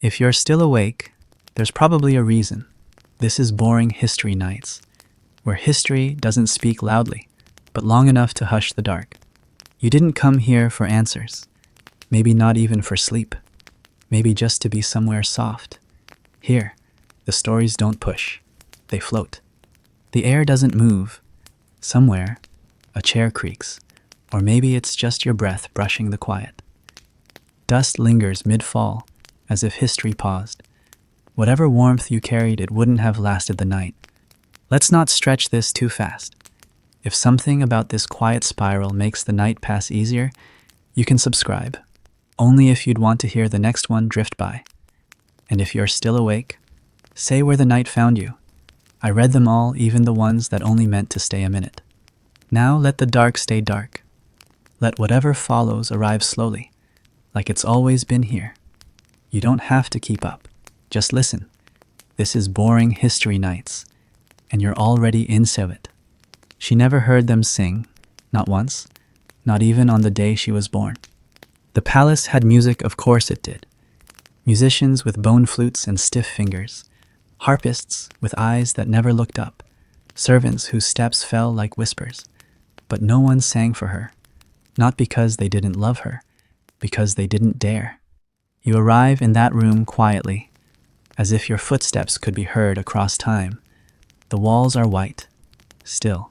If you're still awake, there's probably a reason. This is Boring History Nights, where history doesn't speak loudly, but long enough to hush the dark. You didn't come here for answers, maybe not even for sleep, maybe just to be somewhere soft. Here, the stories don't push, they float. The air doesn't move. Somewhere, a chair creaks, or maybe it's just your breath brushing the quiet. Dust lingers mid-fall, as if history paused. Whatever warmth you carried, it wouldn't have lasted the night. Let's not stretch this too fast. If something about this quiet spiral makes the night pass easier, you can subscribe, only if you'd want to hear the next one drift by. And if you're still awake, say where the night found you. I read them all, even the ones that only meant to stay a minute. Now let the dark stay dark. Let whatever follows arrive slowly, like it's always been here. You don't have to keep up. Just listen. This is Boring History Nights, and you're already into it. She never heard them sing, not once, not even on the day she was born. The palace had music, of course it did. Musicians with bone flutes and stiff fingers, harpists with eyes that never looked up, servants whose steps fell like whispers. But no one sang for her, not because they didn't love her, because they didn't dare. You arrive in that room quietly, as if your footsteps could be heard across time. The walls are white, still,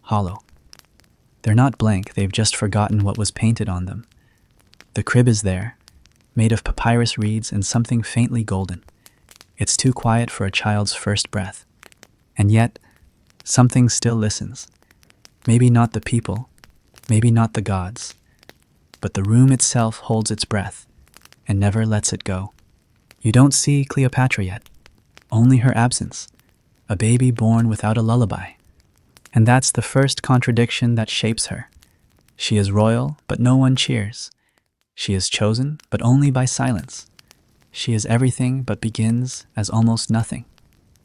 hollow. They're not blank, they've just forgotten what was painted on them. The crib is there, made of papyrus reeds and something faintly golden. It's too quiet for a child's first breath. And yet, something still listens. Maybe not the people, maybe not the gods, but the room itself holds its breath and never lets it go. You don't see Cleopatra yet, only her absence, a baby born without a lullaby. And that's the first contradiction that shapes her. She is royal, but no one cheers. She is chosen, but only by silence. She is everything, but begins as almost nothing.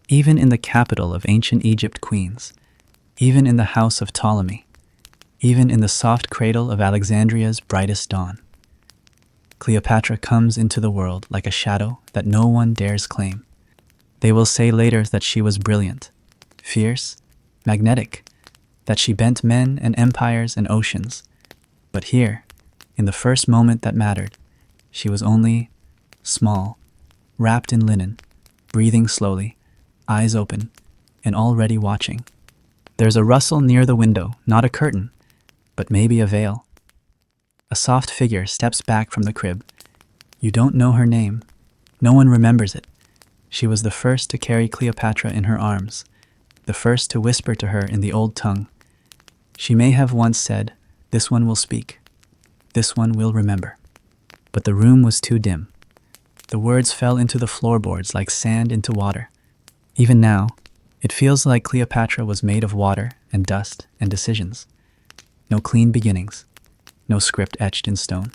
Even in the capital of ancient Egypt queens, even in the house of Ptolemy, even in the soft cradle of Alexandria's brightest dawn, Cleopatra comes into the world like a shadow that no one dares claim. They will say later that she was brilliant, fierce, magnetic, that she bent men and empires and oceans. But here, in the first moment that mattered, she was only small, wrapped in linen, breathing slowly, eyes open, and already watching. There's a rustle near the window, not a curtain, but maybe a veil. A soft figure steps back from the crib. You don't know her name. No one remembers it. She was the first to carry Cleopatra in her arms, the first to whisper to her in the old tongue. She may have once said, "This one will speak. This one will remember." But the room was too dim. The words fell into the floorboards like sand into water. Even now, it feels like Cleopatra was made of water and dust and decisions. No clean beginnings, no script etched in stone,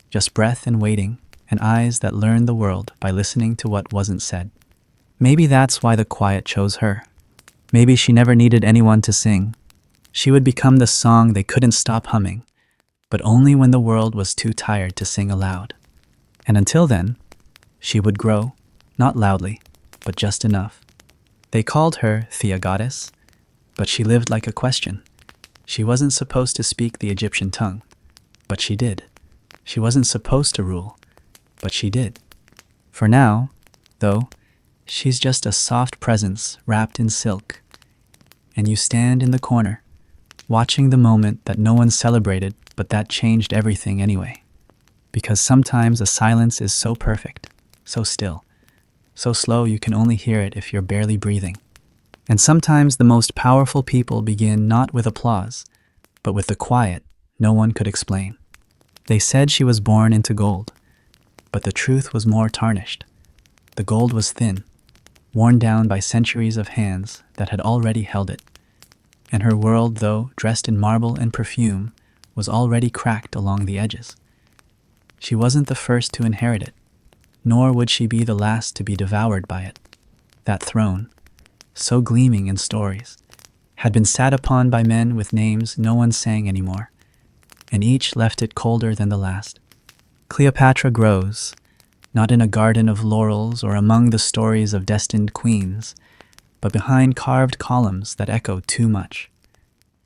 just breath and waiting and eyes that learned the world by listening to what wasn't said. Maybe that's why the quiet chose her. Maybe she never needed anyone to sing. She would become the song they couldn't stop humming, but only when the world was too tired to sing aloud. And until then, she would grow, not loudly, but just enough. They called her Thea Goddess, but she lived like a question. She wasn't supposed to speak the Egyptian tongue, but she did. She wasn't supposed to rule, but she did. For now, though, she's just a soft presence wrapped in silk. And you stand in the corner, watching the moment that no one celebrated, but that changed everything anyway. Because sometimes a silence is so perfect, so still, so slow you can only hear it if you're barely breathing. And sometimes the most powerful people begin not with applause, but with the quiet no one could explain. They said she was born into gold, but the truth was more tarnished. The gold was thin, worn down by centuries of hands that had already held it. And her world, though dressed in marble and perfume, was already cracked along the edges. She wasn't the first to inherit it, nor would she be the last to be devoured by it. That throne, so gleaming in stories, had been sat upon by men with names no one sang anymore, and each left it colder than the last. Cleopatra grows, not in a garden of laurels or among the stories of destined queens, but behind carved columns that echo too much.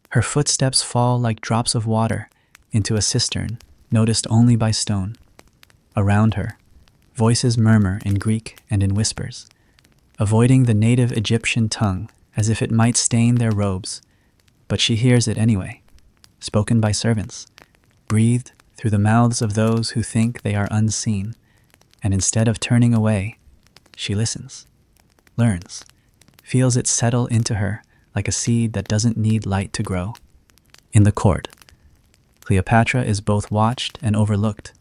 Her footsteps fall like drops of water into a cistern noticed only by stone. Around her, voices murmur in Greek and in whispers, avoiding the native Egyptian tongue as if it might stain their robes, but she hears it anyway, spoken by servants, breathed through the mouths of those who think they are unseen, and instead of turning away, she listens, learns, feels it settle into her like a seed that doesn't need light to grow. In the court, Cleopatra is both watched and overlooked.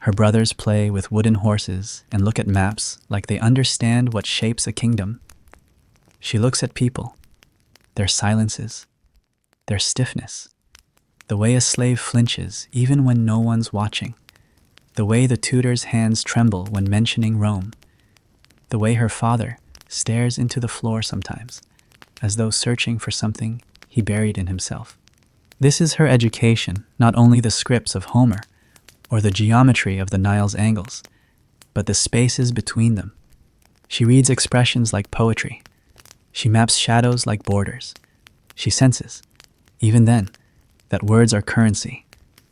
Her brothers play with wooden horses and look at maps like they understand what shapes a kingdom. She looks at people, their silences, their stiffness, the way a slave flinches even when no one's watching, the way the tutor's hands tremble when mentioning Rome, the way her father stares into the floor sometimes, as though searching for something he buried in himself. This is her education, not only the scripts of Homer or the geometry of the Nile's angles, but the spaces between them. She reads expressions like poetry. She maps shadows like borders. She senses, even then, that words are currency,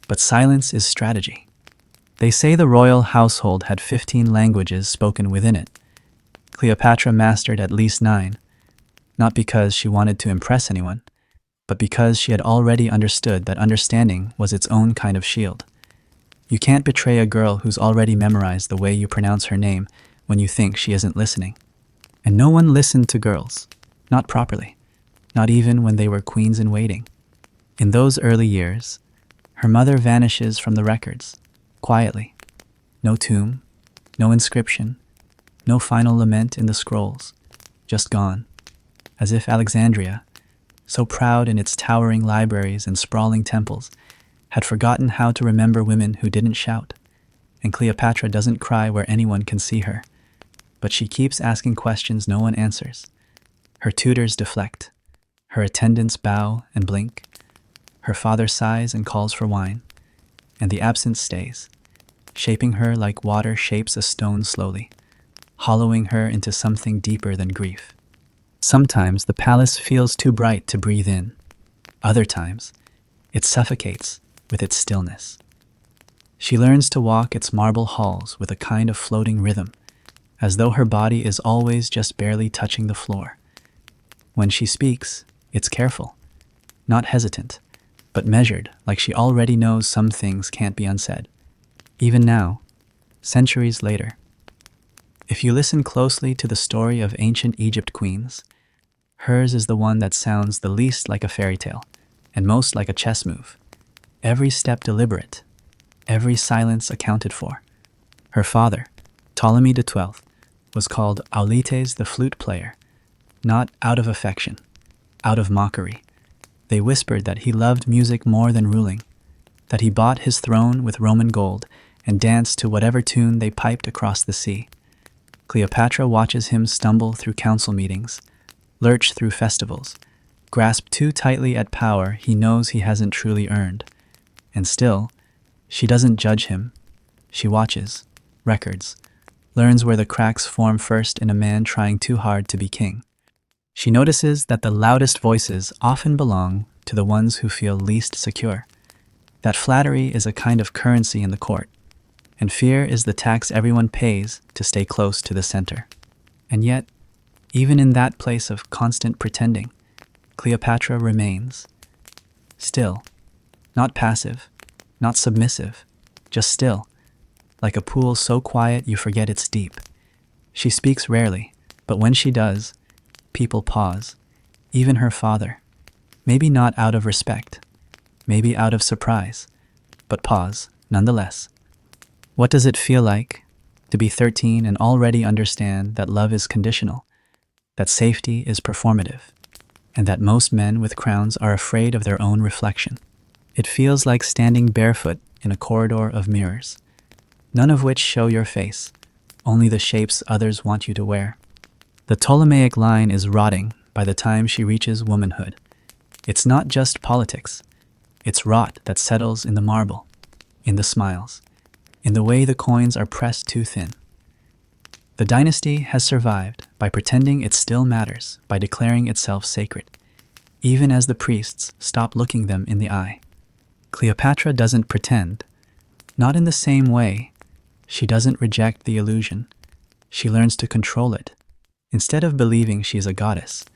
but silence is strategy. They say the royal household had 15 languages spoken within it. Cleopatra mastered at least 9, not because she wanted to impress anyone, but because she had already understood that understanding was its own kind of shield. You can't betray a girl who's already memorized the way you pronounce her name when you think she isn't listening. And no one listened to girls, not properly, not even when they were queens in waiting. In those early years, her mother vanishes from the records, quietly. No tomb, no inscription, no final lament in the scrolls, just gone, as if Alexandria, so proud in its towering libraries and sprawling temples, had forgotten how to remember women who didn't shout. And Cleopatra doesn't cry where anyone can see her, but she keeps asking questions no one answers. Her tutors deflect, her attendants bow and blink, her father sighs and calls for wine, and the absence stays, shaping her like water shapes a stone slowly, hollowing her into something deeper than grief. Sometimes the palace feels too bright to breathe in. Other times, it suffocates with its stillness. She learns to walk its marble halls with a kind of floating rhythm, as though her body is always just barely touching the floor. When she speaks, it's careful, not hesitant, but measured, like she already knows some things can't be unsaid. Even now, centuries later, if you listen closely to the story of ancient Egypt queens, hers is the one that sounds the least like a fairy tale, and most like a chess move. Every step deliberate, every silence accounted for. Her father, Ptolemy XII, was called Auletes the flute player, not out of affection, out of mockery. They whispered that he loved music more than ruling, that he bought his throne with Roman gold and danced to whatever tune they piped across the sea. Cleopatra watches him stumble through council meetings, lurch through festivals, grasp too tightly at power he knows he hasn't truly earned. And still, she doesn't judge him. She watches, records, learns where the cracks form first in a man trying too hard to be king. She notices that the loudest voices often belong to the ones who feel least secure, that flattery is a kind of currency in the court, and fear is the tax everyone pays to stay close to the center. And yet, even in that place of constant pretending, Cleopatra remains. Still, not passive, not submissive, just still, like a pool so quiet you forget it's deep. She speaks rarely, but when she does, people pause, even her father. Maybe not out of respect, maybe out of surprise, but pause, nonetheless. What does it feel like to be 13 and already understand that love is conditional, that safety is performative, and that most men with crowns are afraid of their own reflection? It feels like standing barefoot in a corridor of mirrors, none of which show your face, only the shapes others want you to wear. The Ptolemaic line is rotting by the time she reaches womanhood. It's not just politics. It's rot that settles in the marble, in the smiles, in the way the coins are pressed too thin. The dynasty has survived by pretending it still matters, by declaring itself sacred, even as the priests stop looking them in the eye. Cleopatra doesn't pretend. Not in the same way. She doesn't reject the illusion. She learns to control it. Instead of believing she's a goddess,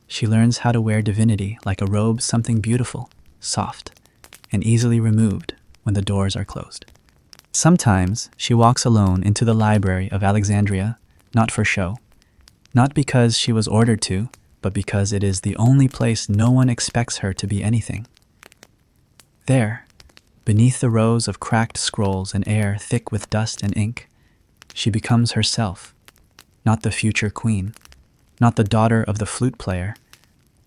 she learns how to wear divinity like a robe, something beautiful, soft, and easily removed when the doors are closed. Sometimes she walks alone into the library of Alexandria, not for show, not because she was ordered to, but because it is the only place no one expects her to be anything. There, beneath the rows of cracked scrolls and air thick with dust and ink, she becomes herself, not the future queen, not the daughter of the flute player,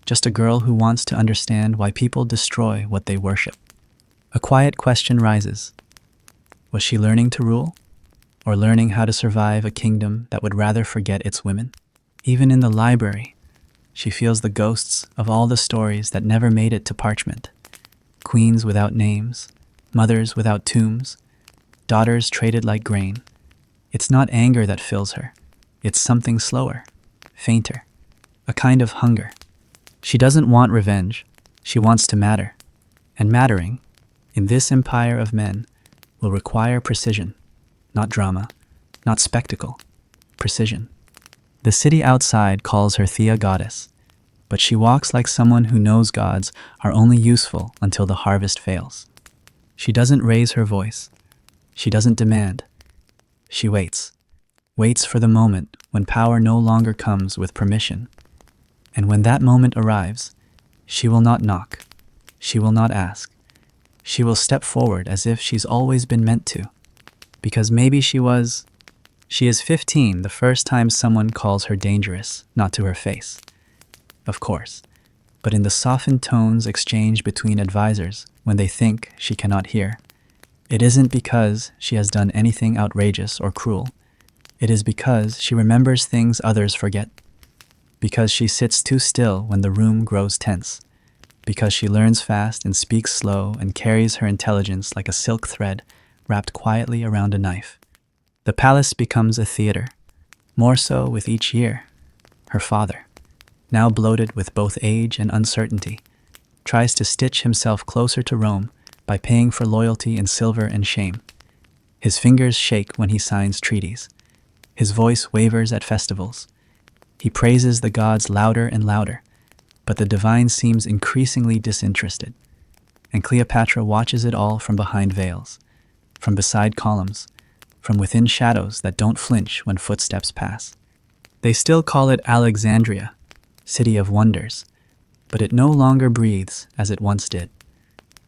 just a girl who wants to understand why people destroy what they worship. A quiet question rises. Was she learning to rule, or learning how to survive a kingdom that would rather forget its women? Even in the library, she feels the ghosts of all the stories that never made it to parchment. Queens without names, mothers without tombs, daughters traded like grain. It's not anger that fills her. It's something slower, fainter, a kind of hunger. She doesn't want revenge. She wants to matter. And mattering, in this empire of men, will require precision, not drama, not spectacle, precision. The city outside calls her Thea goddess, but she walks like someone who knows gods are only useful until the harvest fails. She doesn't raise her voice. She doesn't demand. She waits for the moment when power no longer comes with permission. And when that moment arrives, she will not knock. She will not ask. She will step forward as if she's always been meant to. Because maybe she is 15 the first time someone calls her dangerous, not to her face, of course, but in the softened tones exchanged between advisors when they think she cannot hear. It isn't because she has done anything outrageous or cruel. It is because she remembers things others forget. Because she sits too still when the room grows tense. Because she learns fast and speaks slow and carries her intelligence like a silk thread wrapped quietly around a knife. The palace becomes a theater, more so with each year. Her father, now bloated with both age and uncertainty, tries to stitch himself closer to Rome by paying for loyalty in silver and shame. His fingers shake when he signs treaties. His voice wavers at festivals. He praises the gods louder and louder, but the divine seems increasingly disinterested. And Cleopatra watches it all from behind veils, from beside columns, from within shadows that don't flinch when footsteps pass. They still call it Alexandria, city of wonders, but it no longer breathes as it once did.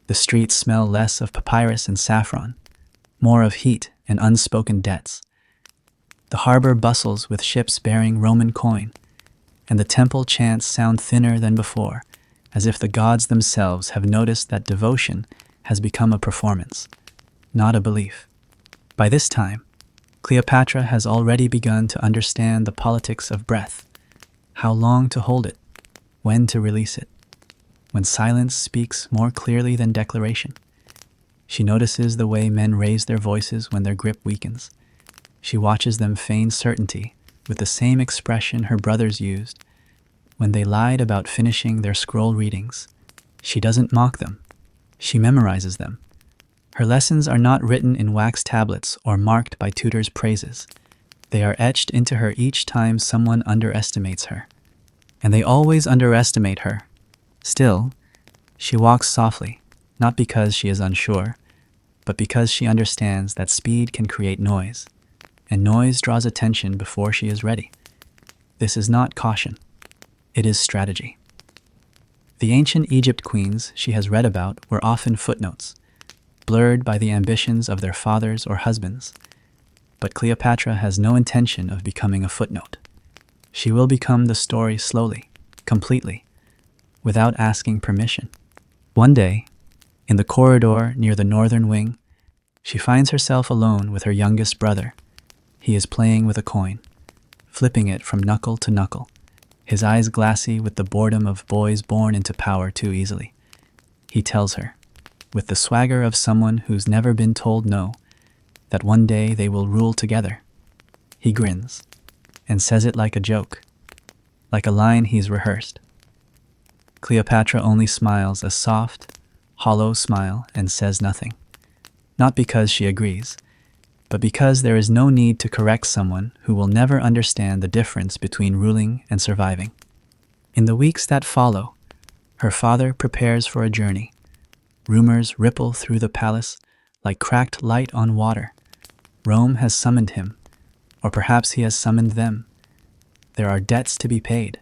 The streets smell less of papyrus and saffron, more of heat and unspoken debts. The harbor bustles with ships bearing Roman coin, and the temple chants sound thinner than before, as if the gods themselves have noticed that devotion has become a performance, not a belief. By this time, Cleopatra has already begun to understand the politics of breath, how long to hold it, when to release it, when silence speaks more clearly than declaration. She notices the way men raise their voices when their grip weakens. She watches them feign certainty with the same expression her brothers used when they lied about finishing their scroll readings. She doesn't mock them. She memorizes them. Her lessons are not written in wax tablets or marked by tutors' praises. They are etched into her each time someone underestimates her. And they always underestimate her. Still, she walks softly, not because she is unsure, but because she understands that speed can create noise, and noise draws attention before she is ready. This is not caution. It is strategy. The ancient Egypt queens she has read about were often footnotes, blurred by the ambitions of their fathers or husbands. But Cleopatra has no intention of becoming a footnote. She will become the story slowly, completely, without asking permission. One day, in the corridor near the northern wing, she finds herself alone with her youngest brother. He is playing with a coin, flipping it from knuckle to knuckle, his eyes glassy with the boredom of boys born into power too easily. He tells her, with the swagger of someone who's never been told no, that one day they will rule together. He grins, and says it like a joke, like a line he's rehearsed. Cleopatra only smiles a soft, hollow smile and says nothing. Not because she agrees, but because there is no need to correct someone who will never understand the difference between ruling and surviving. In the weeks that follow, her father prepares for a journey. Rumors ripple through the palace like cracked light on water. Rome has summoned him, or perhaps he has summoned them. There are debts to be paid,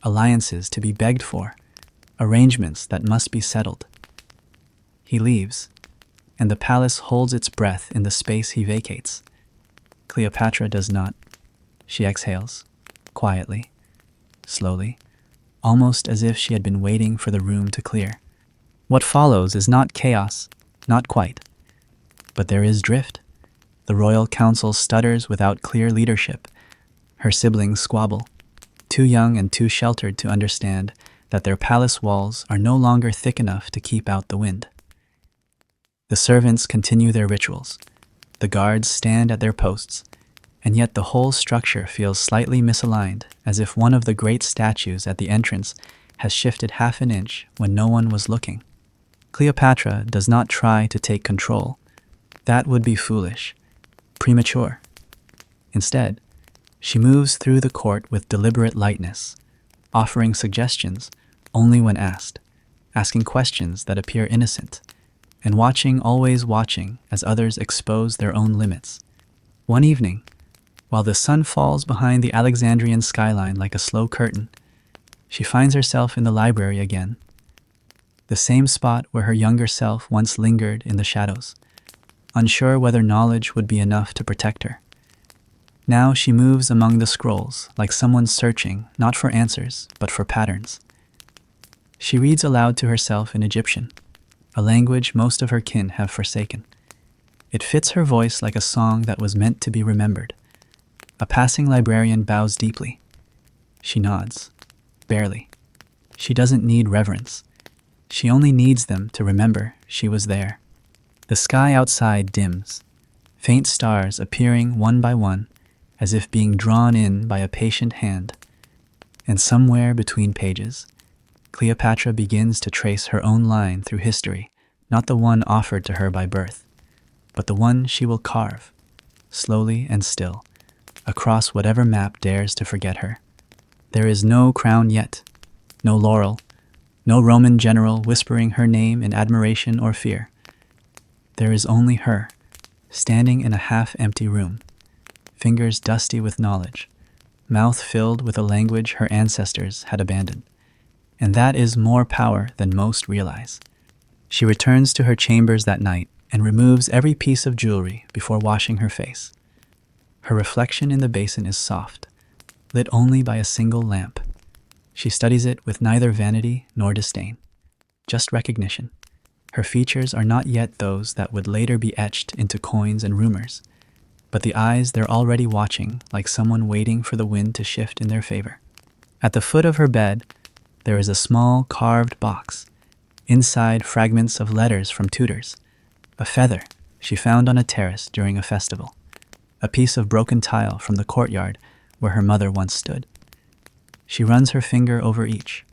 alliances to be begged for, arrangements that must be settled. He leaves, and the palace holds its breath in the space he vacates. Cleopatra does not. She exhales, quietly, slowly, almost as if she had been waiting for the room to clear. What follows is not chaos, not quite. But there is drift. The royal council stutters without clear leadership. Her siblings squabble, too young and too sheltered to understand that their palace walls are no longer thick enough to keep out the wind. The servants continue their rituals. The guards stand at their posts, and yet the whole structure feels slightly misaligned, as if one of the great statues at the entrance has shifted half an inch when no one was looking. Cleopatra does not try to take control. That would be foolish, premature. Instead, she moves through the court with deliberate lightness, offering suggestions only when asked, asking questions that appear innocent, and watching, always watching, as others expose their own limits. One evening, while the sun falls behind the Alexandrian skyline like a slow curtain, she finds herself in the library again, the same spot where her younger self once lingered in the shadows, unsure whether knowledge would be enough to protect her. Now she moves among the scrolls like someone searching not for answers, but for patterns. She reads aloud to herself in Egyptian, a language most of her kin have forsaken. It fits her voice like a song that was meant to be remembered. A passing librarian bows deeply. She nods, barely. She doesn't need reverence. She only needs them to remember she was there. The sky outside dims, faint stars appearing one by one, as if being drawn in by a patient hand. And somewhere between pages, Cleopatra begins to trace her own line through history, not the one offered to her by birth, but the one she will carve, slowly and still, across whatever map dares to forget her. There is no crown yet, no laurel, no Roman general whispering her name in admiration or fear. There is only her, standing in a half-empty room, fingers dusty with knowledge, mouth filled with a language her ancestors had abandoned. And that is more power than most realize. She returns to her chambers that night and removes every piece of jewelry before washing her face. Her reflection in the basin is soft, lit only by a single lamp. She studies it with neither vanity nor disdain, just recognition. Her features are not yet those that would later be etched into coins and rumors, but the eyes they're already watching like someone waiting for the wind to shift in their favor. At the foot of her bed, there is a small carved box, inside fragments of letters from tutors, a feather she found on a terrace during a festival, a piece of broken tile from the courtyard where her mother once stood. She runs her finger over each,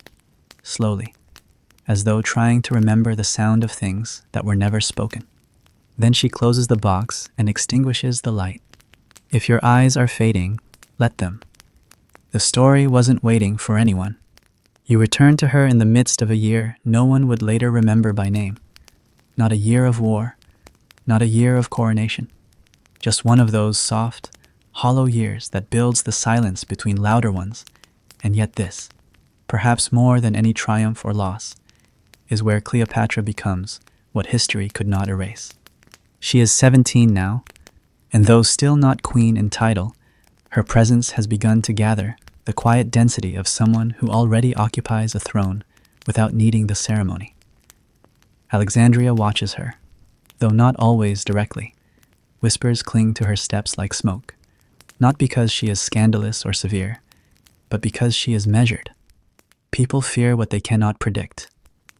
slowly, as though trying to remember the sound of things that were never spoken. Then she closes the box and extinguishes the light. If your eyes are fading, let them. The story wasn't waiting for anyone. You return to her in the midst of a year no one would later remember by name. Not a year of war, not a year of coronation. Just one of those soft, hollow years that builds the silence between louder ones. And yet this, perhaps more than any triumph or loss, is where Cleopatra becomes what history could not erase. She is 17 now, and though still not queen in title, her presence has begun to gather the quiet density of someone who already occupies a throne without needing the ceremony. Alexandria watches her, though not always directly. Whispers cling to her steps like smoke, not because she is scandalous or severe, but because she is measured. People fear what they cannot predict,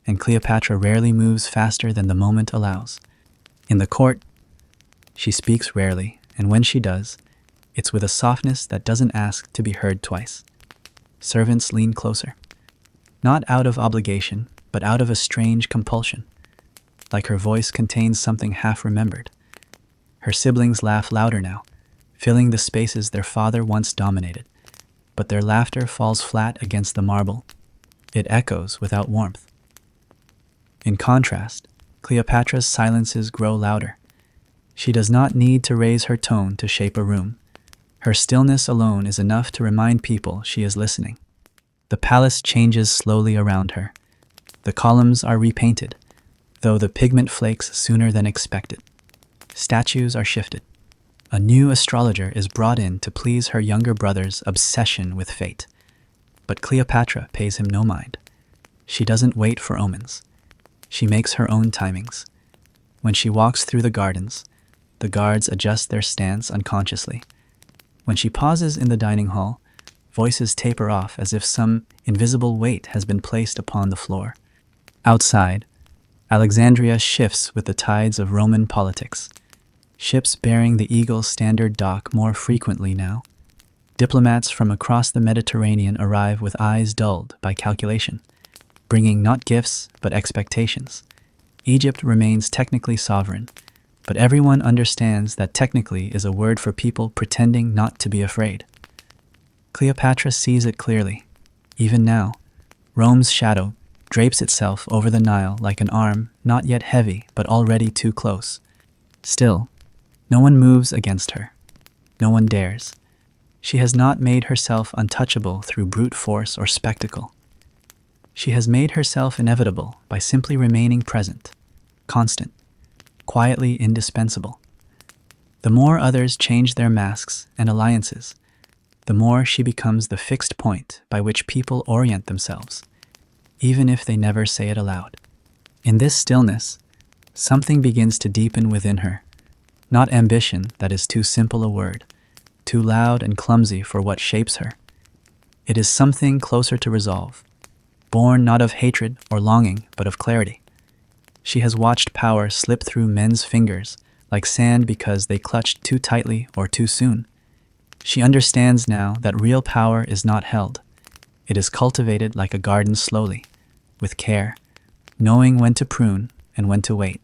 and Cleopatra rarely moves faster than the moment allows. In the court, she speaks rarely, and when she does, It's with a softness that doesn't ask to be heard twice. Servants lean closer, not out of obligation, but out of a strange compulsion, like her voice contains something half-remembered. Her siblings laugh louder now, filling the spaces their father once dominated, but their laughter falls flat against the marble. It echoes without warmth. In contrast, Cleopatra's silences grow louder. She does not need to raise her tone to shape a room. Her stillness alone is enough to remind people she is listening. The palace changes slowly around her. The columns are repainted, though the pigment flakes sooner than expected. Statues are shifted. A new astrologer is brought in to please her younger brother's obsession with fate. But Cleopatra pays him no mind. She doesn't wait for omens. She makes her own timings. When she walks through the gardens, the guards adjust their stance unconsciously. When she pauses in the dining hall, voices taper off as if some invisible weight has been placed upon the floor. Outside, Alexandria shifts with the tides of Roman politics. Ships bearing the Eagle's standard dock more frequently now. Diplomats from across the Mediterranean arrive with eyes dulled by calculation, bringing not gifts but expectations. Egypt remains technically sovereign, but everyone understands that technically is a word for people pretending not to be afraid. Cleopatra sees it clearly. Even now, Rome's shadow drapes itself over the Nile like an arm not yet heavy but already too close. Still, no one moves against her. No one dares. She has not made herself untouchable through brute force or spectacle. She has made herself inevitable by simply remaining present, constant, quietly indispensable. The more others change their masks and alliances, the more she becomes the fixed point by which people orient themselves, even if they never say it aloud. In this stillness, something begins to deepen within her. Not ambition that is too simple a word, too loud and clumsy for what shapes her. It is something closer to resolve, born not of hatred or longing, but of clarity. She has watched power slip through men's fingers like sand because they clutched too tightly or too soon. She understands now that real power is not held. It is cultivated like a garden slowly, with care, knowing when to prune and when to wait.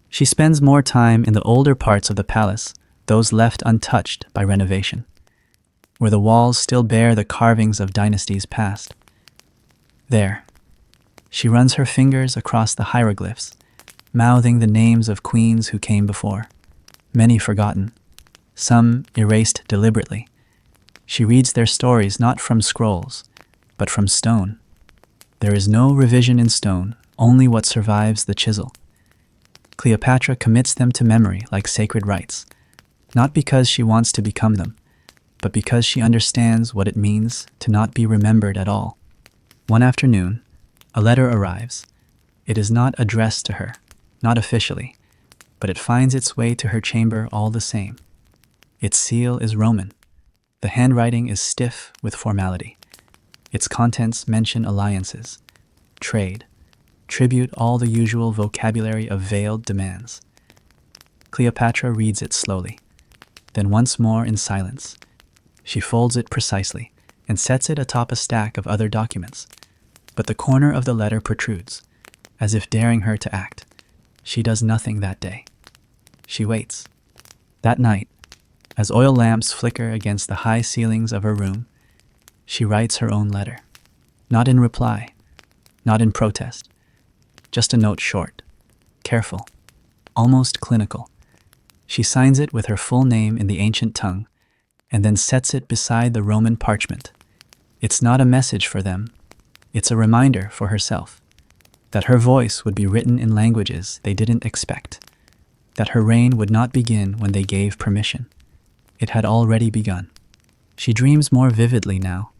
She spends more time in the older parts of the palace, those left untouched by renovation, where the walls still bear the carvings of dynasties past. There, she runs her fingers across the hieroglyphs, mouthing the names of queens who came before, many forgotten, some erased deliberately. She reads their stories not from scrolls, but from stone. There is no revision in stone, only what survives the chisel. Cleopatra commits them to memory like sacred rites, not because she wants to become them, but because she understands what it means to not be remembered at all. One afternoon, a letter arrives. It is not addressed to her, not officially, but it finds its way to her chamber all the same. Its seal is Roman. The handwriting is stiff with formality. Its contents mention alliances, trade, tribute, all the usual vocabulary of veiled demands. Cleopatra reads it slowly, then once more in silence. She folds it precisely and sets it atop a stack of other documents. But the corner of the letter protrudes, as if daring her to act. She does nothing that day. She waits. That night, as oil lamps flicker against the high ceilings of her room, she writes her own letter. Not in reply, not in protest, just a note short, careful, almost clinical. She signs it with her full name in the ancient tongue, and then sets it beside the Roman parchment. It's not a message for them. It's a reminder for herself that her voice would be written in languages they didn't expect, that her reign would not begin when they gave permission. It had already begun. She dreams more vividly now,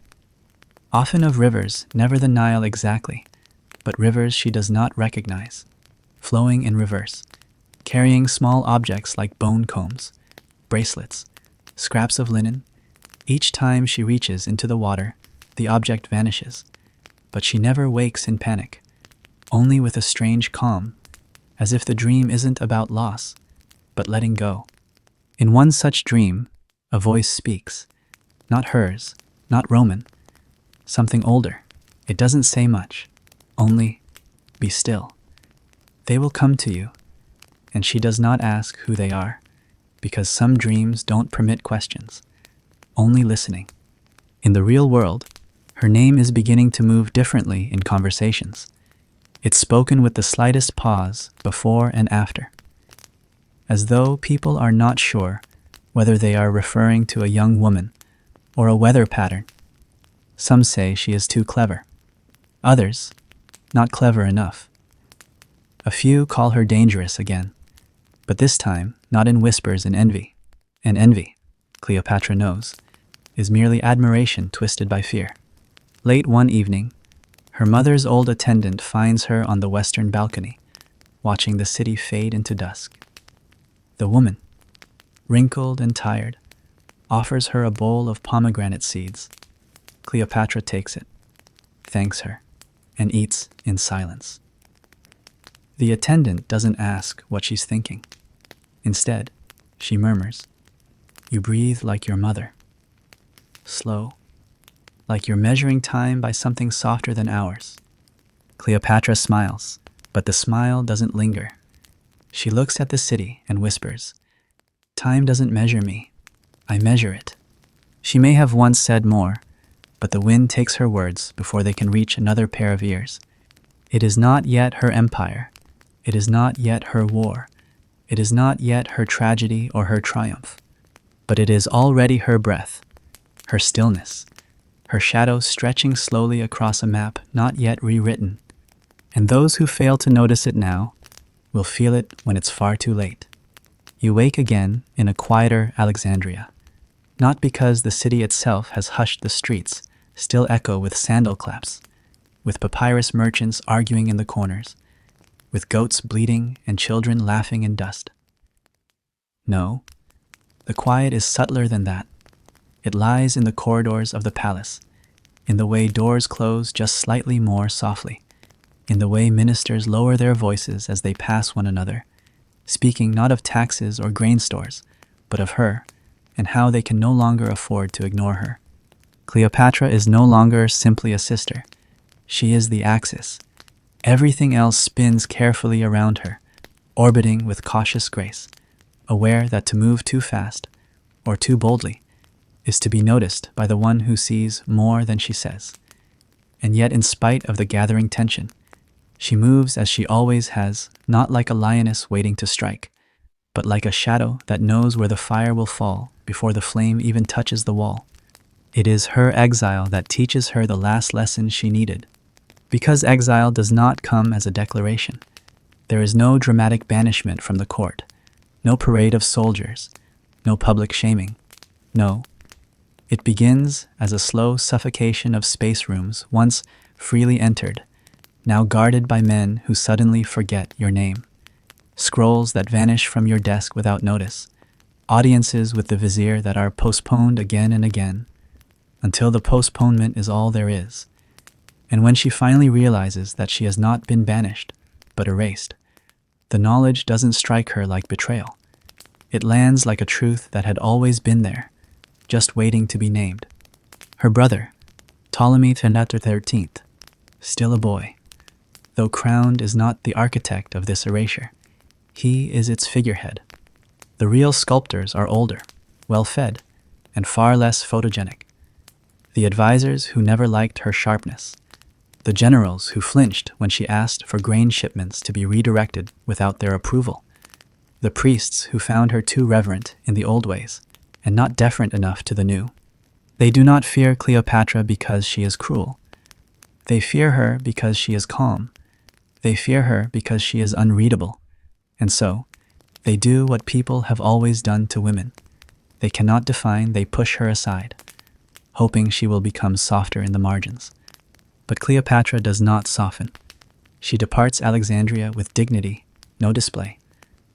often of rivers, never the Nile exactly, but rivers she does not recognize, flowing in reverse, carrying small objects like bone combs, bracelets, scraps of linen. Each time she reaches into the water, the object vanishes, but she never wakes in panic, only with a strange calm, as if the dream isn't about loss, but letting go. In one such dream, A voice speaks. Not hers, not Roman. Something older. It doesn't say much. Only, be still. They will come to you. And she does not ask who they are, because some dreams don't permit questions, only listening. In the real world, her name is beginning to move differently in conversations. It's spoken with the slightest pause before and after, as though people are not sure whether they are referring to a young woman or a weather pattern. Some say she is too clever. Others, not clever enough. A few call her dangerous again, but this time not in whispers and envy. And envy, Cleopatra knows, is merely admiration twisted by fear. Late one evening, her mother's old attendant finds her on the western balcony, watching the city fade into dusk. The woman, wrinkled and tired, offers her a bowl of pomegranate seeds. Cleopatra takes it, thanks her, and eats in silence. The attendant doesn't ask what she's thinking. Instead, she murmurs, "You breathe like your mother. Slow, like you're measuring time by something softer than ours." Cleopatra smiles, but the smile doesn't linger. She looks at the city and whispers, "Time doesn't measure me. I measure it." She may have once said more, but the wind takes her words before they can reach another pair of ears. It is not yet her empire. It is not yet her war. It is not yet her tragedy or her triumph. But it is already her breath, her stillness, her shadow stretching slowly across a map not yet rewritten. And those who fail to notice it now will feel it when it's far too late. You wake again in a quieter Alexandria, not because the city itself has hushed. The streets still echo with sandal claps, with papyrus merchants arguing in the corners, with goats bleating and children laughing in dust. No, the quiet is subtler than that. It lies in the corridors of the palace, in the way doors close just slightly more softly, in the way ministers lower their voices as they pass one another, speaking not of taxes or grain stores, but of her, and how they can no longer afford to ignore her. Cleopatra is no longer simply a sister. She is the axis. Everything else spins carefully around her, orbiting with cautious grace, aware that to move too fast, or too boldly, is to be noticed by the one who sees more than she says. And yet, in spite of the gathering tension, she moves as she always has, not like a lioness waiting to strike, but like a shadow that knows where the fire will fall before the flame even touches the wall. It is her exile that teaches her the last lesson she needed. Because exile does not come as a declaration. There is no dramatic banishment from the court, no parade of soldiers, no public shaming. No, it begins as a slow suffocation of space rooms once freely entered, now guarded by men who suddenly forget your name. Scrolls that vanish from your desk without notice. Audiences with the vizier that are postponed again and again, until the postponement is all there is. And when she finally realizes that she has not been banished, but erased, the knowledge doesn't strike her like betrayal. It lands like a truth that had always been there, just waiting to be named. Her brother, Ptolemy XIII, still a boy, though crowned, is not the architect of this erasure. He is its figurehead. The real sculptors are older, well-fed, and far less photogenic. The advisors who never liked her sharpness. The generals who flinched when she asked for grain shipments to be redirected without their approval. The priests who found her too reverent in the old ways, and not deferent enough to the new. They do not fear Cleopatra because she is cruel. They fear her because she is calm. They fear her because she is unreadable. And so, they do what people have always done to women. They cannot define, they push her aside, hoping she will become softer in the margins. But Cleopatra does not soften. She departs Alexandria with dignity, no display,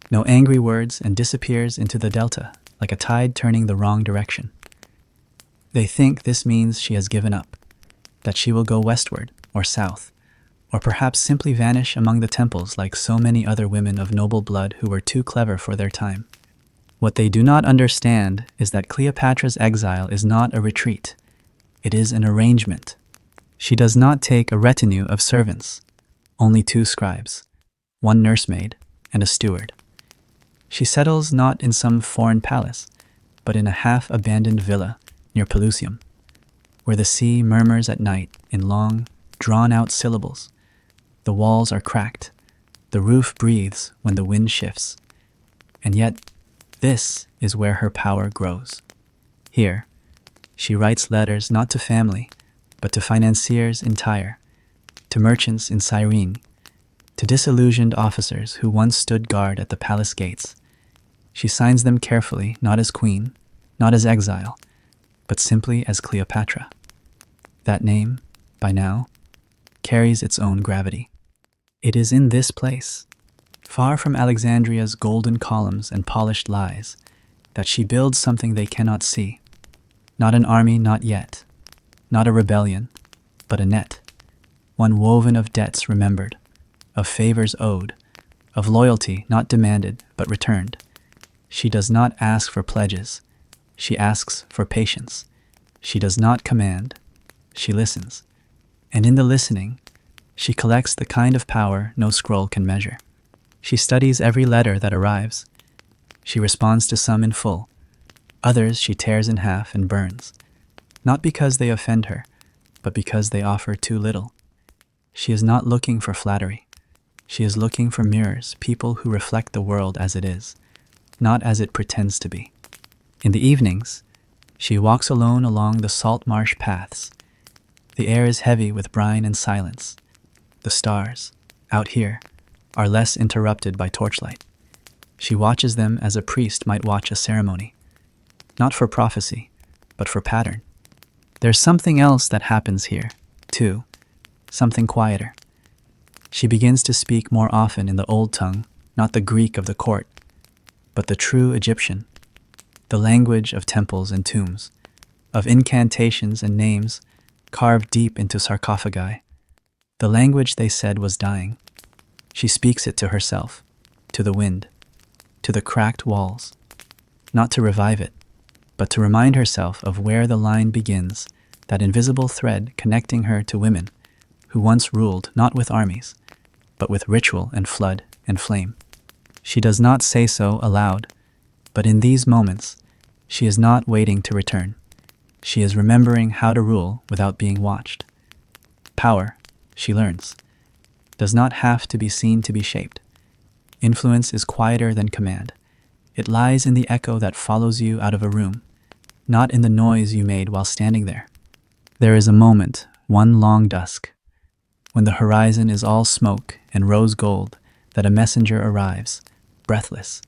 no angry words, and disappears into the delta like a tide turning the wrong direction. They think this means she has given up, that she will go westward or south, or perhaps simply vanish among the temples like so many other women of noble blood who were too clever for their time. What they do not understand is that Cleopatra's exile is not a retreat. It is an arrangement. She does not take a retinue of servants, only 2 scribes, 1 nursemaid, and a steward. She settles not in some foreign palace, but in a half-abandoned villa near Pelusium, where the sea murmurs at night in long, drawn-out syllables. The walls are cracked, the roof breathes when the wind shifts, and yet this is where her power grows. Here, she writes letters not to family, but to financiers in Tyre, to merchants in Cyrene, to disillusioned officers who once stood guard at the palace gates. She signs them carefully, not as queen, not as exile, but simply as Cleopatra. That name, by now, carries its own gravity. It is in this place, far from Alexandria's golden columns and polished lies, that she builds something they cannot see. Not an army, not yet. Not a rebellion, but a net. One woven of debts remembered, of favors owed, of loyalty not demanded but returned. She does not ask for pledges. She asks for patience. She does not command. She listens. And in the listening, she collects the kind of power no scroll can measure. She studies every letter that arrives. She responds to some in full. Others she tears in half and burns, not because they offend her, but because they offer too little. She is not looking for flattery. She is looking for mirrors, people who reflect the world as it is, not as it pretends to be. In the evenings, she walks alone along the salt marsh paths. The air is heavy with brine and silence. The stars, out here, are less interrupted by torchlight. She watches them as a priest might watch a ceremony, not for prophecy, but for pattern. There's something else that happens here, too, something quieter. She begins to speak more often in the old tongue, not the Greek of the court, but the true Egyptian, the language of temples and tombs, of incantations and names carved deep into sarcophagi, the language they said was dying. She speaks it to herself, to the wind, to the cracked walls, not to revive it, but to remind herself of where the line begins, that invisible thread connecting her to women who once ruled not with armies, but with ritual and flood and flame. She does not say so aloud, but in these moments, she is not waiting to return. She is remembering how to rule without being watched. Power, she learns, does not have to be seen to be shaped. Influence is quieter than command. It lies in the echo that follows you out of a room, not in the noise you made while standing there. There is a moment, one long dusk, when the horizon is all smoke and rose gold, that a messenger arrives, breathless,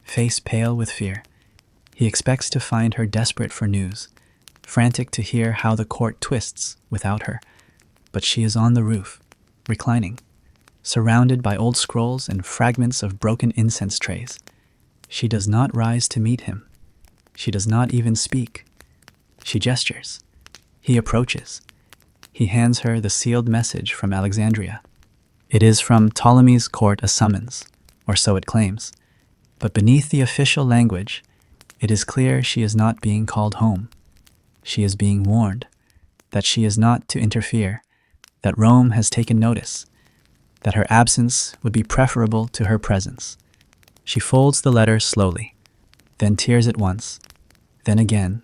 face pale with fear. He expects to find her desperate for news, frantic to hear how the court twists without her. But she is on the roof, reclining, surrounded by old scrolls and fragments of broken incense trays. She does not rise to meet him. She does not even speak. She gestures. He approaches. He hands her the sealed message from Alexandria. It is from Ptolemy's court a summons, or so it claims. But beneath the official language, it is clear she is not being called home. She is being warned that she is not to interfere, that Rome has taken notice, that her absence would be preferable to her presence. She folds the letter slowly, then tears it once, then again,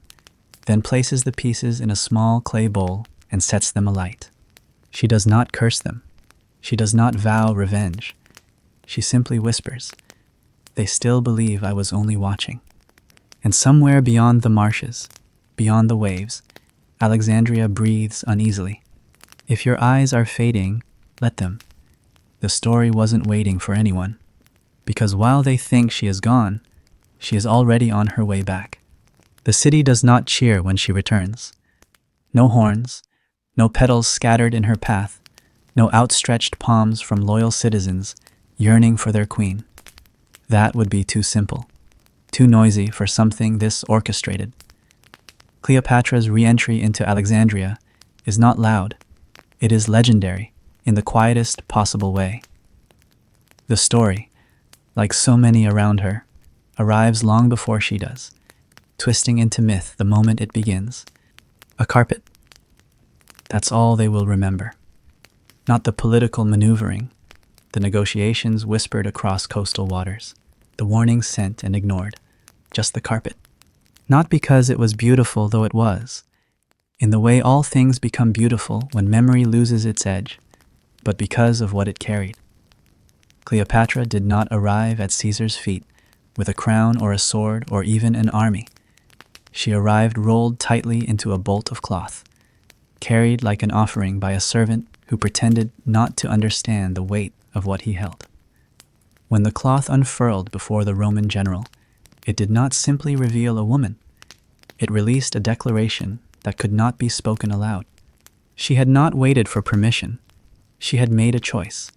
then places the pieces in a small clay bowl and sets them alight. She does not curse them. She does not vow revenge. She simply whispers, "They still believe I was only watching." And somewhere beyond the marshes, beyond the waves, Alexandria breathes uneasily. If your eyes are fading, let them. The story wasn't waiting for anyone, because while they think she is gone, she is already on her way back. The city does not cheer when she returns. No horns, no petals scattered in her path, no outstretched palms from loyal citizens yearning for their queen. That would be too simple, too noisy for something this orchestrated. Cleopatra's re-entry into Alexandria is not loud. It is legendary in the quietest possible way. The story, like so many around her, arrives long before she does, twisting into myth the moment it begins. A carpet. That's all they will remember. Not the political maneuvering, the negotiations whispered across coastal waters, the warnings sent and ignored, just the carpet. Not because it was beautiful, though it was, in the way all things become beautiful when memory loses its edge, but because of what it carried. Cleopatra did not arrive at Caesar's feet with a crown or a sword or even an army. She arrived rolled tightly into a bolt of cloth, carried like an offering by a servant who pretended not to understand the weight of what he held. When the cloth unfurled before the Roman general, it did not simply reveal a woman. It released a declaration that could not be spoken aloud. She had not waited for permission. She had made a choice,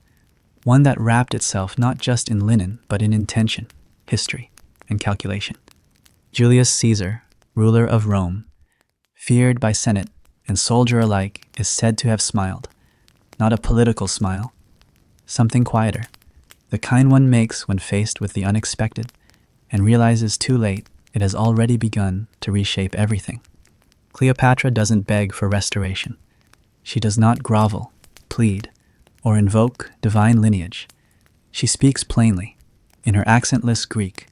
one that wrapped itself not just in linen, but in intention, history, and calculation. Julius Caesar, ruler of Rome, feared by Senate and soldier alike, is said to have smiled. Not a political smile, something quieter, the kind one makes when faced with the unexpected and realizes too late it has already begun to reshape everything. Cleopatra doesn't beg for restoration. She does not grovel, plead, or invoke divine lineage. She speaks plainly, in her accentless Greek,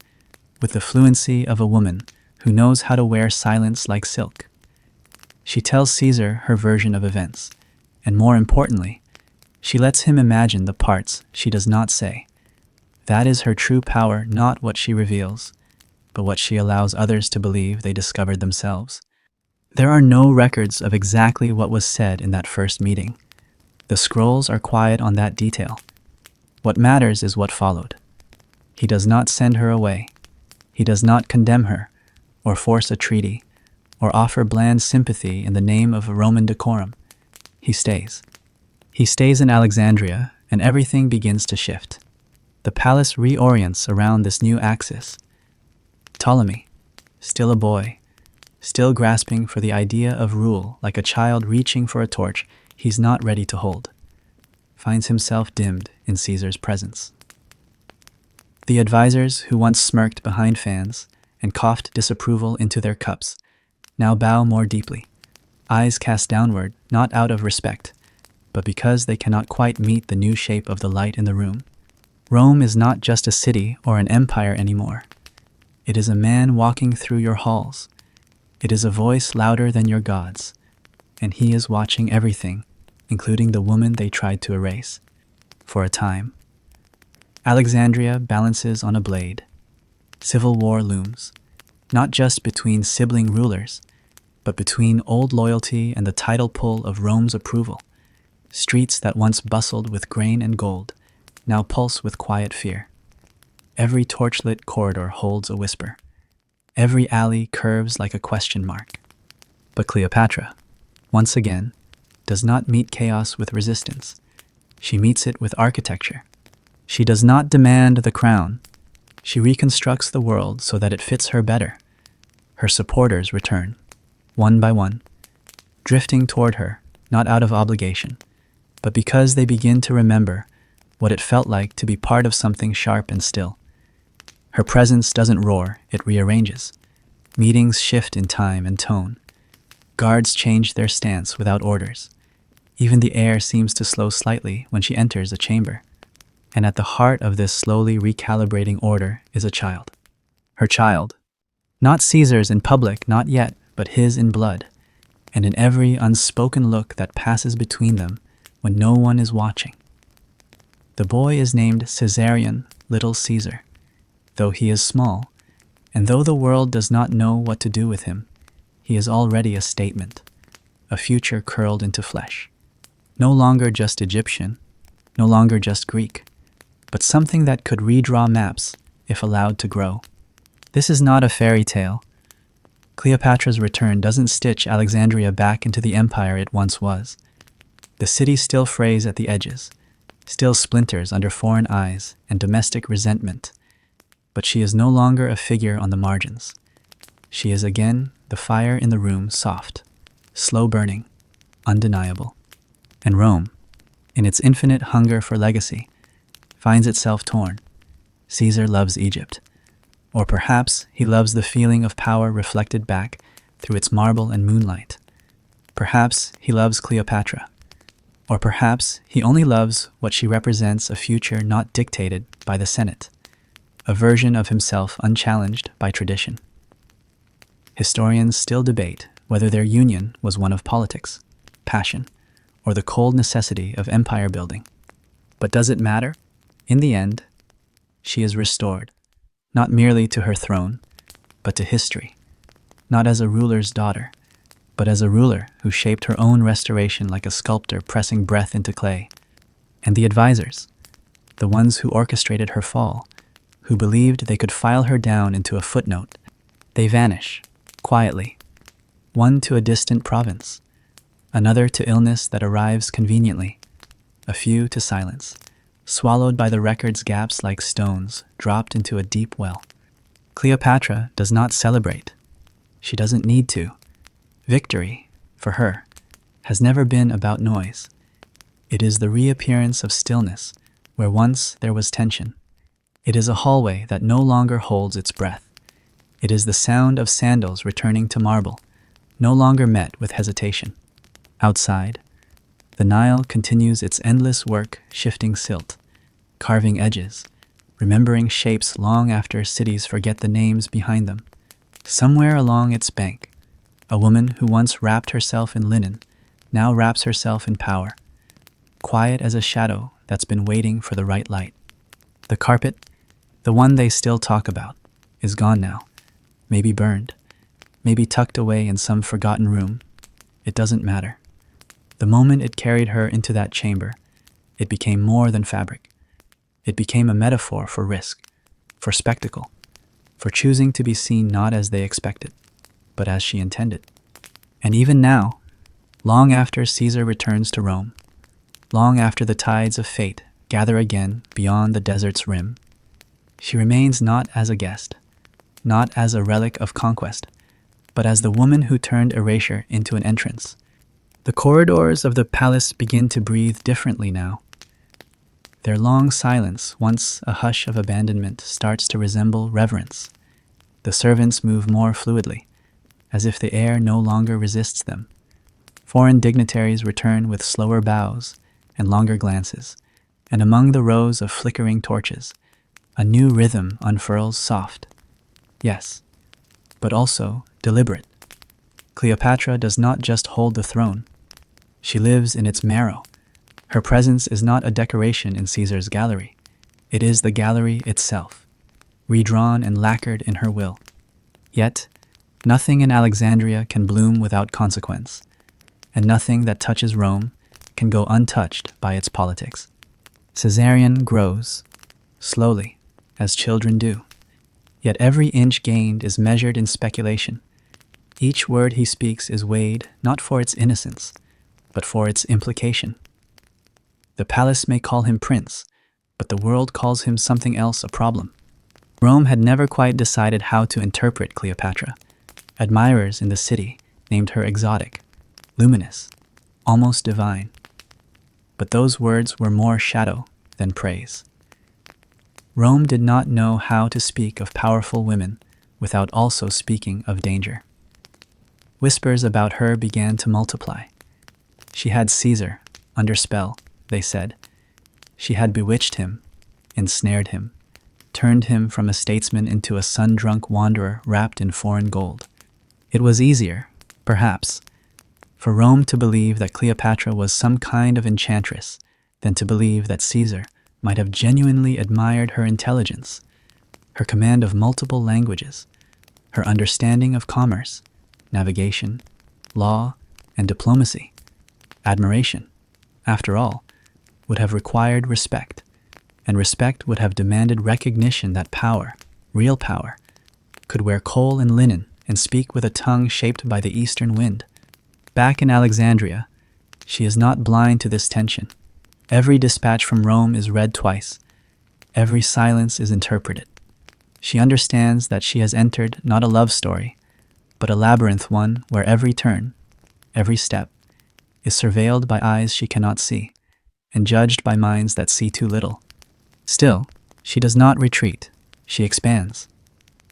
with the fluency of a woman who knows how to wear silence like silk. She tells Caesar her version of events, and more importantly, she lets him imagine the parts she does not say. That is her true power, not what she reveals, but what she allows others to believe they discovered themselves. There are no records of exactly what was said in that first meeting. The scrolls are quiet on that detail. What matters is what followed. He does not send her away. He does not condemn her, or force a treaty, or offer bland sympathy in the name of Roman decorum. He stays. He stays in Alexandria, and everything begins to shift. The palace reorients around this new axis. Ptolemy, still a boy, still grasping for the idea of rule like a child reaching for a torch he's not ready to hold, finds himself dimmed in Caesar's presence. The advisors who once smirked behind fans and coughed disapproval into their cups now bow more deeply, eyes cast downward, not out of respect, but because they cannot quite meet the new shape of the light in the room. Rome is not just a city or an empire anymore. It is a man walking through your halls. It is a voice louder than your gods, and he is watching everything, including the woman they tried to erase. For a time, Alexandria balances on a blade. Civil war looms, not just between sibling rulers, but between old loyalty and the tidal pull of Rome's approval. Streets that once bustled with grain and gold now pulse with quiet fear. Every torchlit corridor holds a whisper. Every alley curves like a question mark. But Cleopatra, once again, does not meet chaos with resistance. She meets it with architecture. She does not demand the crown. She reconstructs the world so that it fits her better. Her supporters return, one by one, drifting toward her, not out of obligation, but because they begin to remember what it felt like to be part of something sharp and still. Her presence doesn't roar, it rearranges. Meetings shift in time and tone. Guards change their stance without orders. Even the air seems to slow slightly when she enters a chamber. And at the heart of this slowly recalibrating order is a child. Her child. Not Caesar's in public, not yet, but his in blood. And in every unspoken look that passes between them when no one is watching. The boy is named Caesarion, Little Caesar. Though he is small, and though the world does not know what to do with him, he is already a statement, a future curled into flesh. No longer just Egyptian, no longer just Greek, but something that could redraw maps if allowed to grow. This is not a fairy tale. Cleopatra's return doesn't stitch Alexandria back into the empire it once was. The city still frays at the edges, still splinters under foreign eyes and domestic resentment. But she is no longer a figure on the margins. She is again the fire in the room, soft, slow burning, undeniable. And Rome, in its infinite hunger for legacy, finds itself torn. Caesar loves Egypt, Or perhaps he loves the feeling of power reflected back through its marble and moonlight. Perhaps he loves Cleopatra. Or perhaps he only loves what she represents, a future not dictated by the Senate, a version of himself unchallenged by tradition. Historians still debate whether their union was one of politics, passion, or the cold necessity of empire building. But does it matter? In the end, she is restored, not merely to her throne, but to history, not as a ruler's daughter, but as a ruler who shaped her own restoration like a sculptor pressing breath into clay. And the advisors, the ones who orchestrated her fall, who believed they could file her down into a footnote, they vanish, quietly, one to a distant province, another to illness that arrives conveniently, a few to silence, swallowed by the record's gaps like stones dropped into a deep well. Cleopatra does not celebrate. She doesn't need to. Victory, for her, has never been about noise. It is the reappearance of stillness where once there was tension. It is a hallway that no longer holds its breath. It is the sound of sandals returning to marble, no longer met with hesitation. Outside, the Nile continues its endless work, shifting silt, carving edges, remembering shapes long after cities forget the names behind them. Somewhere along its bank, a woman who once wrapped herself in linen now wraps herself in power, quiet as a shadow that's been waiting for the right light. The carpet, the one they still talk about, is gone now, maybe burned, maybe tucked away in some forgotten room. It doesn't matter. The moment it carried her into that chamber, it became more than fabric. It became a metaphor for risk, for spectacle, for choosing to be seen not as they expected, but as she intended. And even now, long after Caesar returns to Rome, long after the tides of fate gather again beyond the desert's rim, she remains not as a guest, not as a relic of conquest, but as the woman who turned erasure into an entrance. The corridors of the palace begin to breathe differently now. Their long silence, once a hush of abandonment, starts to resemble reverence. The servants move more fluidly, as if the air no longer resists them. Foreign dignitaries return with slower bows and longer glances, and among the rows of flickering torches, a new rhythm unfurls, soft. Yes, but also deliberate. Cleopatra does not just hold the throne. She lives in its marrow. Her presence is not a decoration in Caesar's gallery. It is the gallery itself, redrawn and lacquered in her will. Yet, nothing in Alexandria can bloom without consequence, and nothing that touches Rome can go untouched by its politics. Caesarion grows, slowly, as children do. Yet every inch gained is measured in speculation. Each word he speaks is weighed not for its innocence, but for its implication. The palace may call him prince, but the world calls him something else, a problem. Rome had never quite decided how to interpret Cleopatra. Admirers in the city named her exotic, luminous, almost divine. But those words were more shadow than praise. Rome did not know how to speak of powerful women without also speaking of danger. Whispers about her began to multiply. She had Caesar under spell, they said. She had bewitched him, ensnared him, turned him from a statesman into a sun-drunk wanderer wrapped in foreign gold. It was easier, perhaps, for Rome to believe that Cleopatra was some kind of enchantress than to believe that Caesar might have genuinely admired her intelligence, her command of multiple languages, her understanding of commerce, navigation, law, and diplomacy. Admiration, after all, would have required respect, and respect would have demanded recognition that power, real power, could wear coal and linen and speak with a tongue shaped by the eastern wind. Back in Alexandria, she is not blind to this tension. Every dispatch from Rome is read twice. Every silence is interpreted. She understands that she has entered not a love story, but a labyrinth, one where every turn, every step, is surveilled by eyes she cannot see, and judged by minds that see too little. Still, she does not retreat. She expands.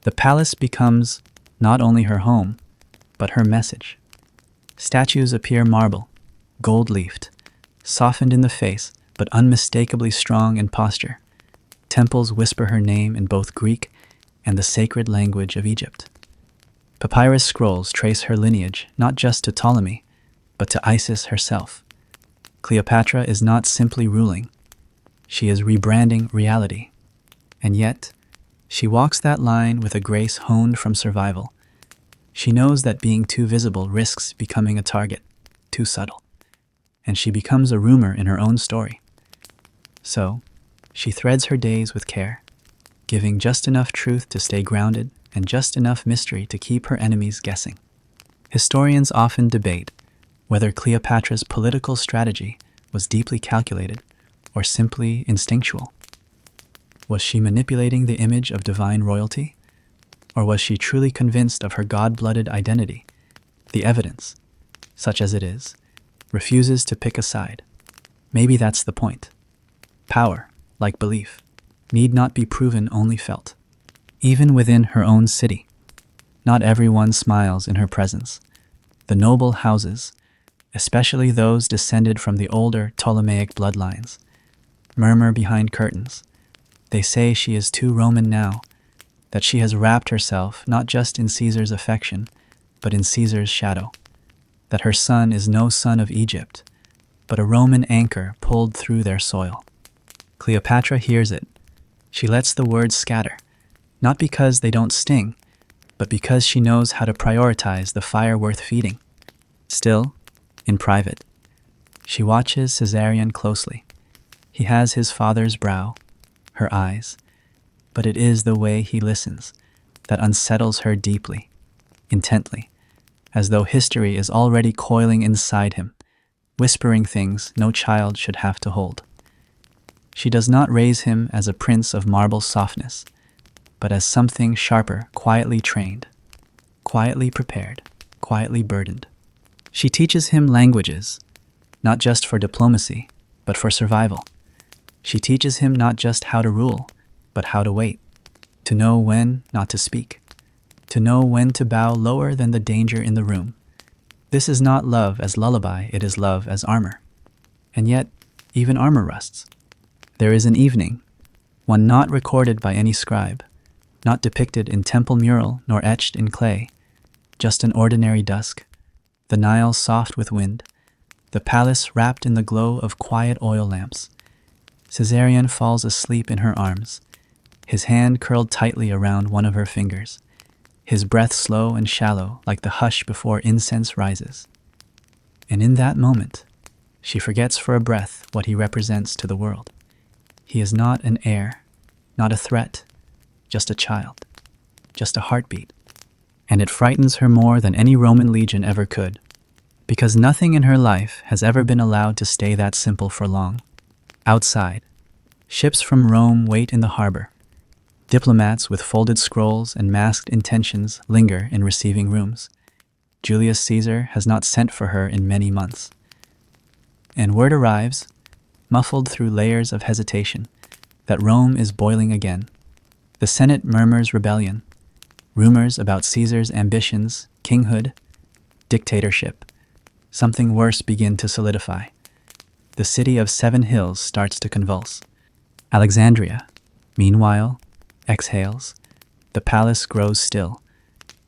The palace becomes not only her home, but her message. Statues appear marble, gold-leafed, softened in the face, but unmistakably strong in posture. Temples whisper her name in both Greek and the sacred language of Egypt. Papyrus scrolls trace her lineage not just to Ptolemy, but to Isis herself. Cleopatra is not simply ruling, she is rebranding reality. And yet, she walks that line with a grace honed from survival. She knows that being too visible risks becoming a target, too subtle, and she becomes a rumor in her own story. So, she threads her days with care, giving just enough truth to stay grounded and just enough mystery to keep her enemies guessing. Historians often debate whether Cleopatra's political strategy was deeply calculated or simply instinctual. Was she manipulating the image of divine royalty? Or was she truly convinced of her god-blooded identity? The evidence, such as it is, refuses to pick a side. Maybe that's the point. Power, like belief, need not be proven, only felt. Even within her own city, not everyone smiles in her presence. The noble houses, especially those descended from the older Ptolemaic bloodlines, murmur behind curtains. They say she is too Roman now, that she has wrapped herself not just in Caesar's affection, but in Caesar's shadow, that her son is no son of Egypt, but a Roman anchor pulled through their soil. Cleopatra hears it. She lets the words scatter, not because they don't sting, but because she knows how to prioritize the fire worth feeding. Still, in private, she watches Caesarion closely. He has his father's brow, her eyes, but it is the way he listens that unsettles her deeply, intently, as though history is already coiling inside him, whispering things no child should have to hold. She does not raise him as a prince of marble softness, but as something sharper, quietly trained, quietly prepared, quietly burdened. She teaches him languages, not just for diplomacy, but for survival. She teaches him not just how to rule, but how to wait, to know when not to speak, to know when to bow lower than the danger in the room. This is not love as lullaby, it is love as armor. And yet, even armor rusts. There is an evening, one not recorded by any scribe, not depicted in temple mural nor etched in clay, just an ordinary dusk, the Nile soft with wind, the palace wrapped in the glow of quiet oil lamps. Caesarion falls asleep in her arms, his hand curled tightly around one of her fingers, his breath slow and shallow like the hush before incense rises. And in that moment, she forgets for a breath what he represents to the world. He is not an heir, not a threat, just a child, just a heartbeat. And it frightens her more than any Roman legion ever could, because nothing in her life has ever been allowed to stay that simple for long. Outside, ships from Rome wait in the harbor. Diplomats with folded scrolls and masked intentions linger in receiving rooms. Julius Caesar has not sent for her in many months. And word arrives, muffled through layers of hesitation, that Rome is boiling again. The Senate murmurs rebellion, rumors about Caesar's ambitions, kinghood, dictatorship. Something worse begin to solidify. The city of 7 hills starts to convulse. Alexandria, meanwhile, exhales. The palace grows still,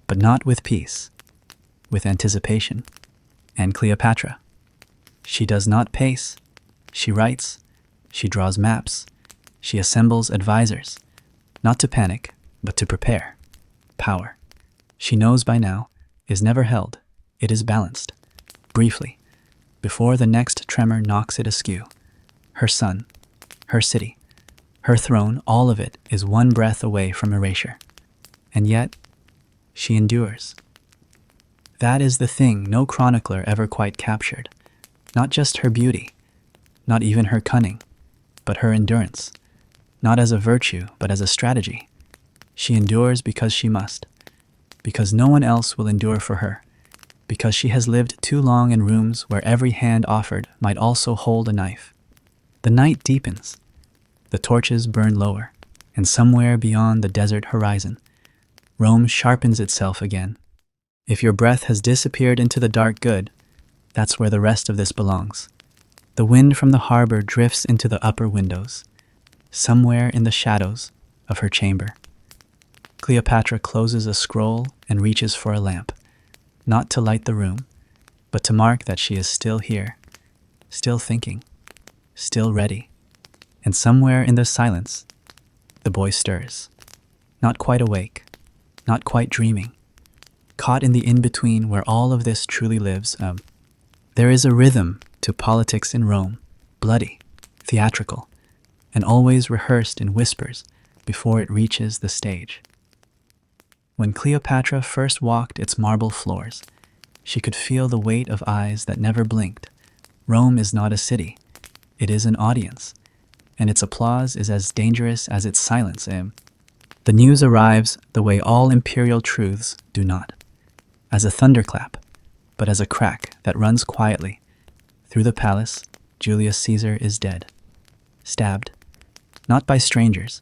but not with peace, with anticipation. And Cleopatra. She does not pace. She writes. She draws maps. She assembles advisors, not to panic, but to prepare. Power, she knows by now, is never held. It is balanced. Briefly, before the next tremor knocks it askew. Her son, her city, her throne, all of it is one breath away from erasure. And yet, she endures. That is the thing no chronicler ever quite captured. Not just her beauty, not even her cunning, but her endurance. Not as a virtue, but as a strategy. She endures because she must, because no one else will endure for her, because she has lived too long in rooms where every hand offered might also hold a knife. The night deepens. The torches burn lower, and somewhere beyond the desert horizon, Rome sharpens itself again. If your breath has disappeared into the dark good, that's where the rest of this belongs. The wind from the harbor drifts into the upper windows, somewhere in the shadows of her chamber. Cleopatra closes a scroll and reaches for a lamp, not to light the room, but to mark that she is still here, still thinking, still ready. And somewhere in the silence, the boy stirs. Not quite awake, not quite dreaming, caught in the in-between where all of this truly lives. There is a rhythm to politics in Rome, bloody, theatrical, and always rehearsed in whispers before it reaches the stage. When Cleopatra first walked its marble floors, she could feel the weight of eyes that never blinked. Rome is not a city, it is an audience, and its applause is as dangerous as its silence. The news arrives the way all imperial truths do not, as a thunderclap, but as a crack that runs quietly. Through the palace, Julius Caesar is dead, stabbed, not by strangers,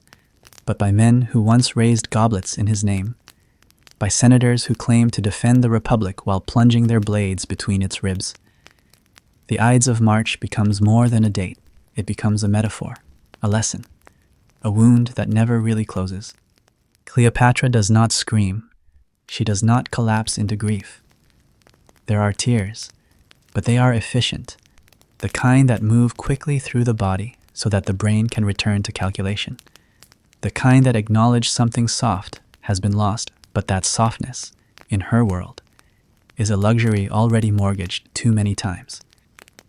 but by men who once raised goblets in his name, by senators who claimed to defend the Republic while plunging their blades between its ribs. The Ides of March becomes more than a date. It becomes a metaphor, a lesson, a wound that never really closes. Cleopatra does not scream. She does not collapse into grief. There are tears, but they are efficient, the kind that move quickly through the body so that the brain can return to calculation, the kind that acknowledge something soft has been lost, but that softness, in her world, is a luxury already mortgaged too many times.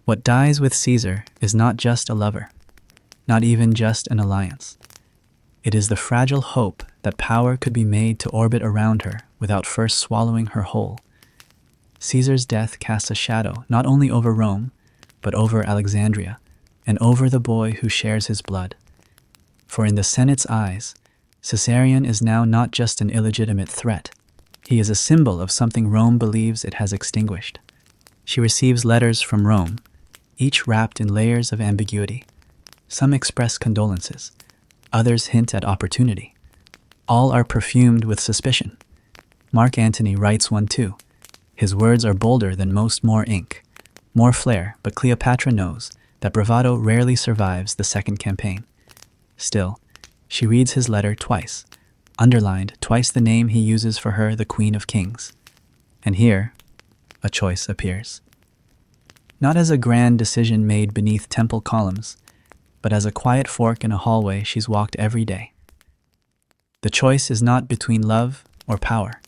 What dies with Caesar is not just a lover, not even just an alliance. It is the fragile hope that power could be made to orbit around her without first swallowing her whole. Caesar's death casts a shadow not only over Rome, but over Alexandria, and over the boy who shares his blood. For in the Senate's eyes, Caesarion is now not just an illegitimate threat. He is a symbol of something Rome believes it has extinguished. She receives letters from Rome, each wrapped in layers of ambiguity. Some express condolences, others hint at opportunity. All are perfumed with suspicion. Mark Antony writes one too. His words are bolder than most, more ink, more flair, but Cleopatra knows that bravado rarely survives the second campaign. Still, she reads his letter twice, underlined twice the name he uses for her, the Queen of Kings. And here, a choice appears. Not as a grand decision made beneath temple columns, but as a quiet fork in a hallway she's walked every day. The choice is not between love or power.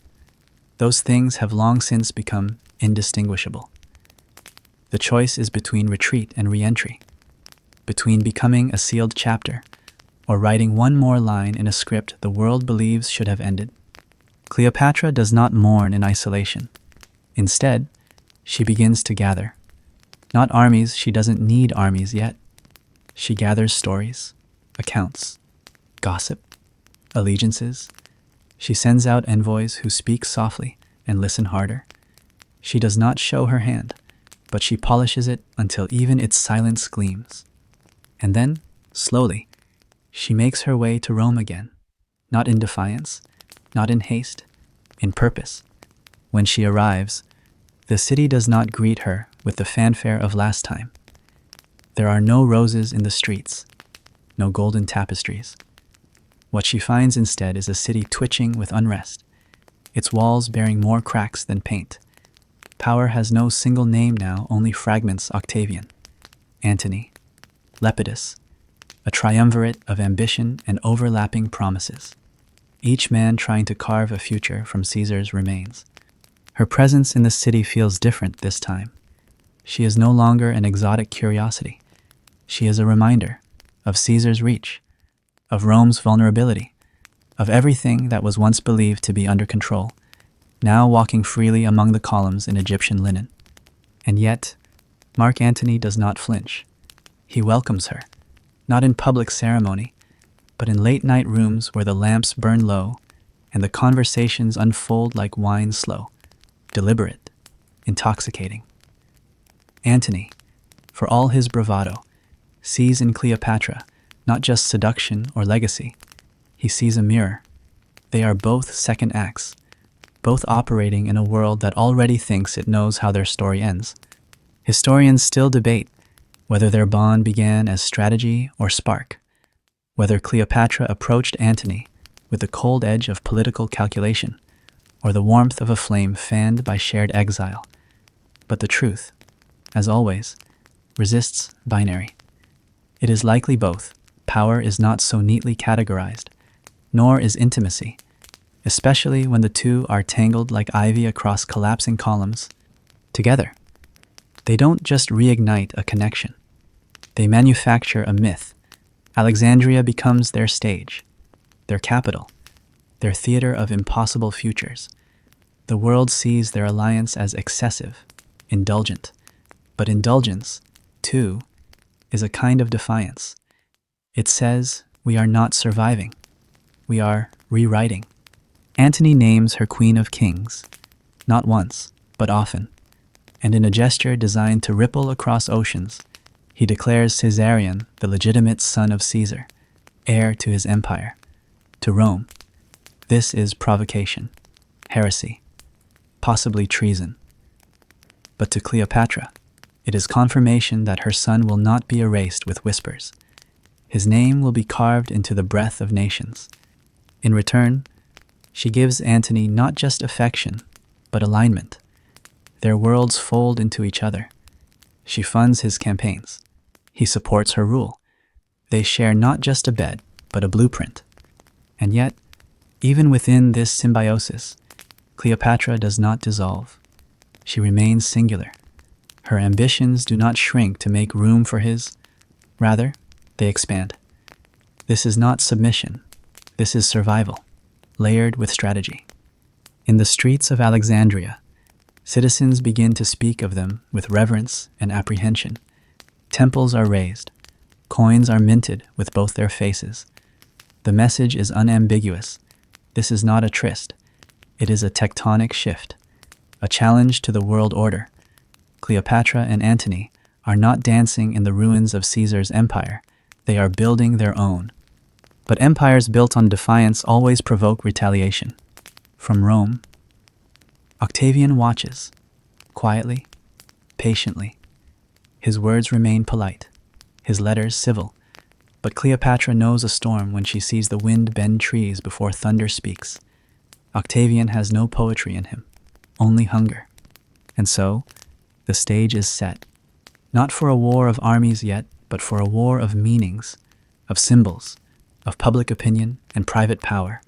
Those things have long since become indistinguishable. The choice is between retreat and re-entry, between becoming a sealed chapter or writing one more line in a script the world believes should have ended. Cleopatra does not mourn in isolation. Instead, she begins to gather. Not armies, she doesn't need armies yet. She gathers stories, accounts, gossip, allegiances. She sends out envoys who speak softly and listen harder. She does not show her hand, but she polishes it until even its silence gleams. And then, slowly, she makes her way to Rome again, not in defiance, not in haste, in purpose. When she arrives, the city does not greet her with the fanfare of last time. There are no roses in the streets, no golden tapestries. What she finds instead is a city twitching with unrest, its walls bearing more cracks than paint. Power has no single name now, only fragments. Octavian, Antony, Lepidus, a triumvirate of ambition and overlapping promises, each man trying to carve a future from Caesar's remains. Her presence in the city feels different this time. She is no longer an exotic curiosity. She is a reminder of Caesar's reach, of Rome's vulnerability, of everything that was once believed to be under control, now walking freely among the columns in Egyptian linen. And yet, Mark Antony does not flinch. He welcomes her, not in public ceremony, but in late-night rooms where the lamps burn low and the conversations unfold like wine, slow, deliberate, intoxicating. Antony, for all his bravado, sees in Cleopatra not just seduction or legacy. He sees a mirror, They are both second acts, both operating in a world that already thinks it knows how their story ends. Historians still debate whether their bond began as strategy or spark, whether Cleopatra approached Antony with the cold edge of political calculation or the warmth of a flame fanned by shared exile. But the truth, as always, resists binary. It is likely both. Power is not so neatly categorized, nor is intimacy, especially when the two are tangled like ivy across collapsing columns. Together, they don't just reignite a connection. They manufacture a myth. Alexandria becomes their stage, their capital, their theater of impossible futures. The world sees their alliance as excessive, indulgent. But indulgence, too, is a kind of defiance. It says, we are not surviving. We are rewriting. Antony names her Queen of Kings, not once, but often. And in a gesture designed to ripple across oceans, he declares Caesarion the legitimate son of Caesar, heir to his empire, to Rome. This is provocation, heresy, possibly treason. But to Cleopatra, it is confirmation that her son will not be erased with whispers. His name will be carved into the breath of nations. In return, she gives Antony not just affection, but alignment. Their worlds fold into each other. She funds his campaigns. He supports her rule. They share not just a bed, but a blueprint. And yet, even within this symbiosis, Cleopatra does not dissolve. She remains singular. Her ambitions do not shrink to make room for his. Rather, they expand. This is not submission. This is survival, layered with strategy. In the streets of Alexandria, citizens begin to speak of them with reverence and apprehension. Temples are raised. Coins are minted with both their faces. The message is unambiguous. This is not a tryst. It is a tectonic shift, a challenge to the world order. Cleopatra and Antony are not dancing in the ruins of Caesar's empire. They are building their own. But empires built on defiance always provoke retaliation. From Rome, Octavian watches, quietly, patiently. His words remain polite, his letters civil. But Cleopatra knows a storm when she sees the wind bend trees before thunder speaks. Octavian has no poetry in him, only hunger. And so, the stage is set, not for a war of armies yet, but for a war of meanings, of symbols, of public opinion and private power.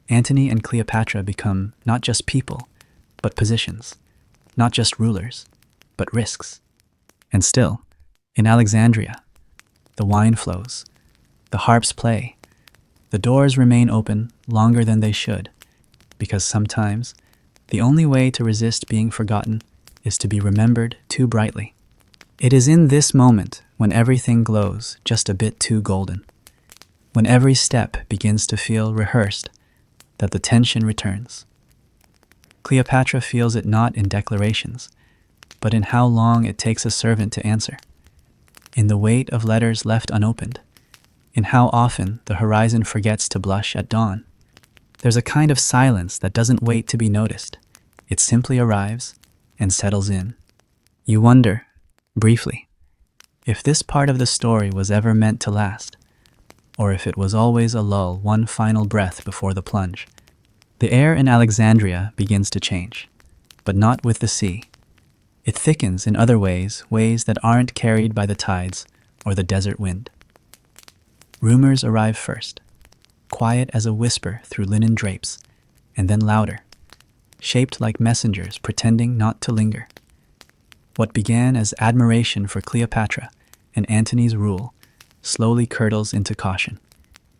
Antony and Cleopatra become not just people, but positions, not just rulers, but risks. And still, in Alexandria, the wine flows, the harps play, the doors remain open longer than they should, because sometimes the only way to resist being forgotten is to be remembered too brightly. It is in this moment when everything glows just a bit too golden, when every step begins to feel rehearsed, that the tension returns. Cleopatra feels it not in declarations, but in how long it takes a servant to answer, in the weight of letters left unopened, in how often the horizon forgets to blush at dawn. There's a kind of silence that doesn't wait to be noticed. It simply arrives and settles in. You wonder, briefly, if this part of the story was ever meant to last, or if it was always a lull, one final breath before the plunge. The air in Alexandria begins to change, but not with the sea. It thickens in other ways that aren't carried by the tides or the desert wind. Rumors arrive first, quiet as a whisper through linen drapes, and then louder, shaped like messengers pretending not to linger. What began as admiration for Cleopatra and Antony's rule slowly curdles into caution.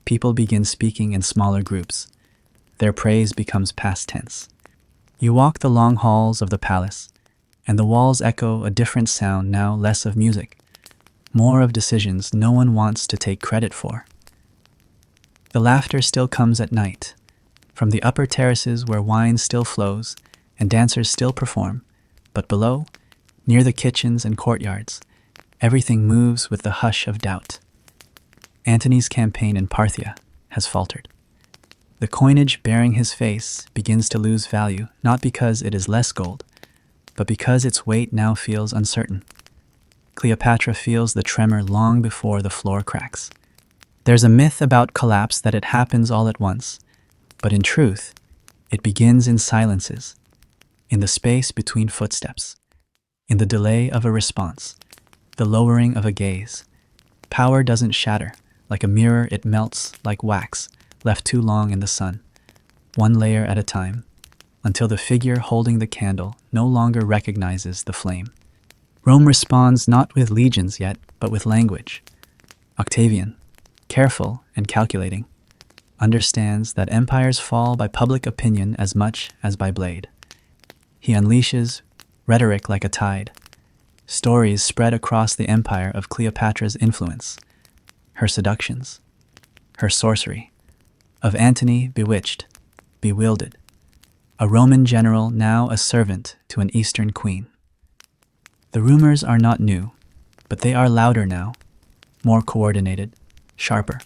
People begin speaking in smaller groups. Their praise becomes past tense. You walk the long halls of the palace, and the walls echo a different sound now, less of music, more of decisions no one wants to take credit for. The laughter still comes at night, from the upper terraces where wine still flows and dancers still perform, but below, near the kitchens and courtyards, everything moves with the hush of doubt. Antony's campaign in Parthia has faltered. The coinage bearing his face begins to lose value, not because it is less gold, but because its weight now feels uncertain. Cleopatra feels the tremor long before the floor cracks. There's a myth about collapse that it happens all at once, but in truth, it begins in silences, in the space between footsteps, in the delay of a response, the lowering of a gaze. Power doesn't shatter. Like a mirror, it melts like wax, left too long in the sun, one layer at a time, until the figure holding the candle no longer recognizes the flame. Rome responds not with legions yet, but with language. Octavian, careful and calculating, understands that empires fall by public opinion as much as by blade. He unleashes rhetoric like a tide. Stories spread across the empire of Cleopatra's influence, her seductions, her sorcery, of Antony bewitched, bewildered, a Roman general now a servant to an Eastern queen. The rumors are not new, but they are louder now, more coordinated, sharper,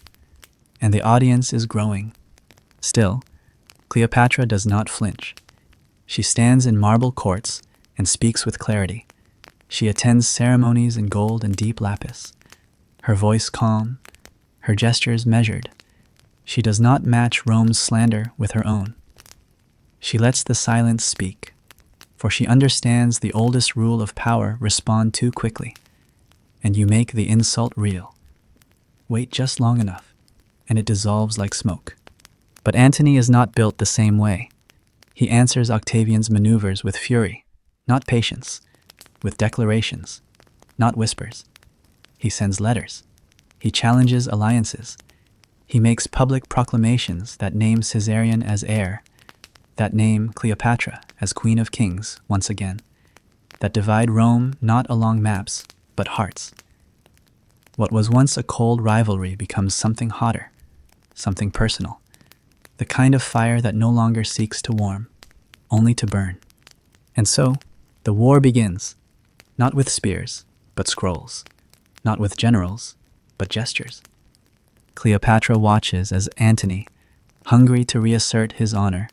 and the audience is growing. Still, Cleopatra does not flinch. She stands in marble courts and speaks with clarity. She attends ceremonies in gold and deep lapis, her voice calm, her gestures measured. She does not match Rome's slander with her own. She lets the silence speak, for she understands the oldest rule of power: respond too quickly, and you make the insult real. Wait just long enough, and it dissolves like smoke. But Antony is not built the same way. He answers Octavian's maneuvers with fury, not patience, with declarations, not whispers. He sends letters. He challenges alliances. He makes public proclamations that name Caesarion as heir, that name Cleopatra as Queen of Kings once again, that divide Rome not along maps, but hearts. What was once a cold rivalry becomes something hotter, something personal, the kind of fire that no longer seeks to warm, only to burn. And so, the war begins, not with spears, but scrolls, not with generals, but gestures. Cleopatra watches as Antony, hungry to reassert his honor,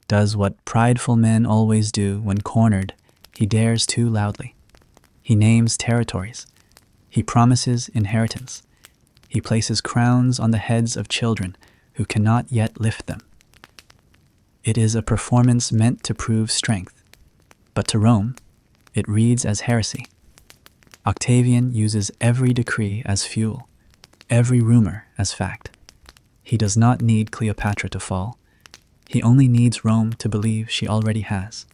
does what prideful men always do when cornered. He dares too loudly. He names territories. He promises inheritance. He places crowns on the heads of children who cannot yet lift them. It is a performance meant to prove strength, but to Rome, it reads as heresy. Octavian uses every decree as fuel, every rumor as fact. He does not need Cleopatra to fall. He only needs Rome to believe she already has.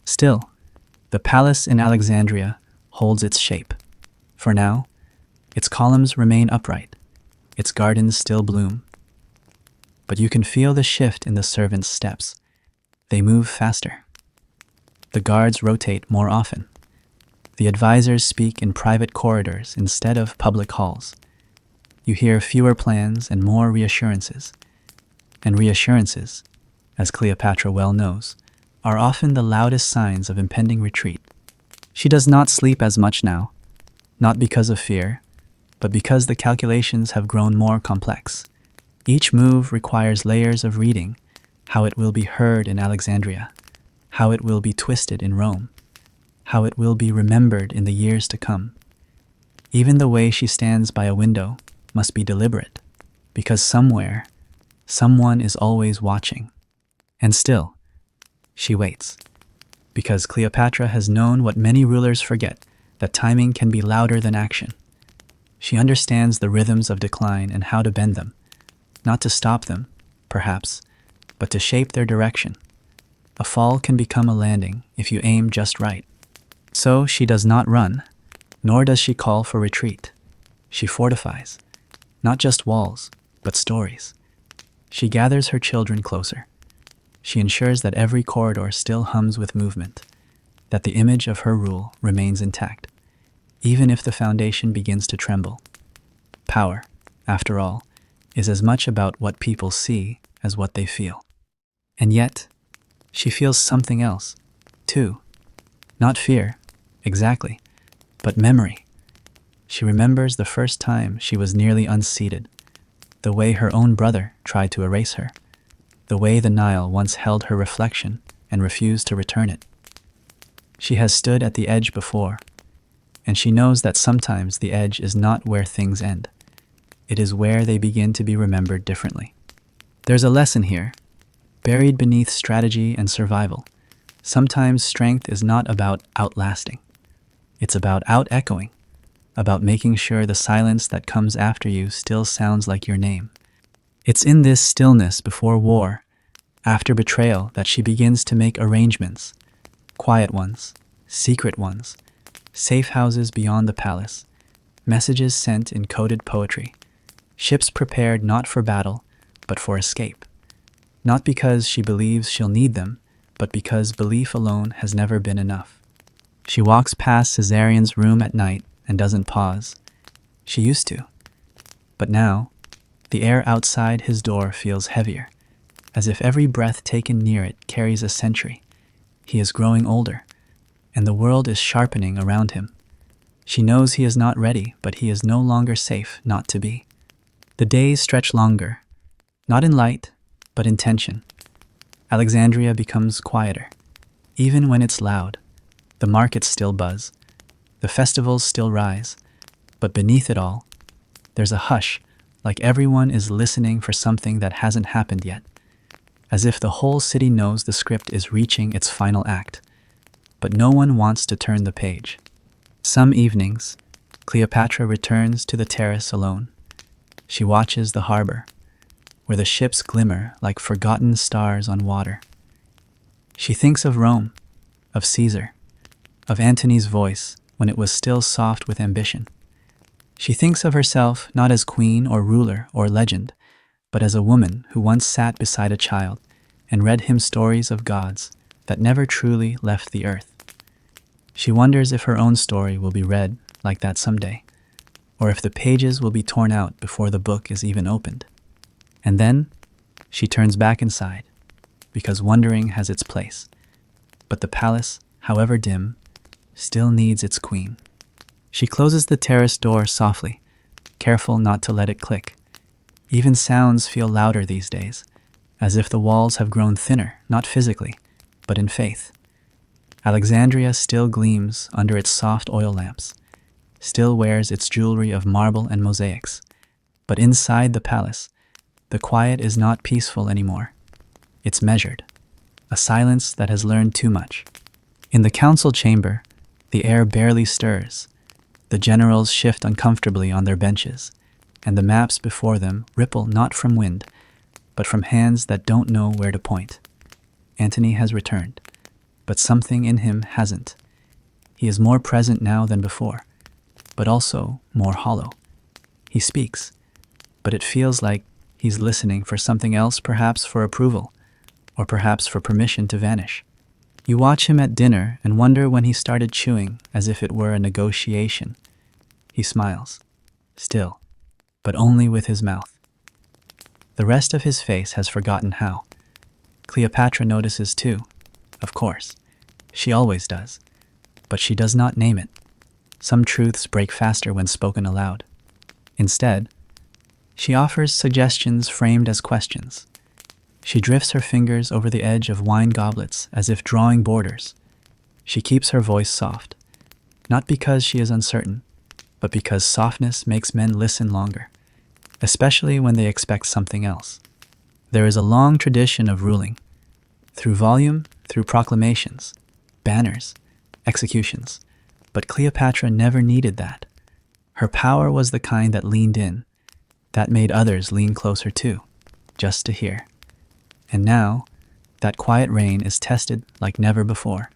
Still, the palace in Alexandria holds its shape. For now, its columns remain upright, its gardens still bloom. But you can feel the shift in the servants' steps. They move faster. The guards rotate more often. The advisors speak in private corridors instead of public halls. You hear fewer plans and more reassurances. And reassurances, as Cleopatra well knows, are often the loudest signs of impending retreat. She does not sleep as much now, not because of fear, but because the calculations have grown more complex. Each move requires layers of reading: how it will be heard in Alexandria, how it will be twisted in Rome, how it will be remembered in the years to come. Even the way she stands by a window must be deliberate, because somewhere, someone is always watching. And still, she waits, because Cleopatra has known what many rulers forget, that timing can be louder than action. She understands the rhythms of decline and how to bend them, not to stop them, perhaps, but to shape their direction. A fall can become a landing if you aim just right. So she does not run, nor does she call for retreat. She fortifies, not just walls, but stories. She gathers her children closer. She ensures that every corridor still hums with movement, that the image of her rule remains intact, even if the foundation begins to tremble. Power, after all, is as much about what people see as what they feel. And yet, she feels something else, too. Not fear, exactly, but memory. She remembers the first time she was nearly unseated, the way her own brother tried to erase her, the way the Nile once held her reflection and refused to return it. She has stood at the edge before, and she knows that sometimes the edge is not where things end. It is where they begin to be remembered differently. There's a lesson here, buried beneath strategy and survival. Sometimes strength is not about outlasting. It's about out-echoing, about making sure the silence that comes after you still sounds like your name. It's in this stillness before war, after betrayal, that she begins to make arrangements, quiet ones, secret ones, safe houses beyond the palace, messages sent in coded poetry, ships prepared not for battle, but for escape. Not because she believes she'll need them, but because belief alone has never been enough. She walks past Caesarion's room at night and doesn't pause. She used to. But now, the air outside his door feels heavier, as if every breath taken near it carries a century. He is growing older, and the world is sharpening around him. She knows he is not ready, but he is no longer safe not to be. The days stretch longer, not in light, but in tension. Alexandria becomes quieter. Even when it's loud, the markets still buzz, the festivals still rise, but beneath it all, there's a hush, like everyone is listening for something that hasn't happened yet, as if the whole city knows the script is reaching its final act, but no one wants to turn the page. Some evenings, Cleopatra returns to the terrace alone. She watches the harbor, where the ships glimmer like forgotten stars on water. She thinks of Rome, of Caesar, of Antony's voice when it was still soft with ambition. She thinks of herself not as queen or ruler or legend, but as a woman who once sat beside a child and read him stories of gods that never truly left the earth. She wonders if her own story will be read like that someday, or if the pages will be torn out before the book is even opened. And then she turns back inside, because wondering has its place. But the palace, however dim, still needs its queen. She closes the terrace door softly, careful not to let it click. Even sounds feel louder these days, as if the walls have grown thinner, not physically, but in faith. Alexandria still gleams under its soft oil lamps, still wears its jewelry of marble and mosaics. But inside the palace, the quiet is not peaceful anymore. It's measured, a silence that has learned too much. In the council chamber, the air barely stirs. The generals shift uncomfortably on their benches, and the maps before them ripple not from wind, but from hands that don't know where to point. Antony has returned, but something in him hasn't. He is more present now than before, but also more hollow. He speaks, but it feels like he's listening for something else, perhaps for approval, or perhaps for permission to vanish. You watch him at dinner and wonder when he started chewing as if it were a negotiation. He smiles, still, but only with his mouth. The rest of his face has forgotten how. Cleopatra notices too, of course. She always does, but she does not name it. Some truths break faster when spoken aloud. Instead, she offers suggestions framed as questions. She drifts her fingers over the edge of wine goblets as if drawing borders. She keeps her voice soft, not because she is uncertain, but because softness makes men listen longer, especially when they expect something else. There is a long tradition of ruling, through volume, through proclamations, banners, executions, but Cleopatra never needed that. Her power was the kind that leaned in, that made others lean closer too, just to hear. And now, that quiet reign is tested like never before.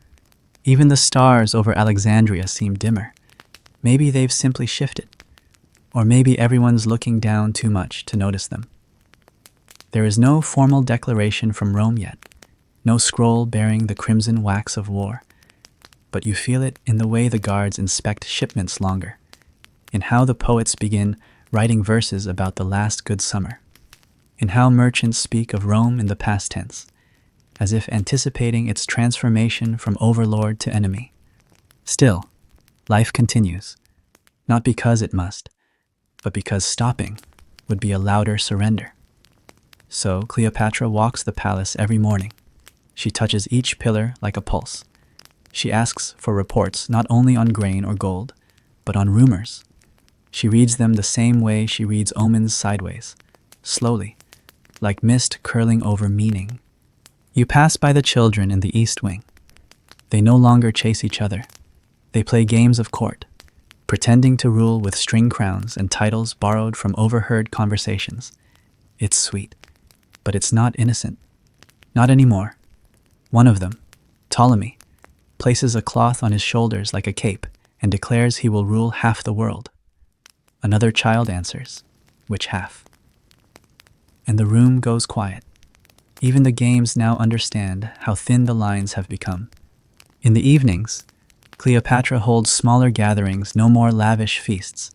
Even the stars over Alexandria seem dimmer. Maybe they've simply shifted, or maybe everyone's looking down too much to notice them. There is no formal declaration from Rome yet, no scroll bearing the crimson wax of war, but you feel it in the way the guards inspect shipments longer, in how the poets begin writing verses about the last good summer, in how merchants speak of Rome in the past tense, as if anticipating its transformation from overlord to enemy. Still, life continues, not because it must, but because stopping would be a louder surrender. So Cleopatra walks the palace every morning. She touches each pillar like a pulse. She asks for reports not only on grain or gold, but on rumors. She reads them the same way she reads omens sideways, slowly, like mist curling over meaning. You pass by the children in the East Wing. They no longer chase each other. They play games of court, pretending to rule with string crowns and titles borrowed from overheard conversations. It's sweet, but it's not innocent. Not anymore. One of them, Ptolemy, places a cloth on his shoulders like a cape and declares he will rule half the world. Another child answers, which half? And the room goes quiet. Even the games now understand how thin the lines have become. In the evenings, Cleopatra holds smaller gatherings, no more lavish feasts,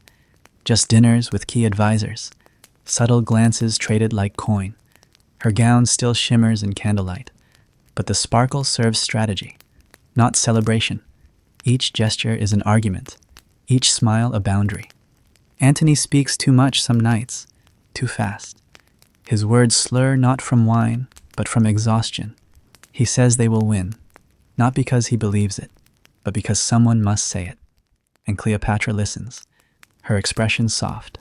just dinners with key advisors, subtle glances traded like coin. Her gown still shimmers in candlelight, but the sparkle serves strategy, not celebration. Each gesture is an argument, each smile a boundary. Antony speaks too much some nights, too fast. His words slur not from wine, but from exhaustion. He says they will win, not because he believes it, but because someone must say it. And Cleopatra listens, her expression soft,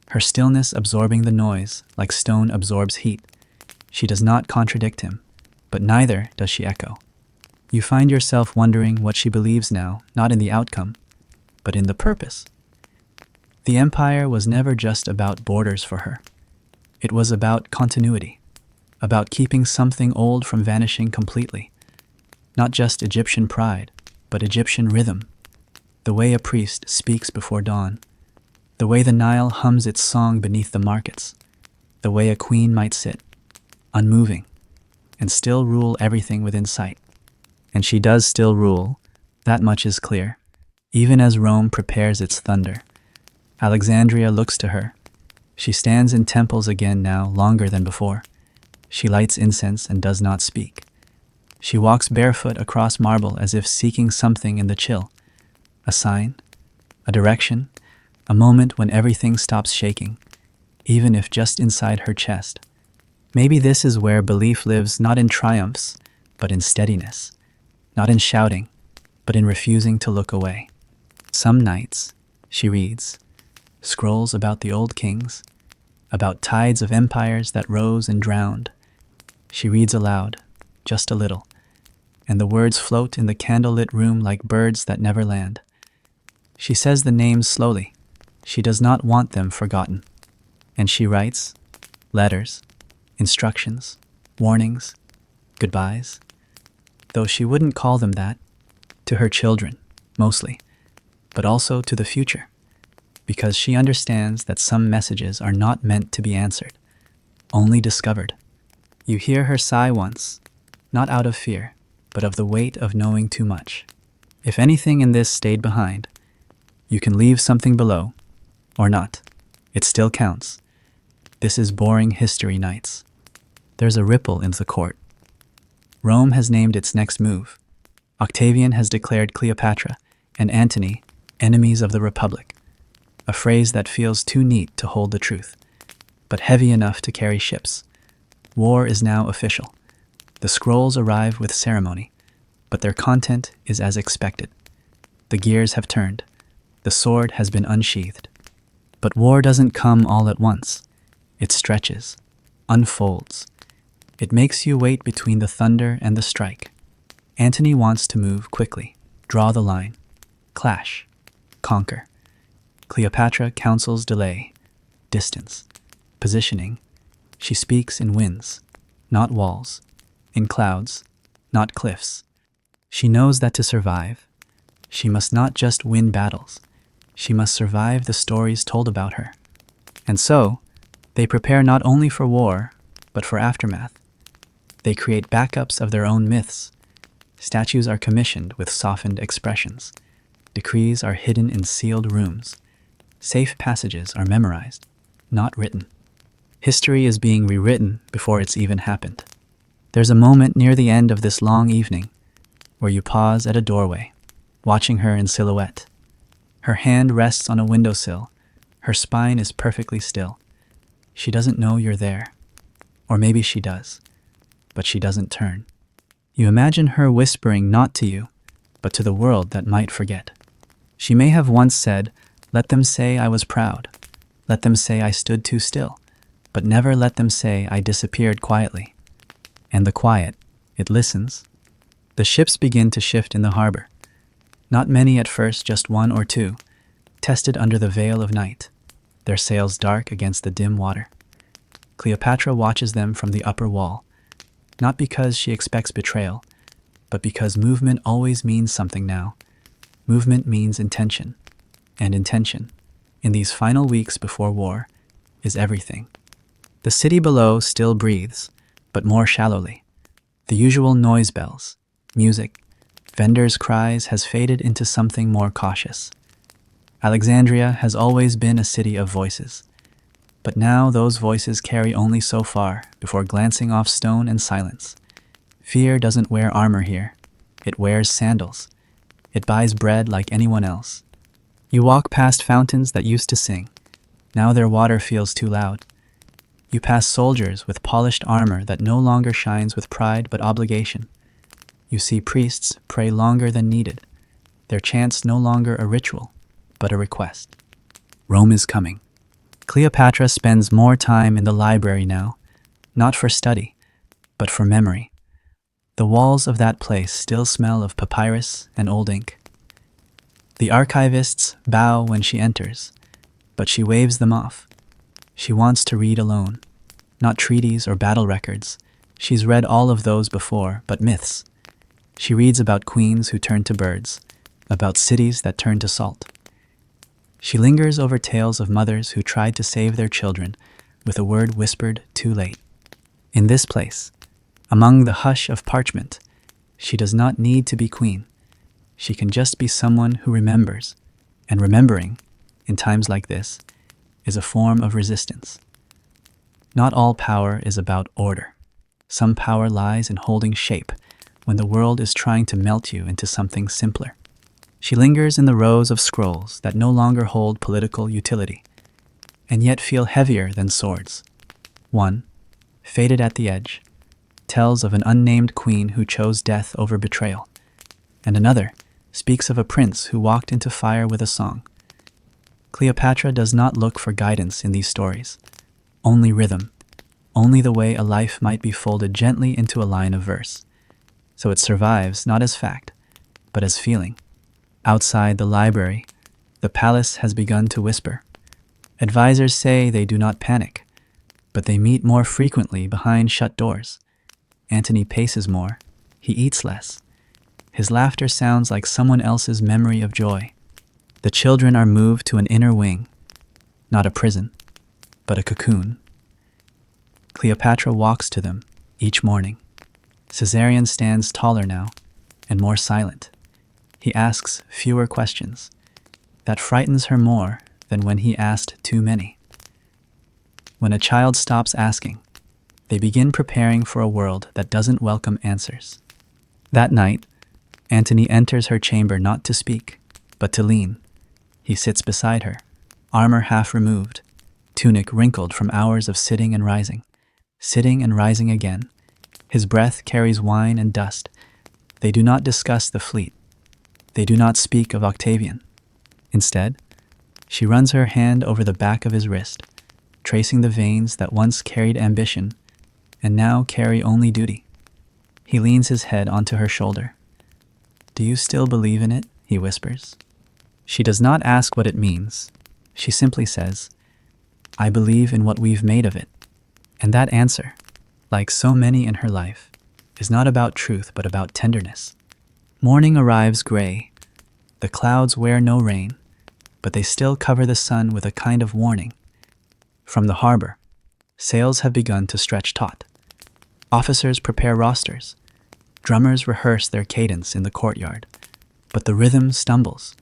her stillness absorbing the noise like stone absorbs heat. She does not contradict him, but neither does she echo. You find yourself wondering what she believes now, not in the outcome, but in the purpose. The empire was never just about borders for her. It was about continuity, about keeping something old from vanishing completely. Not just Egyptian pride, but Egyptian rhythm. The way a priest speaks before dawn. The way the Nile hums its song beneath the markets. The way a queen might sit, unmoving, and still rule everything within sight. And she does still rule, that much is clear, even as Rome prepares its thunder. Alexandria looks to her. She stands in temples again now, longer than before. She lights incense and does not speak. She walks barefoot across marble as if seeking something in the chill. A sign, a direction, a moment when everything stops shaking, even if just inside her chest. Maybe this is where belief lives, not in triumphs, but in steadiness. Not in shouting, but in refusing to look away. Some nights, she reads, scrolls about the old kings, about tides of empires that rose and drowned. She reads aloud, just a little, and the words float in the candlelit room like birds that never land. She says the names slowly. She does not want them forgotten. And she writes letters, instructions, warnings, goodbyes, though she wouldn't call them that, to her children, mostly, but also to the future, because she understands that some messages are not meant to be answered, only discovered. You hear her sigh once, not out of fear, but of the weight of knowing too much. If anything in this stayed behind, you can leave something below, or not. It still counts. This is Boring History Nights. There's a ripple in the court. Rome has named its next move. Octavian has declared Cleopatra and Antony enemies of the Republic, a phrase that feels too neat to hold the truth, but heavy enough to carry ships. War is now official. The scrolls arrive with ceremony, but their content is as expected. The gears have turned. The sword has been unsheathed. But war doesn't come all at once. It stretches, unfolds. It makes you wait between the thunder and the strike. Antony wants to move quickly, draw the line, clash, conquer. Cleopatra counsels delay, distance, positioning. She speaks in winds, not walls, in clouds, not cliffs. She knows that to survive, she must not just win battles, she must survive the stories told about her. And so, they prepare not only for war, but for aftermath. They create backups of their own myths. Statues are commissioned with softened expressions. Decrees are hidden in sealed rooms. Safe passages are memorized, not written. History is being rewritten before it's even happened. There's a moment near the end of this long evening where you pause at a doorway, watching her in silhouette. Her hand rests on a windowsill. Her spine is perfectly still. She doesn't know you're there. Or maybe she does, but she doesn't turn. You imagine her whispering not to you, but to the world that might forget. She may have once said, "Let them say I was proud. Let them say I stood too still, but never let them say I disappeared quietly." And the quiet, it listens. The ships begin to shift in the harbor. Not many at first, just one or two, tested under the veil of night, their sails dark against the dim water. Cleopatra watches them from the upper wall, not because she expects betrayal, but because movement always means something now. Movement means intention, and intention, in these final weeks before war, is everything. The city below still breathes, but more shallowly. The usual noise bells, music, vendors' cries has faded into something more cautious. Alexandria has always been a city of voices, but now those voices carry only so far before glancing off stone and silence. Fear doesn't wear armor here. It wears sandals. It buys bread like anyone else. You walk past fountains that used to sing. Now their water feels too loud. You pass soldiers with polished armor that no longer shines with pride but obligation. You see priests pray longer than needed. Their chants no longer a ritual, but a request. Rome is coming. Cleopatra spends more time in the library now, not for study, but for memory. The walls of that place still smell of papyrus and old ink. The archivists bow when she enters, but she waves them off. She wants to read alone, not treaties or battle records. She's read all of those before, but myths. She reads about queens who turned to birds, about cities that turned to salt. She lingers over tales of mothers who tried to save their children with a word whispered too late. In this place, among the hush of parchment, she does not need to be queen. She can just be someone who remembers, and remembering, in times like this, is a form of resistance. Not all power is about order. Some power lies in holding shape when the world is trying to melt you into something simpler. She lingers in the rows of scrolls that no longer hold political utility, and yet feel heavier than swords. One, faded at the edge, tells of an unnamed queen who chose death over betrayal, and another speaks of a prince who walked into fire with a song. Cleopatra does not look for guidance in these stories, only rhythm, only the way a life might be folded gently into a line of verse. So it survives not as fact, but as feeling. Outside the library, the palace has begun to whisper. Advisors say they do not panic, but they meet more frequently behind shut doors. Antony paces more. He eats less. His laughter sounds like someone else's memory of joy. The children are moved to an inner wing, not a prison, but a cocoon. Cleopatra walks to them each morning. Caesarion stands taller now and more silent. He asks fewer questions. That frightens her more than when he asked too many. When a child stops asking, they begin preparing for a world that doesn't welcome answers. That night, Antony enters her chamber not to speak, but to lean. He sits beside her, armor half removed, tunic wrinkled from hours of sitting and rising again. His breath carries wine and dust. They do not discuss the fleet. They do not speak of Octavian. Instead, she runs her hand over the back of his wrist, tracing the veins that once carried ambition and now carry only duty. He leans his head onto her shoulder. "Do you still believe in it?" he whispers. She does not ask what it means. She simply says, "I believe in what we've made of it." And that answer, like so many in her life, is not about truth but about tenderness. Morning arrives gray. The clouds wear no rain, but they still cover the sun with a kind of warning. From the harbor, sails have begun to stretch taut. Officers prepare rosters. Drummers rehearse their cadence in the courtyard, but the rhythm stumbles,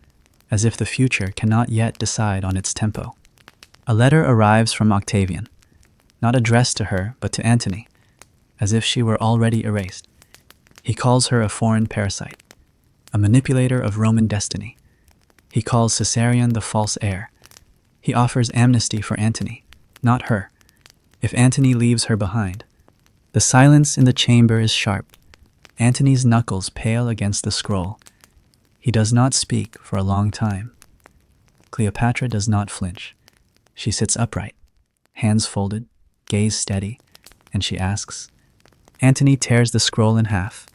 as if the future cannot yet decide on its tempo. A letter arrives from Octavian, not addressed to her but to Antony, as if she were already erased. He calls her a foreign parasite, a manipulator of Roman destiny. He calls Caesarion the false heir. He offers amnesty for Antony, not her. If Antony leaves her behind, The silence in the chamber is sharp. Antony's knuckles pale against the scroll. He does not speak for a long time. Cleopatra does not flinch. She sits upright, hands folded, gaze steady, and she asks. Antony tears the scroll in half,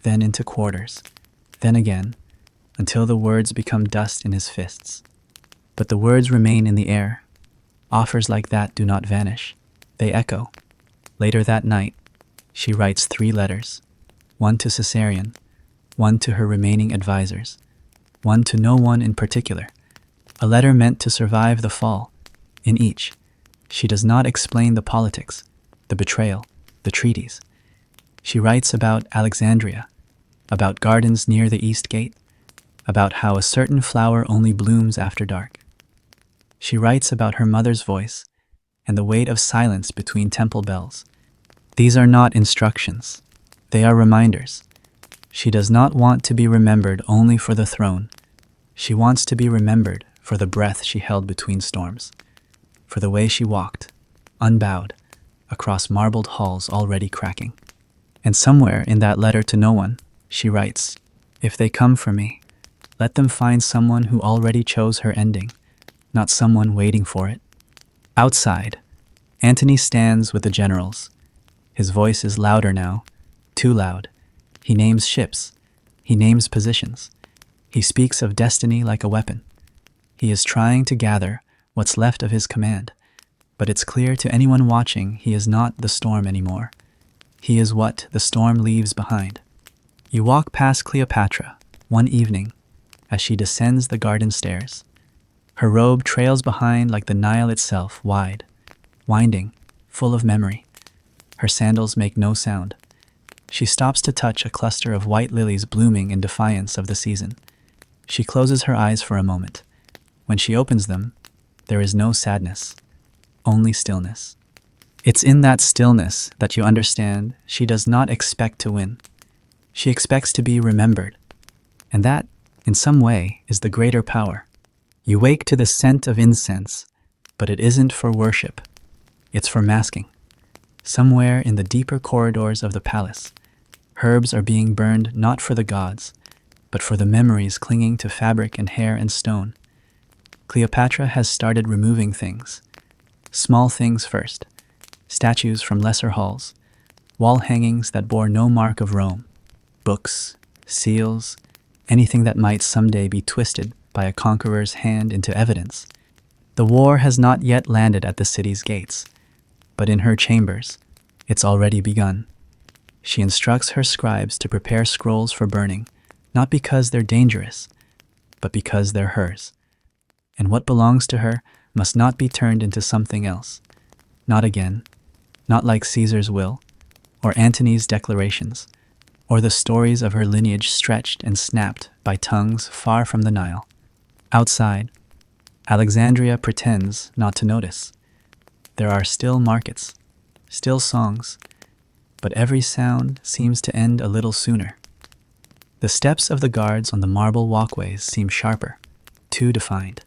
then into quarters, then again, until the words become dust in his fists. But the words remain in the air. Offers like that do not vanish. They echo. Later that night, she writes 3 letters, one to Caesarion, one to her remaining advisors, one to no one in particular, a letter meant to survive the fall. In each, she does not explain the politics, the betrayal, the treaties. She writes about Alexandria, about gardens near the East Gate, about how a certain flower only blooms after dark. She writes about her mother's voice and the weight of silence between temple bells. These are not instructions. They are reminders. She does not want to be remembered only for the throne. She wants to be remembered for the breath she held between storms, for the way she walked, unbowed, across marbled halls already cracking. And somewhere in that letter to no one, she writes, "If they come for me, let them find someone who already chose her ending, not someone waiting for it." Outside, Antony stands with the generals. His voice is louder now, too loud. He names ships. He names positions. He speaks of destiny like a weapon. He is trying to gather what's left of his command, but it's clear to anyone watching he is not the storm anymore. He is what the storm leaves behind. You walk past Cleopatra one evening as she descends the garden stairs. Her robe trails behind like the Nile itself, wide, winding, full of memory. Her sandals make no sound. She stops to touch a cluster of white lilies blooming in defiance of the season. She closes her eyes for a moment. When she opens them, there is no sadness, only stillness. It's in that stillness that you understand she does not expect to win. She expects to be remembered. And that, in some way, is the greater power. You wake to the scent of incense, but it isn't for worship. It's for masking. Somewhere in the deeper corridors of the palace, herbs are being burned not for the gods, but for the memories clinging to fabric and hair and stone. Cleopatra has started removing things. Small things first. Statues from lesser halls, wall hangings that bore no mark of Rome, books, seals, anything that might someday be twisted by a conqueror's hand into evidence. The war has not yet landed at the city's gates, but in her chambers, it's already begun. She instructs her scribes to prepare scrolls for burning, not because they're dangerous, but because they're hers. And what belongs to her must not be turned into something else. Not again. Not like Caesar's will, or Antony's declarations, or the stories of her lineage stretched and snapped by tongues far from the Nile. Outside, Alexandria pretends not to notice. There are still markets, still songs, but every sound seems to end a little sooner. The steps of the guards on the marble walkways seem sharper, too defined,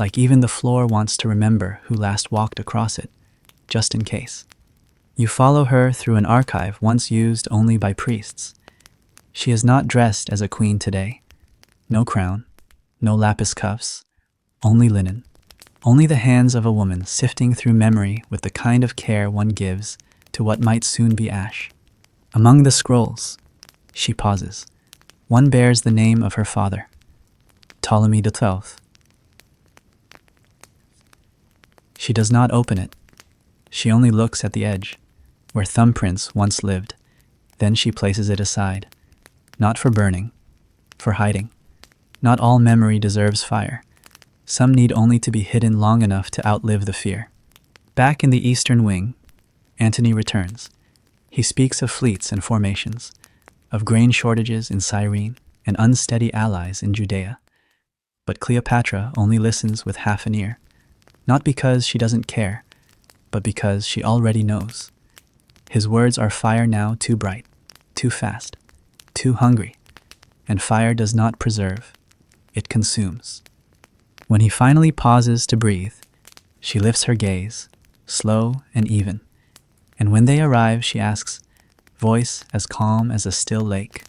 like even the floor wants to remember who last walked across it, just in case. You follow her through an archive once used only by priests. She is not dressed as a queen today. No crown, no lapis cuffs, only linen. Only the hands of a woman sifting through memory with the kind of care one gives to what might soon be ash. Among the scrolls, she pauses. One bears the name of her father, Ptolemy XII. She does not open it. She only looks at the edge, where thumbprints once lived. Then she places it aside. Not for burning, for hiding. Not all memory deserves fire. Some need only to be hidden long enough to outlive the fear. Back in the eastern wing, Antony returns. He speaks of fleets and formations, of grain shortages in Cyrene and unsteady allies in Judea. But Cleopatra only listens with half an ear, not because she doesn't care, but because she already knows. His words are fire now too bright, too fast, too hungry, and fire does not preserve, it consumes. When he finally pauses to breathe, she lifts her gaze, slow and even. And when they arrive, she asks, voice as calm as a still lake,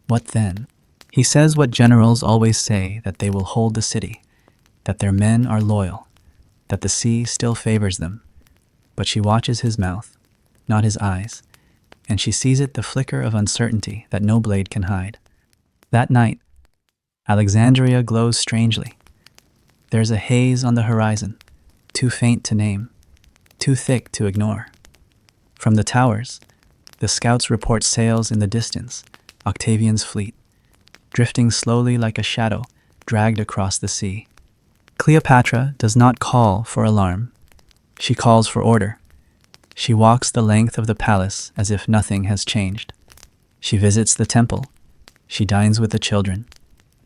"What then?" He says what generals always say, that they will hold the city, that their men are loyal, that the sea still favors them. But she watches his mouth, not his eyes, and she sees it the flicker of uncertainty that no blade can hide. That night, Alexandria glows strangely. There's a haze on the horizon, too faint to name, too thick to ignore. From the towers, the scouts report sails in the distance, Octavian's fleet, drifting slowly like a shadow dragged across the sea. Cleopatra does not call for alarm. She calls for order. She walks the length of the palace as if nothing has changed. She visits the temple. She dines with the children.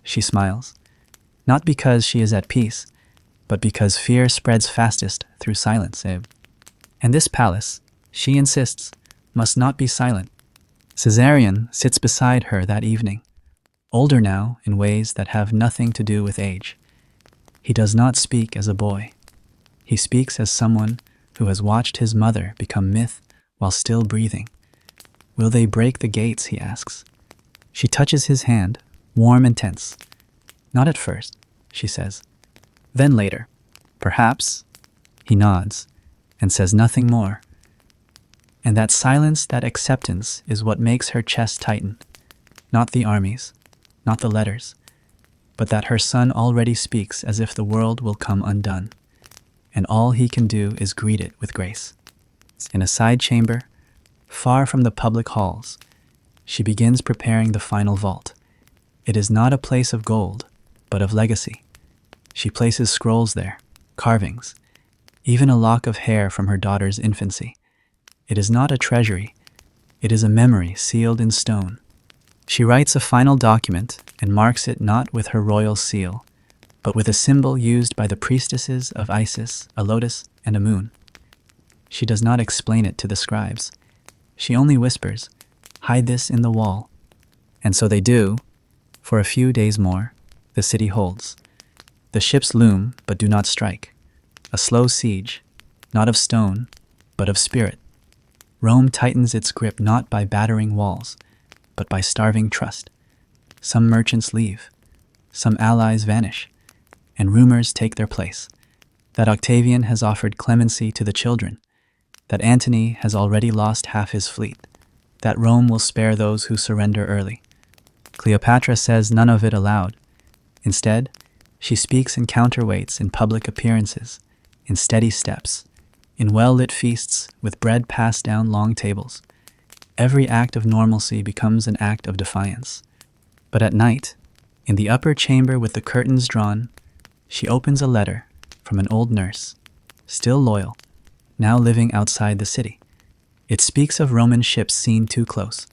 She smiles, not because she is at peace, but because fear spreads fastest through silence. And this palace, she insists, must not be silent. Caesarion sits beside her that evening, older now in ways that have nothing to do with age. He does not speak as a boy. He speaks as someone who has watched his mother become myth while still breathing. Will they break the gates, he asks. She touches his hand, warm and tense. Not at first, she says. Then later. Perhaps. He nods and says nothing more. And that silence, that acceptance, is what makes her chest tighten. Not the armies, not the letters, but that her son already speaks as if the world will come undone, and all he can do is greet it with grace. In a side chamber, far from the public halls, she begins preparing the final vault. It is not a place of gold, but of legacy. She places scrolls there, carvings, even a lock of hair from her daughter's infancy. It is not a treasury, it is a memory sealed in stone. She writes a final document and marks it not with her royal seal, but with a symbol used by the priestesses of Isis, a lotus, and a moon. She does not explain it to the scribes. She only whispers, "Hide this in the wall." And so they do. For a few days more, the city holds. The ships loom but do not strike. A slow siege, not of stone, but of spirit. Rome tightens its grip not by battering walls, but by starving trust. Some merchants leave, some allies vanish, and rumors take their place. That Octavian has offered clemency to the children, that Antony has already lost half his fleet, that Rome will spare those who surrender early. Cleopatra says none of it aloud. Instead, she speaks in counterweights in public appearances, in steady steps, in well-lit feasts with bread passed down long tables. Every act of normalcy becomes an act of defiance. But at night, in the upper chamber with the curtains drawn, she opens a letter from an old nurse, still loyal, now living outside the city. It speaks of Roman ships seen too close,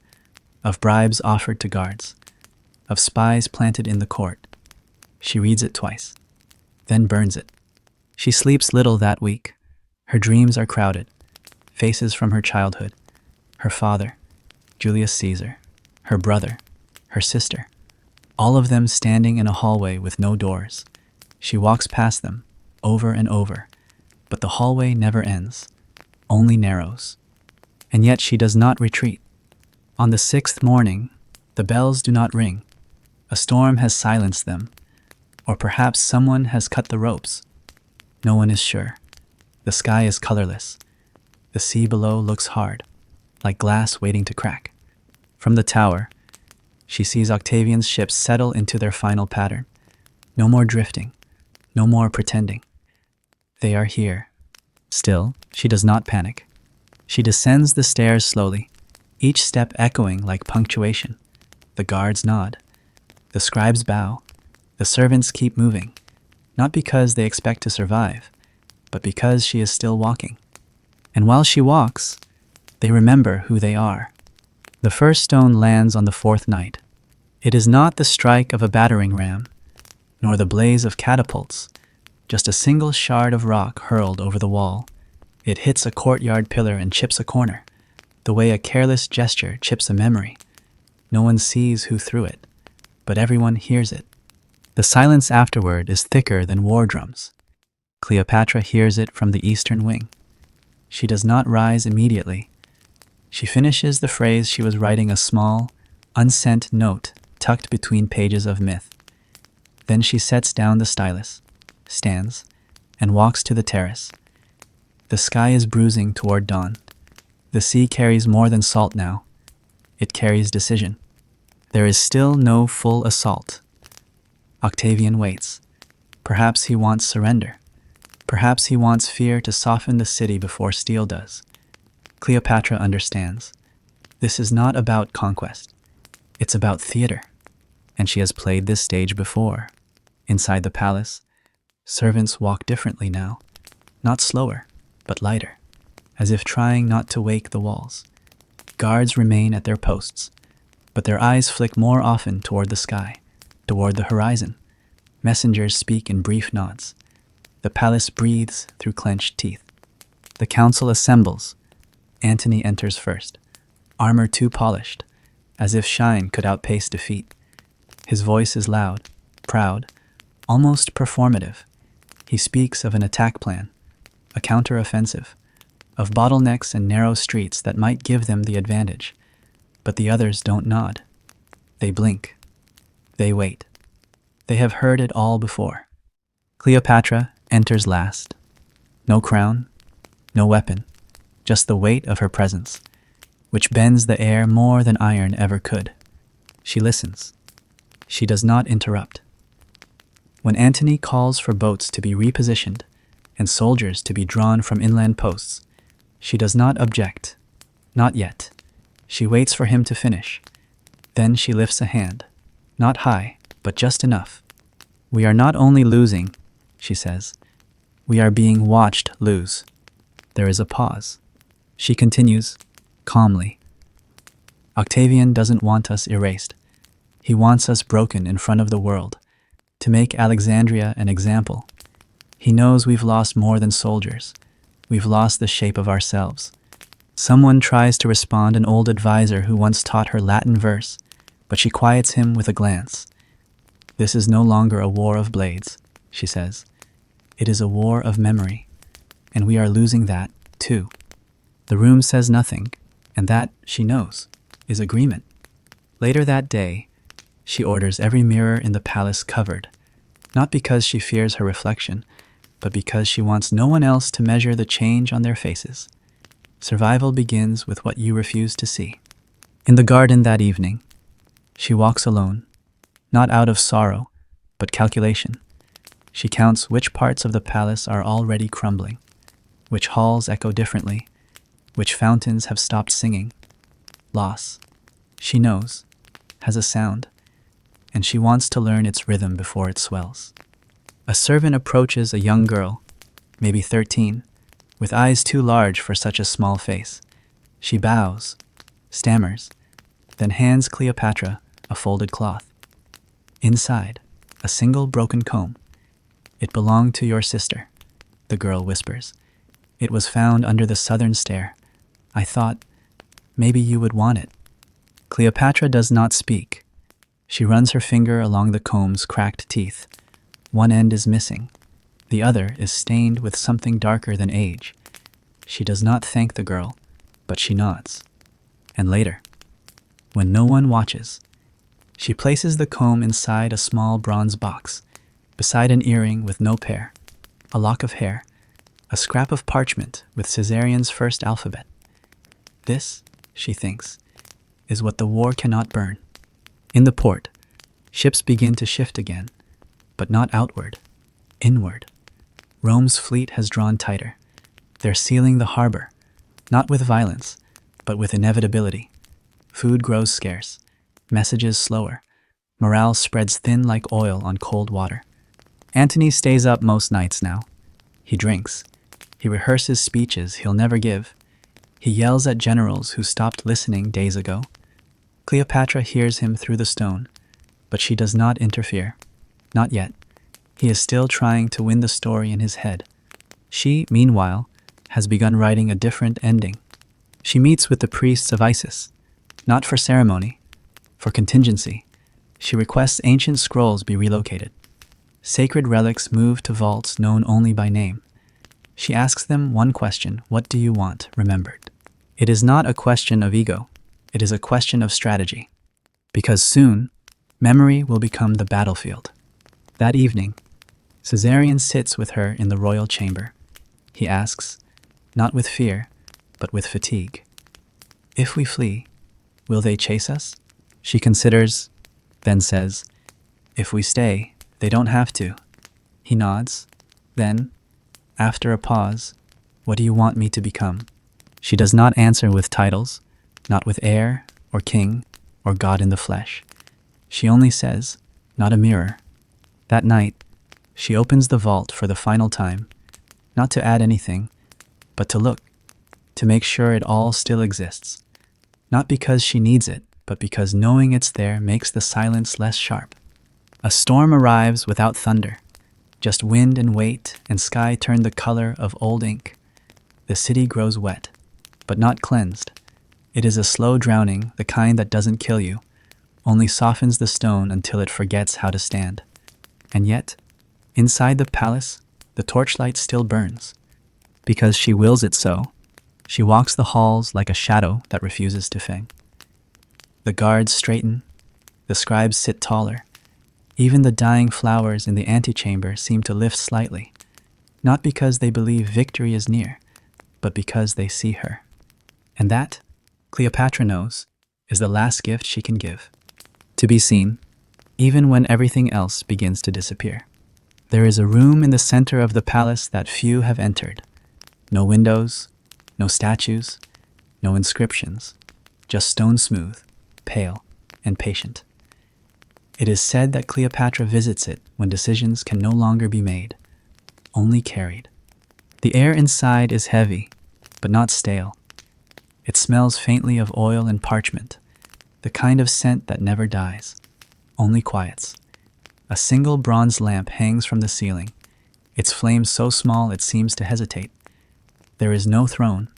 of bribes offered to guards, of spies planted in the court. She reads it twice, then burns it. She sleeps little that week. Her dreams are crowded. Faces from her childhood. Her father, Julius Caesar, her brother, her sister, all of them standing in a hallway with no doors. She walks past them, over and over, but the hallway never ends, only narrows. And yet she does not retreat. On the 6th morning, the bells do not ring. A storm has silenced them, or perhaps someone has cut the ropes. No one is sure. The sky is colorless. The sea below looks hard, like glass waiting to crack. From the tower, she sees Octavian's ships settle into their final pattern. No more drifting, no more pretending. They are here. Still, she does not panic. She descends the stairs slowly, each step echoing like punctuation. The guards nod. The scribes bow. The servants keep moving, not because they expect to survive, but because she is still walking. And while she walks, they remember who they are. The first stone lands on the 4th night. It is not the strike of a battering ram, nor the blaze of catapults, just a single shard of rock hurled over the wall. It hits a courtyard pillar and chips a corner, the way a careless gesture chips a memory. No one sees who threw it, but everyone hears it. The silence afterward is thicker than war drums. Cleopatra hears it from the eastern wing. She does not rise immediately. She finishes the phrase she was writing, a small, unsent note tucked between pages of myth. Then she sets down the stylus, stands, and walks to the terrace. The sky is bruising toward dawn. The sea carries more than salt now. It carries decision. There is still no full assault. Octavian waits. Perhaps he wants surrender. Perhaps he wants fear to soften the city before steel does. Cleopatra understands. This is not about conquest. It's about theater. And she has played this stage before. Inside the palace, servants walk differently now. Not slower, but lighter, as if trying not to wake the walls. Guards remain at their posts, but their eyes flick more often toward the sky, toward the horizon. Messengers speak in brief nods. The palace breathes through clenched teeth. The council assembles. Antony enters first, armor too polished, as if shine could outpace defeat. His voice is loud, proud, almost performative. He speaks of an attack plan, a counter-offensive, of bottlenecks and narrow streets that might give them the advantage. But the others don't nod. They blink. They wait. They have heard it all before. Cleopatra enters last. No crown, no weapon, just the weight of her presence, which bends the air more than iron ever could. She listens. She does not interrupt. When Antony calls for boats to be repositioned and soldiers to be drawn from inland posts, she does not object. Not yet. She waits for him to finish. Then she lifts a hand. Not high, but just enough. We are not only losing, she says. We are being watched lose. There is a pause. She continues, calmly. Octavian doesn't want us erased. He wants us broken in front of the world, to make Alexandria an example. He knows we've lost more than soldiers. We've lost the shape of ourselves. Someone tries to respond, an old advisor who once taught her Latin verse, but she quiets him with a glance. This is no longer a war of blades, she says. It is a war of memory, and we are losing that, too. The room says nothing, and that, she knows, is agreement. Later that day, she orders every mirror in the palace covered, not because she fears her reflection, but because she wants no one else to measure the change on their faces. Survival begins with what you refuse to see. In the garden that evening, she walks alone, not out of sorrow, but calculation. She counts which parts of the palace are already crumbling, which halls echo differently, which fountains have stopped singing. Loss, she knows, has a sound, and she wants to learn its rhythm before it swells. A servant approaches a young girl, maybe 13, with eyes too large for such a small face. She bows, stammers, then hands Cleopatra a folded cloth. Inside, a single broken comb. It belonged to your sister, the girl whispers. It was found under the southern stair. I thought, maybe you would want it. Cleopatra does not speak. She runs her finger along the comb's cracked teeth. One end is missing. The other is stained with something darker than age. She does not thank the girl, but she nods. And later, when no one watches, she places the comb inside a small bronze box, beside an earring with no pair, a lock of hair, a scrap of parchment with Caesarian's first alphabet. This, she thinks, is what the war cannot burn. In the port, ships begin to shift again, but not outward, inward. Rome's fleet has drawn tighter. They're sealing the harbor, not with violence, but with inevitability. Food grows scarce, messages slower. Morale spreads thin like oil on cold water. Antony stays up most nights now. He drinks. He rehearses speeches he'll never give. He yells at generals who stopped listening days ago. Cleopatra hears him through the stone, but she does not interfere. Not yet. He is still trying to win the story in his head. She, meanwhile, has begun writing a different ending. She meets with the priests of Isis, not for ceremony, for contingency. She requests ancient scrolls be relocated. Sacred relics moved to vaults known only by name. She asks them one question: what do you want remembered? It is not a question of ego, it is a question of strategy. Because soon, memory will become the battlefield. That evening, Caesarion sits with her in the royal chamber. He asks, not with fear, but with fatigue, if we flee, will they chase us? She considers, then says, if we stay, they don't have to. He nods. Then, after a pause, what do you want me to become? She does not answer with titles, not with heir, or king, or God in the flesh. She only says, not a mirror. That night, she opens the vault for the final time, not to add anything, but to look, to make sure it all still exists. Not because she needs it, but because knowing it's there makes the silence less sharp. A storm arrives without thunder, just wind and weight, and sky turn the color of old ink. The city grows wet, but not cleansed. It is a slow drowning, the kind that doesn't kill you, only softens the stone until it forgets how to stand. And yet, inside the palace, the torchlight still burns. Because she wills it so, she walks the halls like a shadow that refuses to fade. The guards straighten, the scribes sit taller. Even the dying flowers in the antechamber seem to lift slightly, not because they believe victory is near, but because they see her. And that, Cleopatra knows, is the last gift she can give. To be seen, even when everything else begins to disappear. There is a room in the center of the palace that few have entered. No windows, no statues, no inscriptions, just stone smooth, pale, and patient. It is said that Cleopatra visits it when decisions can no longer be made, only carried. The air inside is heavy, but not stale. It smells faintly of oil and parchment, the kind of scent that never dies, only quiets. A single bronze lamp hangs from the ceiling, its flame so small it seems to hesitate. There is no throne,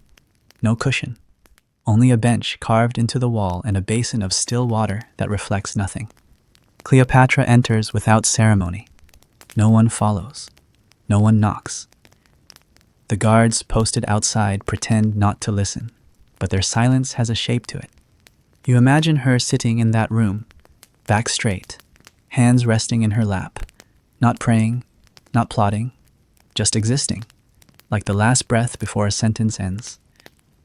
no cushion, only a bench carved into the wall and a basin of still water that reflects nothing. Cleopatra enters without ceremony. No one follows. No one knocks. The guards posted outside pretend not to listen, but their silence has a shape to it. You imagine her sitting in that room, back straight, hands resting in her lap, not praying, not plotting, just existing, like the last breath before a sentence ends.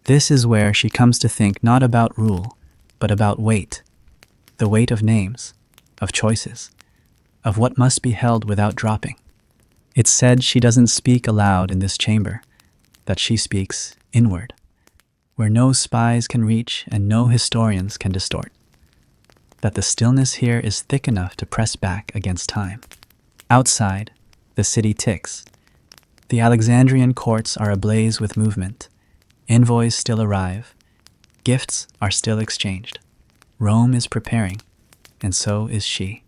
This is where she comes to think not about rule, but about weight, the weight of names, of choices, of what must be held without dropping. It's said she doesn't speak aloud in this chamber, that she speaks inward, where no spies can reach and no historians can distort. That the stillness here is thick enough to press back against time. Outside, the city ticks. The Alexandrian courts are ablaze with movement. Envoys still arrive. Gifts are still exchanged. Rome is preparing, and so is she.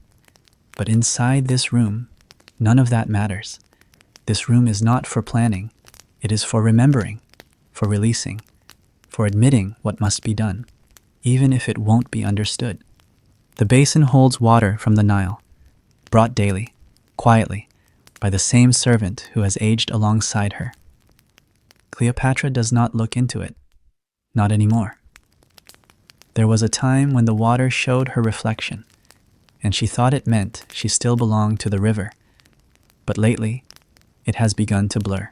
But inside this room, none of that matters. This room is not for planning. It is for remembering, for releasing, for admitting what must be done, even if it won't be understood. The basin holds water from the Nile, brought daily, quietly, by the same servant who has aged alongside her. Cleopatra does not look into it, not anymore. There was a time when the water showed her reflection, and she thought it meant she still belonged to the river. But lately, it has begun to blur.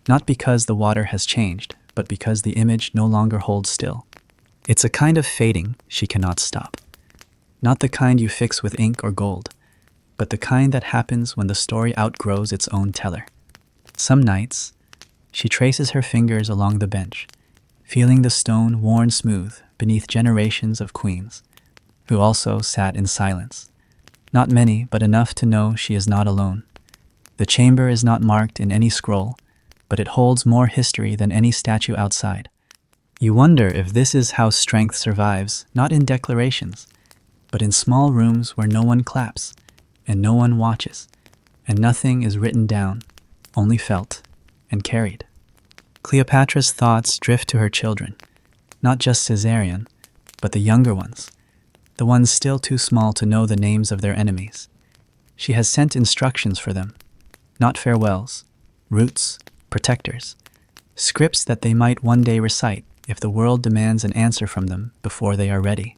Not because the water has changed, but because the image no longer holds still. It's a kind of fading she cannot stop. Not the kind you fix with ink or gold, but the kind that happens when the story outgrows its own teller. Some nights, she traces her fingers along the bench, feeling the stone worn smooth beneath generations of queens, who also sat in silence. Not many, but enough to know she is not alone. The chamber is not marked in any scroll, but it holds more history than any statue outside. You wonder if this is how strength survives, not in declarations, but in small rooms where no one claps, and no one watches, and nothing is written down, only felt and carried. Cleopatra's thoughts drift to her children, not just Caesarion, but the younger ones, the ones still too small to know the names of their enemies. She has sent instructions for them, not farewells, roots, protectors, scripts that they might one day recite if the world demands an answer from them before they are ready.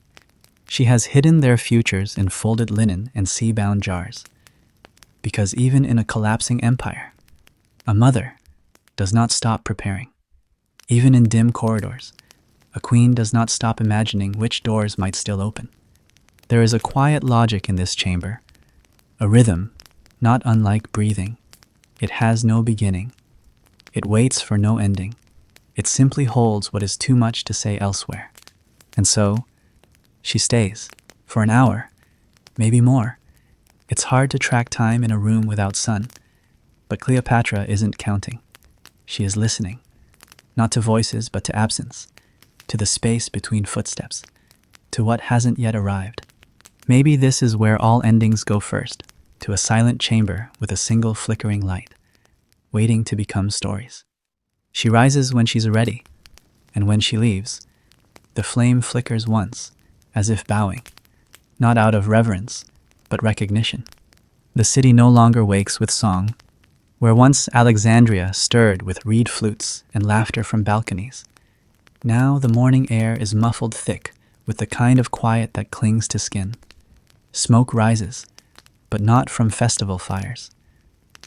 She has hidden their futures in folded linen and sea-bound jars. Because even in a collapsing empire, a mother does not stop preparing. Even in dim corridors, a queen does not stop imagining which doors might still open. There is a quiet logic in this chamber, a rhythm not unlike breathing. It has no beginning. It waits for no ending. It simply holds what is too much to say elsewhere. And so, she stays, for an hour, maybe more. It's hard to track time in a room without sun, but Cleopatra isn't counting. She is listening, not to voices but to absence, to the space between footsteps, to what hasn't yet arrived. Maybe this is where all endings go first, to a silent chamber with a single flickering light, waiting to become stories. She rises when she's ready, and when she leaves, the flame flickers once, as if bowing, not out of reverence, but recognition. The city no longer wakes with song. Where once Alexandria stirred with reed flutes and laughter from balconies, now the morning air is muffled thick with the kind of quiet that clings to skin. Smoke rises, but not from festival fires,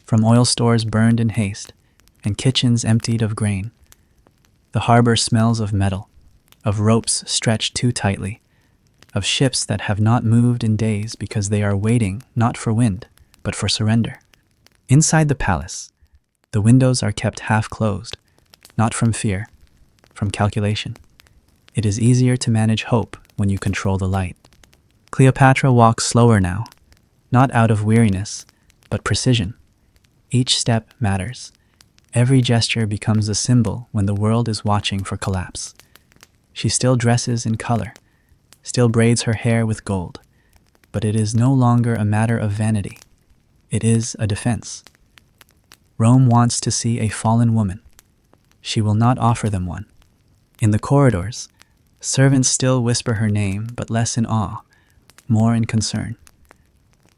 from oil stores burned in haste and kitchens emptied of grain. The harbor smells of metal, of ropes stretched too tightly, of ships that have not moved in days because they are waiting not for wind, but for surrender. Inside the palace, the windows are kept half closed, not from fear, from calculation. It is easier to manage hope when you control the light. Cleopatra walks slower now, not out of weariness, but precision. Each step matters. Every gesture becomes a symbol when the world is watching for collapse. She still dresses in color, still braids her hair with gold, but it is no longer a matter of vanity. It is a defense. Rome wants to see a fallen woman. She will not offer them one. In the corridors, servants still whisper her name, but less in awe, more in concern.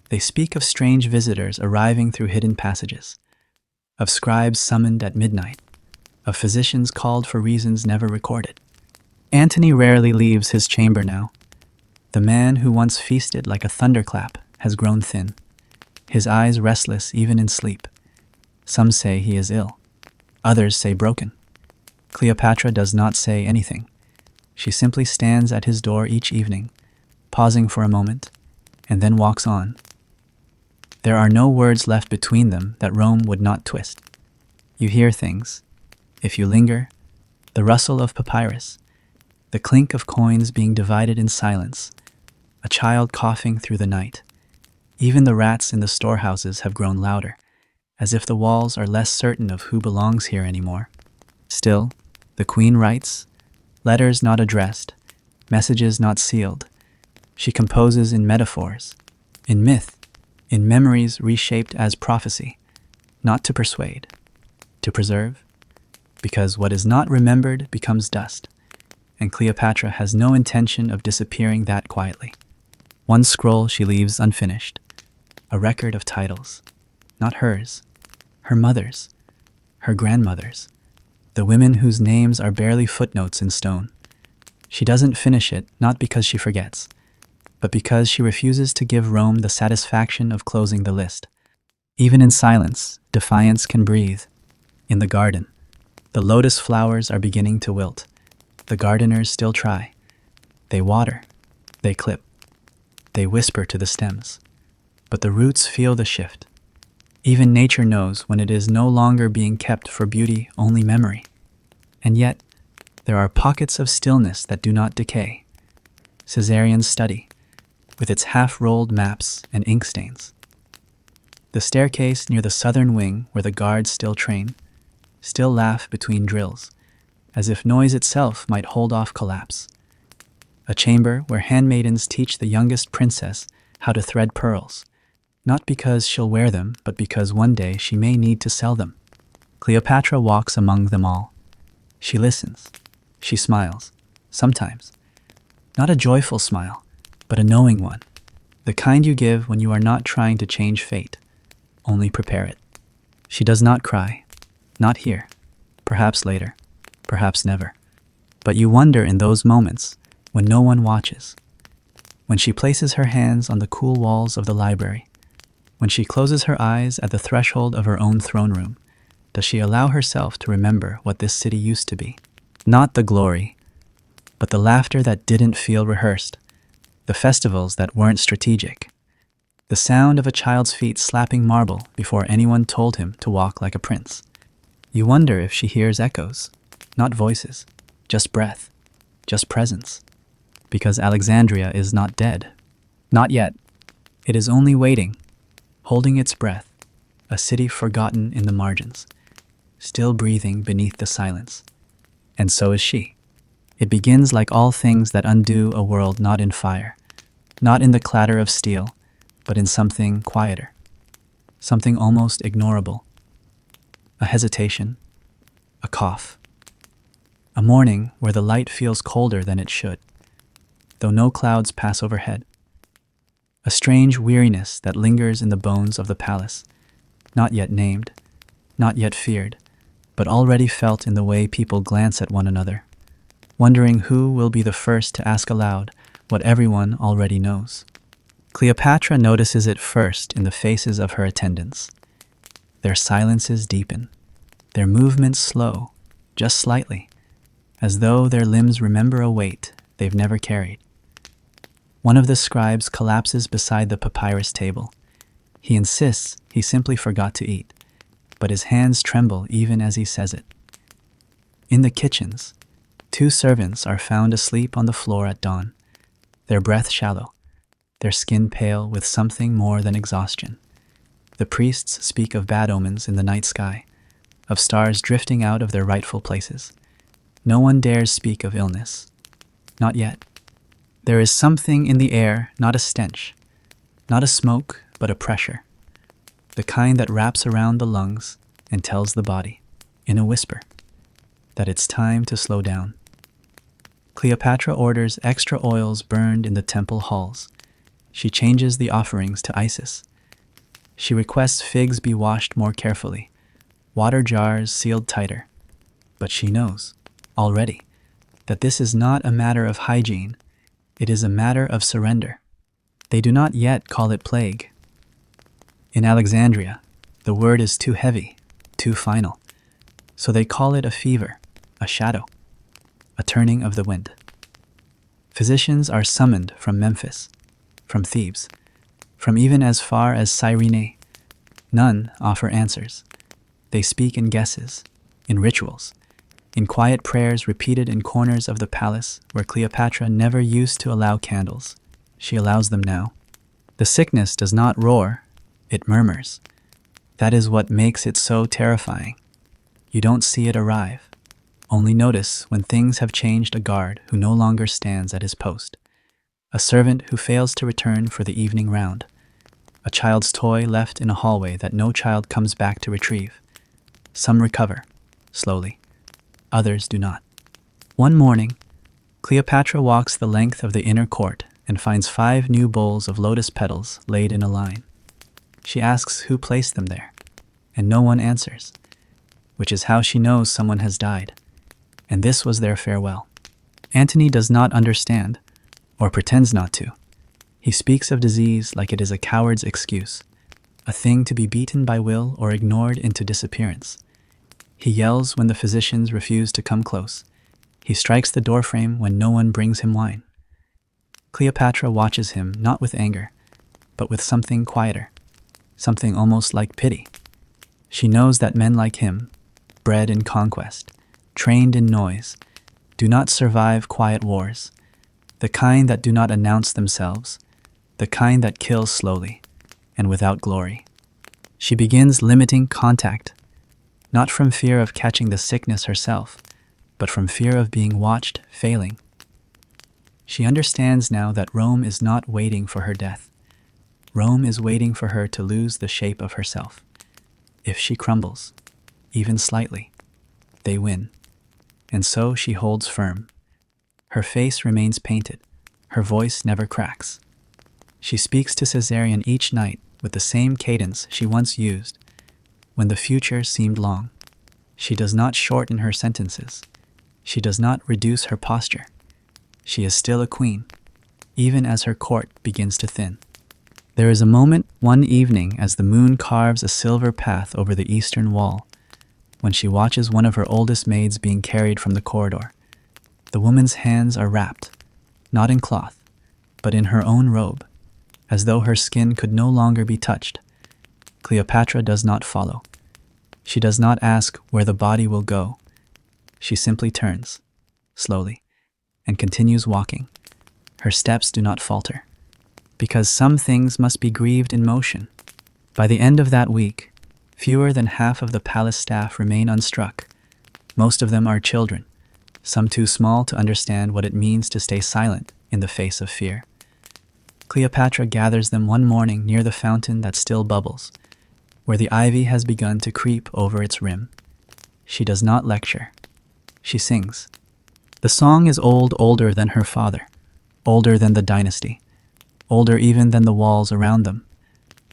They speak of strange visitors arriving through hidden passages, of scribes summoned at midnight, of physicians called for reasons never recorded. Antony rarely leaves his chamber now. The man who once feasted like a thunderclap has grown thin, his eyes restless even in sleep. Some say he is ill. Others say broken. Cleopatra does not say anything. She simply stands at his door each evening, pausing for a moment, and then walks on. There are no words left between them that Rome would not twist. You hear things, if you linger, the rustle of papyrus, the clink of coins being divided in silence, a child coughing through the night. Even the rats in the storehouses have grown louder, as if the walls are less certain of who belongs here anymore. Still, the queen writes, letters not addressed, messages not sealed. She composes in metaphors, in myth, in memories reshaped as prophecy, not to persuade, to preserve, because what is not remembered becomes dust, and Cleopatra has no intention of disappearing that quietly. One scroll she leaves unfinished, a record of titles, not hers, her mother's, her grandmother's, the women whose names are barely footnotes in stone. She doesn't finish it, not because she forgets, but because she refuses to give Rome the satisfaction of closing the list. Even in silence, defiance can breathe. In the garden, the lotus flowers are beginning to wilt. The gardeners still try. They water, they clip, they whisper to the stems. But the roots feel the shift. Even nature knows when it is no longer being kept for beauty, only memory. And yet, there are pockets of stillness that do not decay. Caesarean's study, with its half-rolled maps and ink stains. The staircase near the southern wing where the guards still train, still laugh between drills, as if noise itself might hold off collapse. A chamber where handmaidens teach the youngest princess how to thread pearls, not because she'll wear them, but because one day she may need to sell them. Cleopatra walks among them all. She listens. She smiles. Sometimes. Not a joyful smile, but a knowing one. The kind you give when you are not trying to change fate, only prepare it. She does not cry. Not here. Perhaps later. Perhaps never. But you wonder in those moments when no one watches. When she places her hands on the cool walls of the library. When she closes her eyes at the threshold of her own throne room. Does she allow herself to remember what this city used to be? Not the glory, but the laughter that didn't feel rehearsed. The festivals that weren't strategic. The sound of a child's feet slapping marble before anyone told him to walk like a prince. You wonder if she hears echoes, not voices, just breath, just presence. Because Alexandria is not dead. Not yet. It is only waiting, holding its breath, a city forgotten in the margins, still breathing beneath the silence. And so is she. It begins like all things that undo a world not in fire, not in the clatter of steel, but in something quieter, something almost ignorable. A hesitation, a cough. A morning where the light feels colder than it should, though no clouds pass overhead. A strange weariness that lingers in the bones of the palace, not yet named, not yet feared, but already felt in the way people glance at one another, wondering who will be the first to ask aloud what everyone already knows. Cleopatra notices it first in the faces of her attendants. Their silences deepen, their movements slow, just slightly, as though their limbs remember a weight they've never carried. One of the scribes collapses beside the papyrus table. He insists he simply forgot to eat, but his hands tremble even as he says it. In the kitchens, 2 servants are found asleep on the floor at dawn, their breath shallow, their skin pale with something more than exhaustion. The priests speak of bad omens in the night sky, of stars drifting out of their rightful places. No one dares speak of illness. Not yet. There is something in the air, not a stench, not a smoke, but a pressure. The kind that wraps around the lungs and tells the body, in a whisper, that it's time to slow down. Cleopatra orders extra oils burned in the temple halls. She changes the offerings to Isis. She requests figs be washed more carefully, water jars sealed tighter. But she knows, already, that this is not a matter of hygiene. It is a matter of surrender. They do not yet call it plague. In Alexandria, the word is too heavy, too final. So they call it a fever, a shadow, a turning of the wind. Physicians are summoned from Memphis, from Thebes, from even as far as Cyrene. None offer answers. They speak in guesses, in rituals, in quiet prayers repeated in corners of the palace where Cleopatra never used to allow candles. She allows them now. The sickness does not roar, it murmurs. That is what makes it so terrifying. You don't see it arrive. Only notice when things have changed a guard who no longer stands at his post, a servant who fails to return for the evening round, a child's toy left in a hallway that no child comes back to retrieve. Some recover, slowly. Others do not. One morning, Cleopatra walks the length of the inner court and finds 5 new bowls of lotus petals laid in a line. She asks who placed them there, and no one answers, which is how she knows someone has died. And this was their farewell. Antony does not understand, or pretends not to. He speaks of disease like it is a coward's excuse, a thing to be beaten by will or ignored into disappearance. He yells when the physicians refuse to come close. He strikes the doorframe when no one brings him wine. Cleopatra watches him not with anger, but with something quieter, something almost like pity. She knows that men like him, bred in conquest, trained in noise, do not survive quiet wars, the kind that do not announce themselves, the kind that kills slowly and without glory. She begins limiting contact, not from fear of catching the sickness herself, but from fear of being watched failing. She understands now that Rome is not waiting for her death. Rome is waiting for her to lose the shape of herself. If she crumbles, even slightly, they win. And so she holds firm. Her face remains painted. Her voice never cracks. She speaks to Caesarion each night with the same cadence she once used when the future seemed long. She does not shorten her sentences. She does not reduce her posture. She is still a queen, even as her court begins to thin. There is a moment one evening as the moon carves a silver path over the eastern wall, when she watches one of her oldest maids being carried from the corridor. The woman's hands are wrapped, not in cloth, but in her own robe, as though her skin could no longer be touched. Cleopatra does not follow. She does not ask where the body will go. She simply turns, slowly, and continues walking. Her steps do not falter, because some things must be grieved in motion. By the end of that week, fewer than half of the palace staff remain unstruck. Most of them are children, some too small to understand what it means to stay silent in the face of fear. Cleopatra gathers them one morning near the fountain that still bubbles, where the ivy has begun to creep over its rim. She does not lecture. She sings. The song is older than her father, older than the dynasty, older even than the walls around them,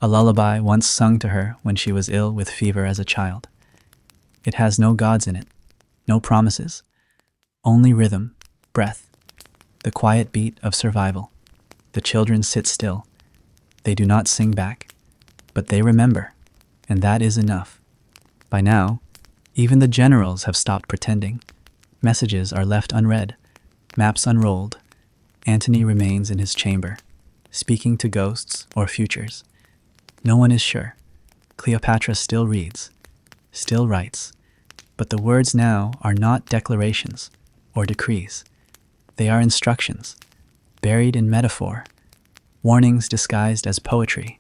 a lullaby once sung to her when she was ill with fever as a child. It has no gods in it, no promises, only rhythm, breath, the quiet beat of survival. The children sit still. They do not sing back, but they remember, and that is enough. By now, even the generals have stopped pretending. Messages are left unread, maps unrolled. Antony remains in his chamber, speaking to ghosts or futures. No one is sure. Cleopatra still reads, still writes, but the words now are not declarations or decrees. They are instructions, buried in metaphor, warnings disguised as poetry.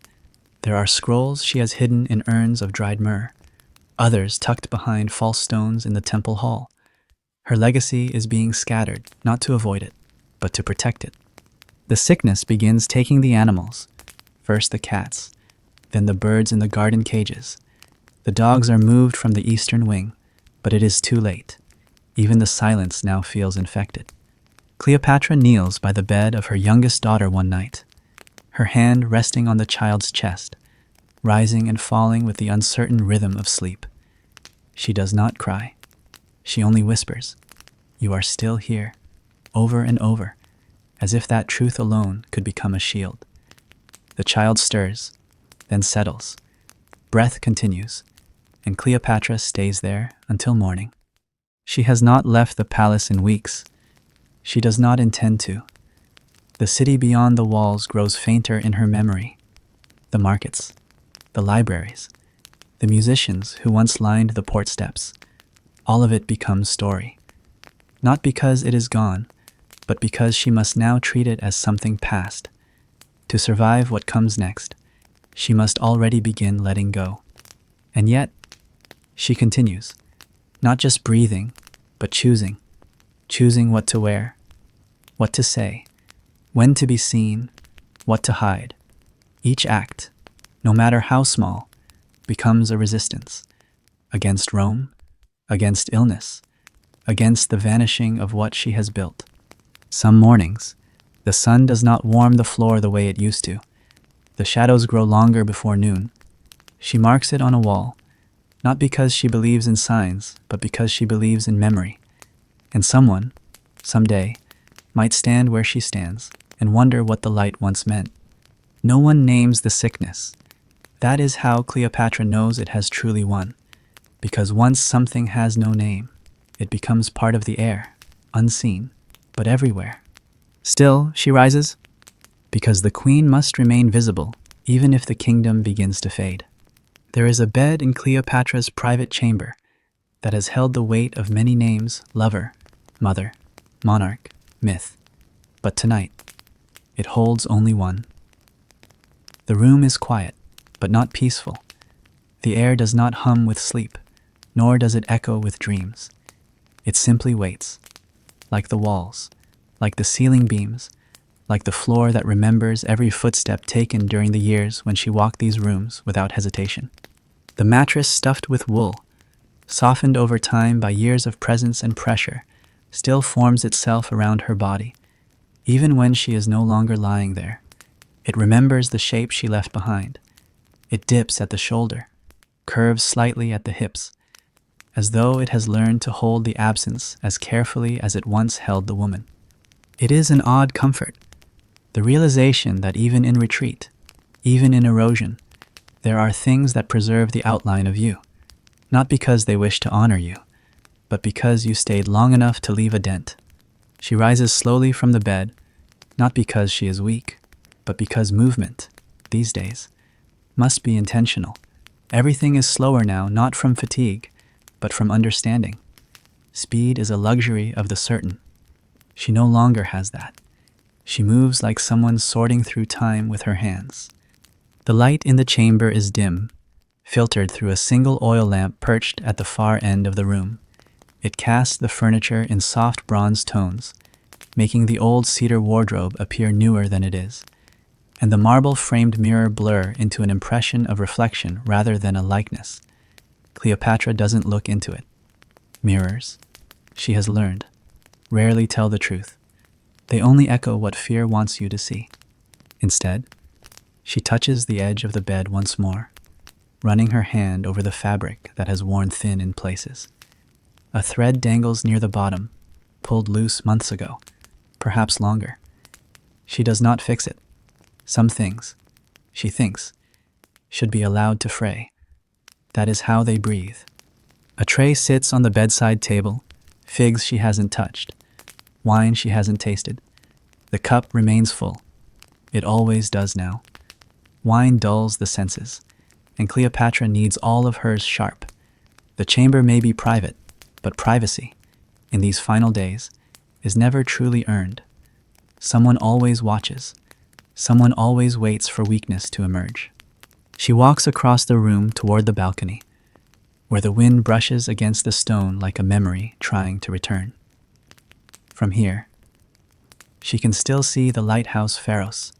There are scrolls she has hidden in urns of dried myrrh, others tucked behind false stones in the temple hall. Her legacy is being scattered, not to avoid it, but to protect it. The sickness begins taking the animals, first the cats, then the birds in the garden cages. The dogs are moved from the eastern wing, but it is too late. Even the silence now feels infected. Cleopatra kneels by the bed of her youngest daughter one night, her hand resting on the child's chest, rising and falling with the uncertain rhythm of sleep. She does not cry. She only whispers, "You are still here," over and over, as if that truth alone could become a shield. The child stirs, then settles. Breath continues, and Cleopatra stays there until morning. She has not left the palace in weeks. She does not intend to. The city beyond the walls grows fainter in her memory. The markets, the libraries, the musicians who once lined the port steps, all of it becomes story. Not because it is gone, but because she must now treat it as something past. To survive what comes next, she must already begin letting go. And yet, she continues, not just breathing, but choosing what to wear, what to say, when to be seen, what to hide. Each act, no matter how small, becomes a resistance against Rome, against illness, against the vanishing of what she has built. Some mornings, the sun does not warm the floor the way it used to. The shadows grow longer before noon. She marks it on a wall, not because she believes in signs, but because she believes in memory. And someone, someday, might stand where she stands and wonder what the light once meant. No one names the sickness. That is how Cleopatra knows it has truly won. Because once something has no name, it becomes part of the air, unseen, but everywhere. Still, she rises, because the queen must remain visible, even if the kingdom begins to fade. There is a bed in Cleopatra's private chamber that has held the weight of many names: lover, mother, monarch, myth. But tonight, it holds only one. The room is quiet, but not peaceful. The air does not hum with sleep, nor does it echo with dreams. It simply waits, like the walls, like the ceiling beams, like the floor that remembers every footstep taken during the years when she walked these rooms without hesitation. The mattress stuffed with wool, softened over time by years of presence and pressure, still forms itself around her body, even when she is no longer lying there. It remembers the shape she left behind. It dips at the shoulder, curves slightly at the hips, as though it has learned to hold the absence as carefully as it once held the woman. It is an odd comfort, the realization that even in retreat, even in erosion, there are things that preserve the outline of you, not because they wish to honor you, but because you stayed long enough to leave a dent. She rises slowly from the bed, not because she is weak, but because movement, these days, must be intentional. Everything is slower now, not from fatigue, but from understanding. Speed is a luxury of the certain. She no longer has that. She moves like someone sorting through time with her hands. The light in the chamber is dim, filtered through a single oil lamp perched at the far end of the room. It casts the furniture in soft bronze tones, making the old cedar wardrobe appear newer than it is, and the marble-framed mirror blur into an impression of reflection rather than a likeness. Cleopatra doesn't look into it. Mirrors, she has learned, rarely tell the truth. They only echo what fear wants you to see. Instead, she touches the edge of the bed once more, running her hand over the fabric that has worn thin in places. A thread dangles near the bottom, pulled loose months ago, perhaps longer. She does not fix it. Some things, she thinks, should be allowed to fray. That is how they breathe. A tray sits on the bedside table, figs she hasn't touched, wine she hasn't tasted. The cup remains full. It always does now. Wine dulls the senses, and Cleopatra needs all of hers sharp. The chamber may be private, but privacy, in these final days, is never truly earned. Someone always watches. Someone always waits for weakness to emerge. She walks across the room toward the balcony, where the wind brushes against the stone like a memory trying to return. From here, she can still see the lighthouse Pharos,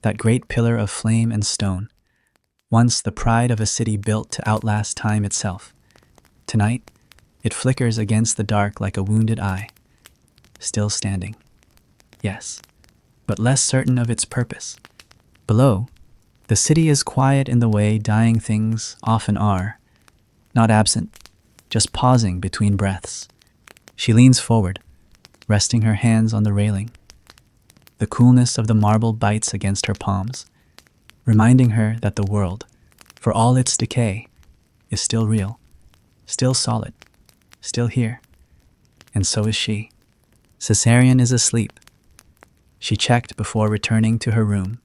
that great pillar of flame and stone, once the pride of a city built to outlast time itself. Tonight, it flickers against the dark like a wounded eye, still standing. Yes, but less certain of its purpose. Below, the city is quiet in the way dying things often are, not absent, just pausing between breaths. She leans forward, resting her hands on the railing. The coolness of the marble bites against her palms, reminding her that the world, for all its decay, is still real, still solid, still here. And so is she. Caesarion is asleep. She checked before returning to her room.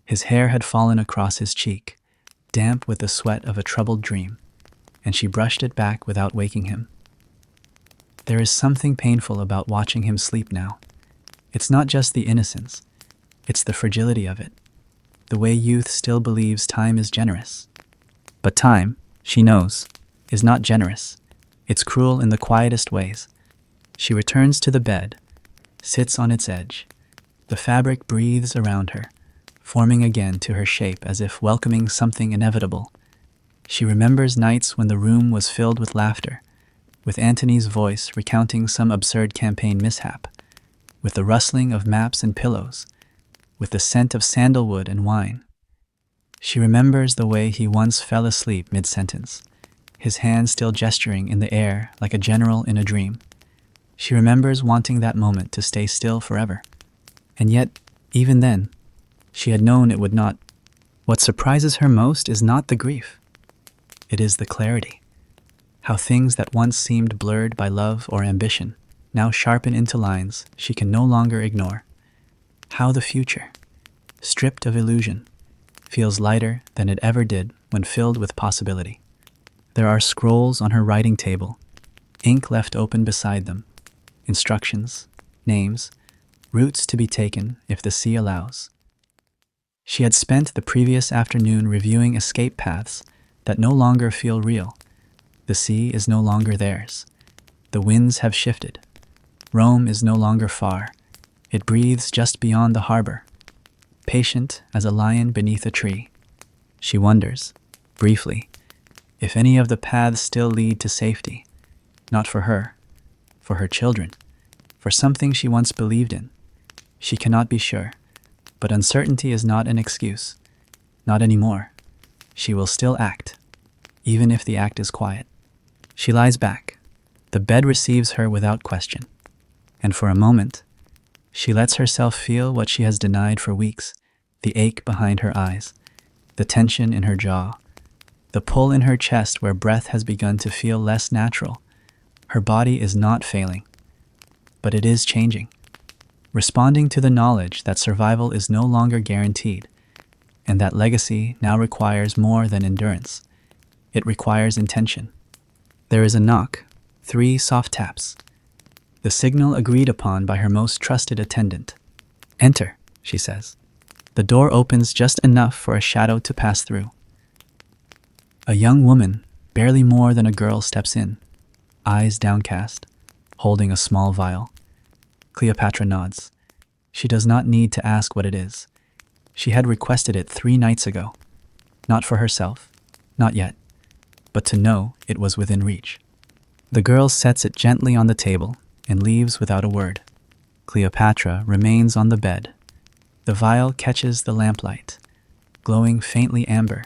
His hair had fallen across his cheek, damp with the sweat of a troubled dream, and she brushed it back without waking him. There is something painful about watching him sleep now. It's not just the innocence, it's the fragility of it, the way youth still believes time is generous. But time, she knows, is not generous. It's cruel in the quietest ways. She returns to the bed, sits on its edge. The fabric breathes around her, forming again to her shape as if welcoming something inevitable. She remembers nights when the room was filled with laughter, with Antony's voice recounting some absurd campaign mishap, with the rustling of maps and pillows, with the scent of sandalwood and wine. She remembers the way he once fell asleep mid-sentence, his hand still gesturing in the air like a general in a dream. She remembers wanting that moment to stay still forever. And yet, even then, she had known it would not. What surprises her most is not the grief. It is the clarity. How things that once seemed blurred by love or ambition now sharpen into lines she can no longer ignore. How the future, stripped of illusion, feels lighter than it ever did when filled with possibility. There are scrolls on her writing table, ink left open beside them, instructions, names, routes to be taken if the sea allows. She had spent the previous afternoon reviewing escape paths that no longer feel real. The sea is no longer theirs. The winds have shifted. Rome is no longer far. It breathes just beyond the harbor, patient as a lion beneath a tree. She wonders, briefly, if any of the paths still lead to safety, not for her, for her children, for something she once believed in. She cannot be sure, but uncertainty is not an excuse. Not anymore. She will still act, even if the act is quiet. She lies back. The bed receives her without question. And for a moment, she lets herself feel what she has denied for weeks, the ache behind her eyes, the tension in her jaw, the pull in her chest where breath has begun to feel less natural. Her body is not failing, but it is changing, responding to the knowledge that survival is no longer guaranteed, and that legacy now requires more than endurance. It requires intention. There is a knock, 3 soft taps, the signal agreed upon by her most trusted attendant. "Enter," she says. The door opens just enough for a shadow to pass through. A young woman, barely more than a girl, steps in, eyes downcast, holding a small vial. Cleopatra nods. She does not need to ask what it is. She had requested it 3 nights ago. Not for herself, not yet, but to know it was within reach. The girl sets it gently on the table and leaves without a word. Cleopatra remains on the bed. The vial catches the lamplight, glowing faintly amber.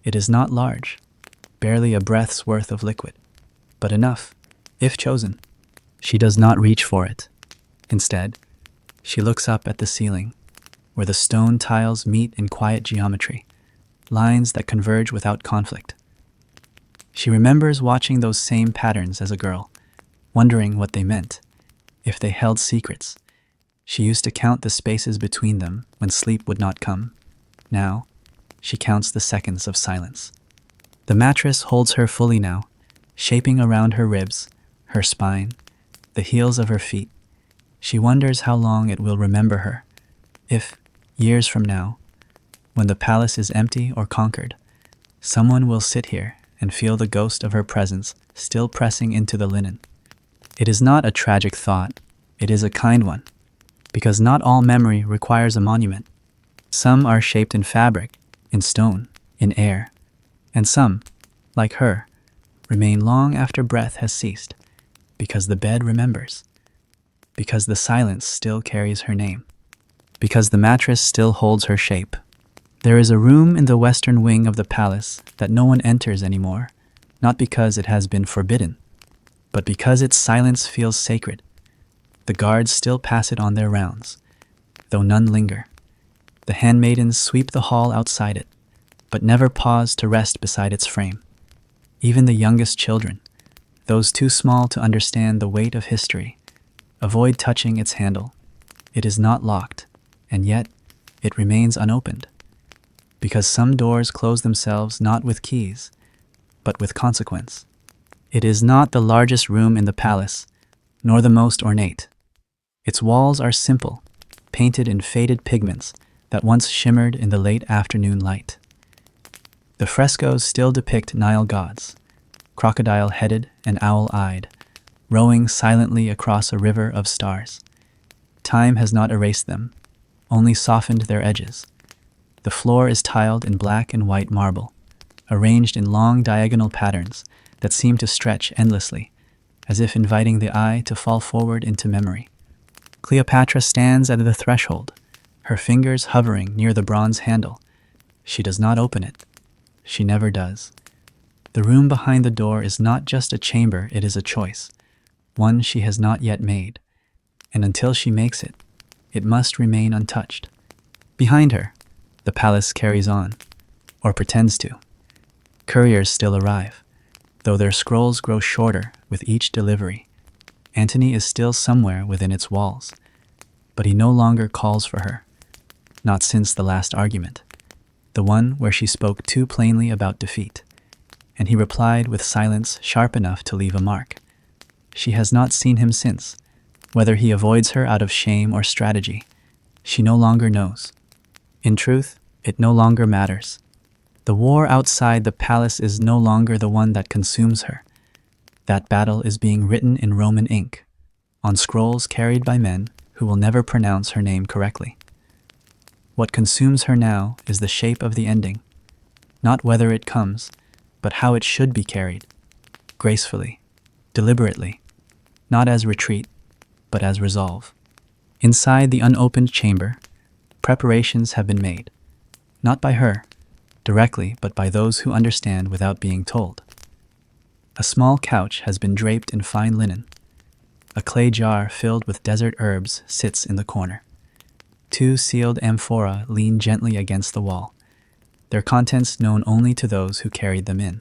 It is not large, barely a breath's worth of liquid, but enough, if chosen. She does not reach for it. Instead, she looks up at the ceiling, where the stone tiles meet in quiet geometry, lines that converge without conflict. She remembers watching those same patterns as a girl, wondering what they meant, if they held secrets. She used to count the spaces between them when sleep would not come. Now, she counts the seconds of silence. The mattress holds her fully now, shaping around her ribs, her spine, the heels of her feet. She wonders how long it will remember her. If, years from now, when the palace is empty or conquered, someone will sit here and feel the ghost of her presence still pressing into the linen. It is not a tragic thought, it is a kind one, because not all memory requires a monument. Some are shaped in fabric, in stone, in air, and some, like her, remain long after breath has ceased, because the bed remembers, because the silence still carries her name, because the mattress still holds her shape. There is a room in the western wing of the palace that no one enters anymore, not because it has been forbidden, but because its silence feels sacred. The guards still pass it on their rounds, though none linger. The handmaidens sweep the hall outside it, but never pause to rest beside its frame. Even the youngest children, those too small to understand the weight of history, avoid touching its handle. It is not locked, and yet it remains unopened, because some doors close themselves not with keys, but with consequence. It is not the largest room in the palace, nor the most ornate. Its walls are simple, painted in faded pigments that once shimmered in the late afternoon light. The frescoes still depict Nile gods, crocodile-headed and owl-eyed, rowing silently across a river of stars. Time has not erased them, only softened their edges. The floor is tiled in black and white marble, arranged in long diagonal patterns that seem to stretch endlessly, as if inviting the eye to fall forward into memory. Cleopatra stands at the threshold, her fingers hovering near the bronze handle. She does not open it. She never does. The room behind the door is not just a chamber, it is a choice, one she has not yet made, and until she makes it, it must remain untouched. Behind her, the palace carries on, or pretends to. Couriers still arrive, though their scrolls grow shorter with each delivery. Antony is still somewhere within its walls, but he no longer calls for her, not since the last argument, the one where she spoke too plainly about defeat, and he replied with silence sharp enough to leave a mark. She has not seen him since. Whether he avoids her out of shame or strategy, she no longer knows. In truth, it no longer matters. The war outside the palace is no longer the one that consumes her. That battle is being written in Roman ink, on scrolls carried by men who will never pronounce her name correctly. What consumes her now is the shape of the ending, not whether it comes, but how it should be carried, gracefully, deliberately, not as retreat, but as resolve. Inside the unopened chamber, preparations have been made, not by her, directly, but by those who understand without being told. A small couch has been draped in fine linen. A clay jar filled with desert herbs sits in the corner. 2 sealed amphora lean gently against the wall, their contents known only to those who carried them in.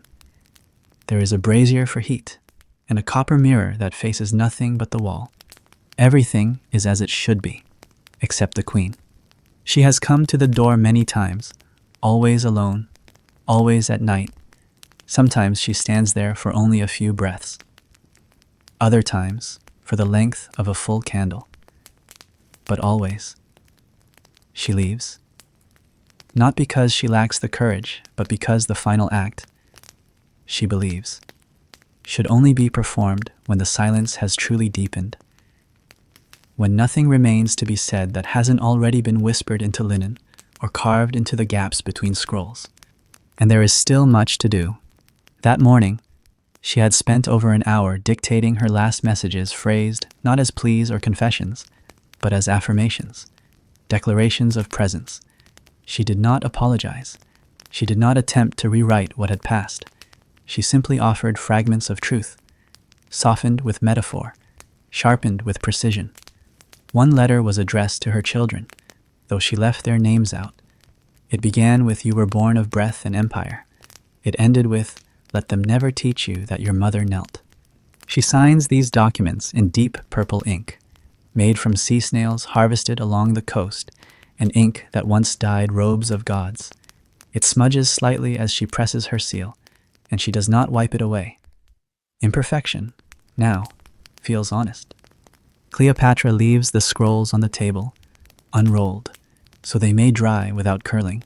There is a brazier for heat, and a copper mirror that faces nothing but the wall. Everything is as it should be, except the queen. She has come to the door many times, always alone, always at night. Sometimes she stands there for only a few breaths. Other times, for the length of a full candle. But always, she leaves. Not because she lacks the courage, but because the final act, she believes, should only be performed when the silence has truly deepened, when nothing remains to be said that hasn't already been whispered into linen or carved into the gaps between scrolls. And there is still much to do. That morning, she had spent over an hour dictating her last messages, phrased not as pleas or confessions, but as affirmations, declarations of presence. She did not apologize. She did not attempt to rewrite what had passed. She simply offered fragments of truth, softened with metaphor, sharpened with precision. One letter was addressed to her children, though she left their names out. It began with, "You were born of breath and empire." It ended with, "Let them never teach you that your mother knelt." She signs these documents in deep purple ink, made from sea snails harvested along the coast, an ink that once dyed robes of gods. It smudges slightly as she presses her seal, and she does not wipe it away. Imperfection, now, feels honest. Cleopatra leaves the scrolls on the table, unrolled, so they may dry without curling.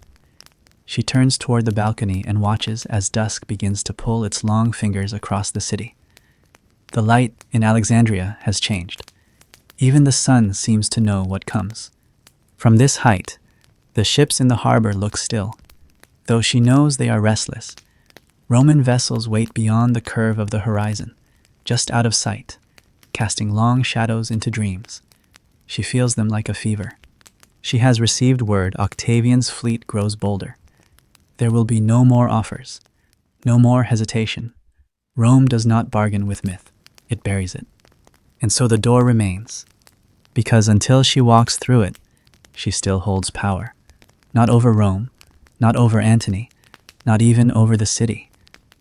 She turns toward the balcony and watches as dusk begins to pull its long fingers across the city. The light in Alexandria has changed. Even the sun seems to know what comes. From this height, the ships in the harbor look still, though she knows they are restless. Roman vessels wait beyond the curve of the horizon, just out of sight, casting long shadows into dreams. She feels them like a fever. She has received word Octavian's fleet grows bolder. There will be no more offers, no more hesitation. Rome does not bargain with myth, it buries it. And so the door remains, because until she walks through it, she still holds power. Not over Rome, not over Antony, not even over the city,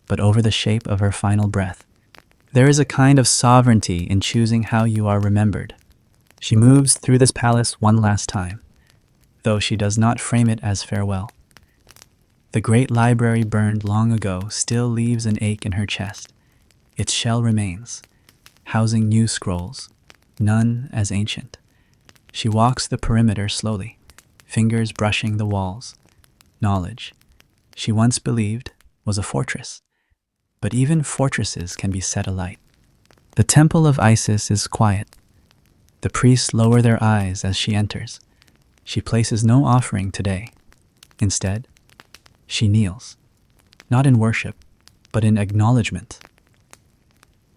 but over the shape of her final breath. There is a kind of sovereignty in choosing how you are remembered. She moves through this palace one last time, though she does not frame it as farewell. The great library burned long ago still leaves an ache in her chest. Its shell remains, housing new scrolls, none as ancient. She walks the perimeter slowly, fingers brushing the walls. Knowledge, she once believed, was a fortress. But even fortresses can be set alight. The temple of Isis is quiet. The priests lower their eyes as she enters. She places no offering today. Instead, she kneels, not in worship, but in acknowledgement.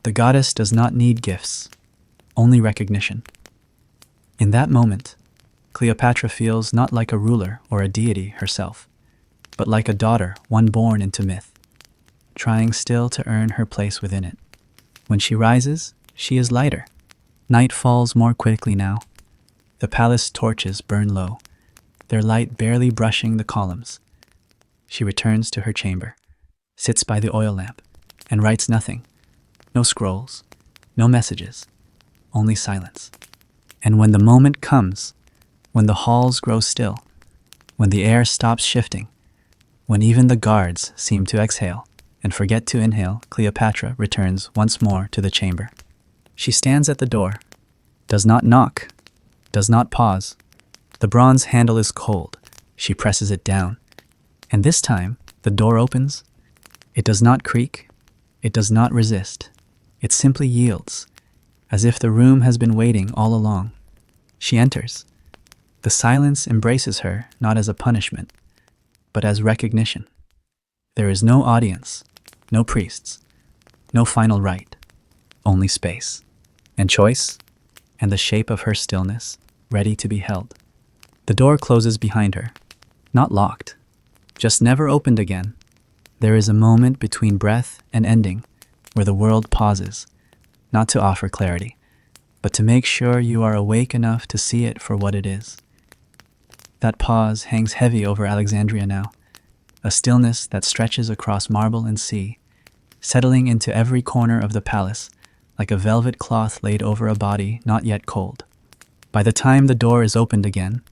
The goddess does not need gifts, only recognition. In that moment, Cleopatra feels not like a ruler or a deity herself, but like a daughter, one born into myth, trying still to earn her place within it. When she rises, she is lighter. Night falls more quickly now. The palace torches burn low, their light barely brushing the columns. She returns to her chamber, sits by the oil lamp, and writes nothing. No scrolls, no messages, only silence. And when the moment comes, when the halls grow still, when the air stops shifting, when even the guards seem to exhale and forget to inhale, Cleopatra returns once more to the chamber. She stands at the door, does not knock, does not pause. The bronze handle is cold. She presses it down. And this time, the door opens. It does not creak. It does not resist. It simply yields, as if the room has been waiting all along. She enters. The silence embraces her not as a punishment, but as recognition. There is no audience, no priests, no final rite, only space, and choice, and the shape of her stillness, ready to be held. The door closes behind her, not locked, just never opened again. There is a moment between breath and ending, where the world pauses, not to offer clarity, but to make sure you are awake enough to see it for what it is. That pause hangs heavy over Alexandria now, a stillness that stretches across marble and sea, settling into every corner of the palace like a velvet cloth laid over a body not yet cold. By the time the door is opened again,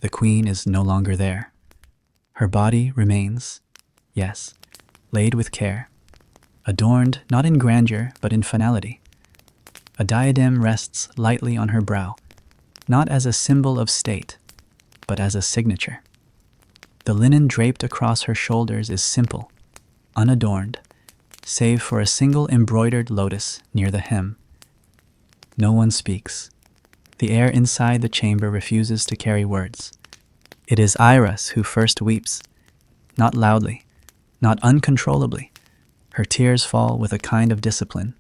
the queen is no longer there. Her body remains, yes, laid with care, adorned not in grandeur but in finality. A diadem rests lightly on her brow, not as a symbol of state, but as a signature. The linen draped across her shoulders is simple, unadorned, save for a single embroidered lotus near the hem. No one speaks. The air inside the chamber refuses to carry words. It is Iris who first weeps, not loudly, not uncontrollably. Her tears fall with a kind of discipline,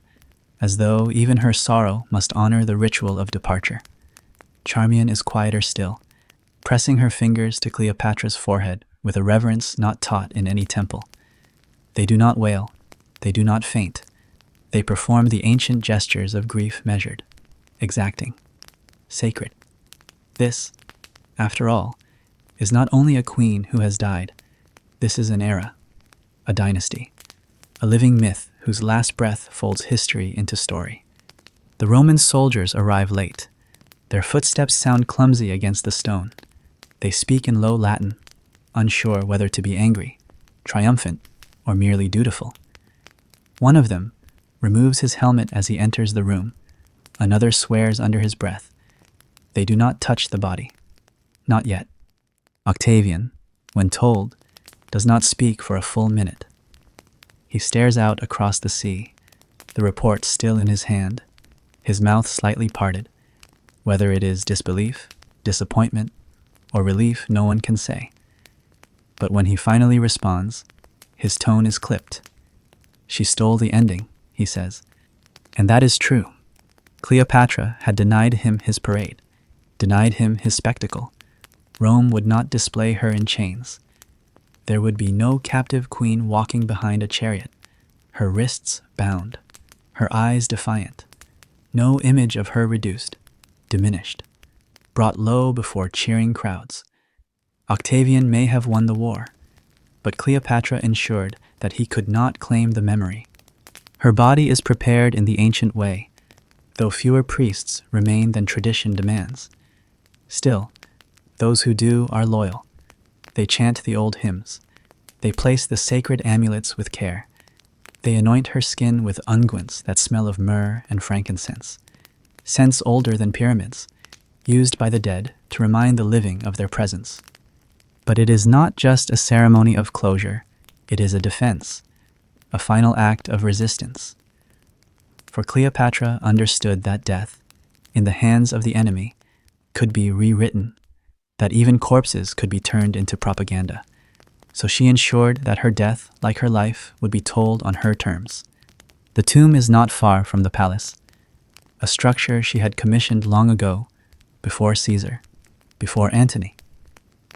as though even her sorrow must honor the ritual of departure. Charmian is quieter still, pressing her fingers to Cleopatra's forehead with a reverence not taught in any temple. They do not wail, they do not faint. They perform the ancient gestures of grief measured, exacting, sacred. This, after all, is not only a queen who has died. This is an era, a dynasty, a living myth whose last breath folds history into story. The Roman soldiers arrive late. Their footsteps sound clumsy against the stone. They speak in low Latin, unsure whether to be angry, triumphant, or merely dutiful. One of them removes his helmet as he enters the room. Another swears under his breath. They do not touch the body. Not yet. Octavian, when told, does not speak for a full minute. He stares out across the sea, the report still in his hand, his mouth slightly parted. Whether it is disbelief, disappointment, or relief, no one can say. But when he finally responds, his tone is clipped. She stole the ending, he says. And that is true. Cleopatra had denied him his parade, denied him his spectacle. Rome would not display her in chains. There would be no captive queen walking behind a chariot, her wrists bound, her eyes defiant. No image of her reduced, diminished, brought low before cheering crowds. Octavian may have won the war, but Cleopatra ensured that he could not claim the memory. Her body is prepared in the ancient way, though fewer priests remain than tradition demands. Still, those who do are loyal. They chant the old hymns. They place the sacred amulets with care. They anoint her skin with unguents that smell of myrrh and frankincense, scents older than pyramids, used by the dead to remind the living of their presence. But it is not just a ceremony of closure, it is a defense, a final act of resistance. For Cleopatra understood that death, in the hands of the enemy, could be rewritten, that even corpses could be turned into propaganda. So she ensured that her death, like her life, would be told on her terms. The tomb is not far from the palace, a structure she had commissioned long ago, before Caesar, before Antony,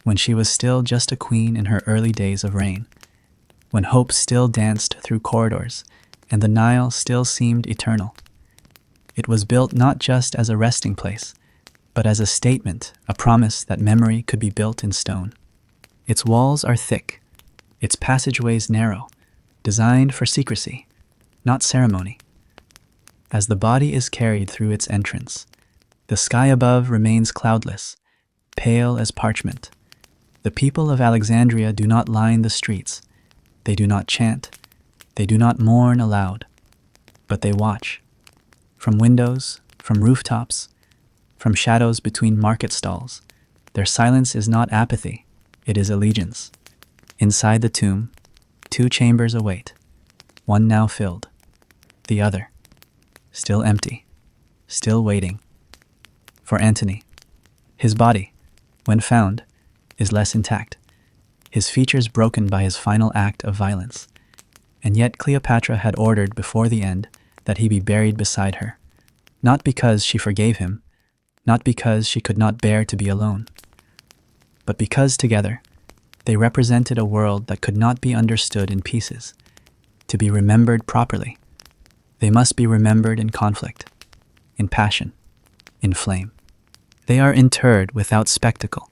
when she was still just a queen in her early days of reign, when hope still danced through corridors and the Nile still seemed eternal. It was built not just as a resting place, but as a statement, a promise that memory could be built in stone. Its walls are thick, its passageways narrow, designed for secrecy, not ceremony. As the body is carried through its entrance, the sky above remains cloudless, pale as parchment. The people of Alexandria do not line the streets. They do not chant. They do not mourn aloud. But they watch. From windows, from rooftops, from shadows between market stalls, their silence is not apathy, it is allegiance. Inside the tomb, 2 chambers await, one now filled, the other still empty, still waiting. For Antony, his body, when found, is less intact, his features broken by his final act of violence. And yet Cleopatra had ordered before the end that he be buried beside her, not because she forgave him, not because she could not bear to be alone, but because together they represented a world that could not be understood in pieces, to be remembered properly, They must be remembered in conflict, in passion, in flame. They are interred without spectacle.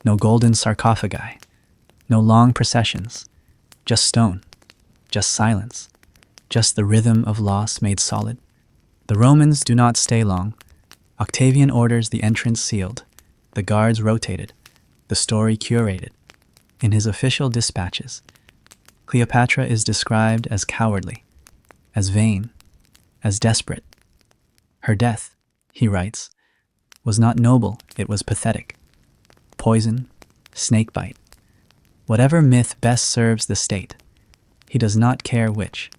No golden sarcophagi, no long processions, just stone, just silence, just the rhythm of loss made solid. The Romans do not stay long. Octavian orders the entrance sealed, the guards rotated, the story curated. In his official dispatches, Cleopatra is described as cowardly, as vain, as desperate. Her death, he writes, was not noble, it was pathetic. Poison, snakebite, whatever myth best serves the state. He does not care which.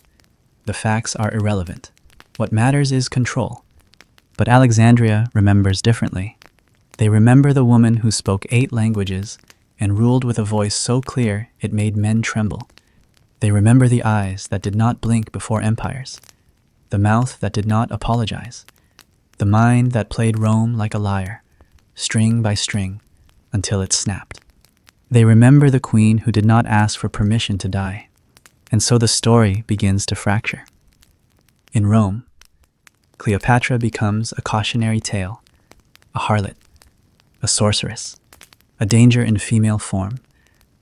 The facts are irrelevant. What matters is control. But Alexandria remembers differently. They remember the woman who spoke 8 languages and ruled with a voice so clear it made men tremble. They remember the eyes that did not blink before empires, the mouth that did not apologize, the mind that played Rome like a lyre, string by string, until it snapped. They remember the queen who did not ask for permission to die. And so the story begins to fracture. In Rome, Cleopatra becomes a cautionary tale, a harlot, a sorceress, a danger in female form.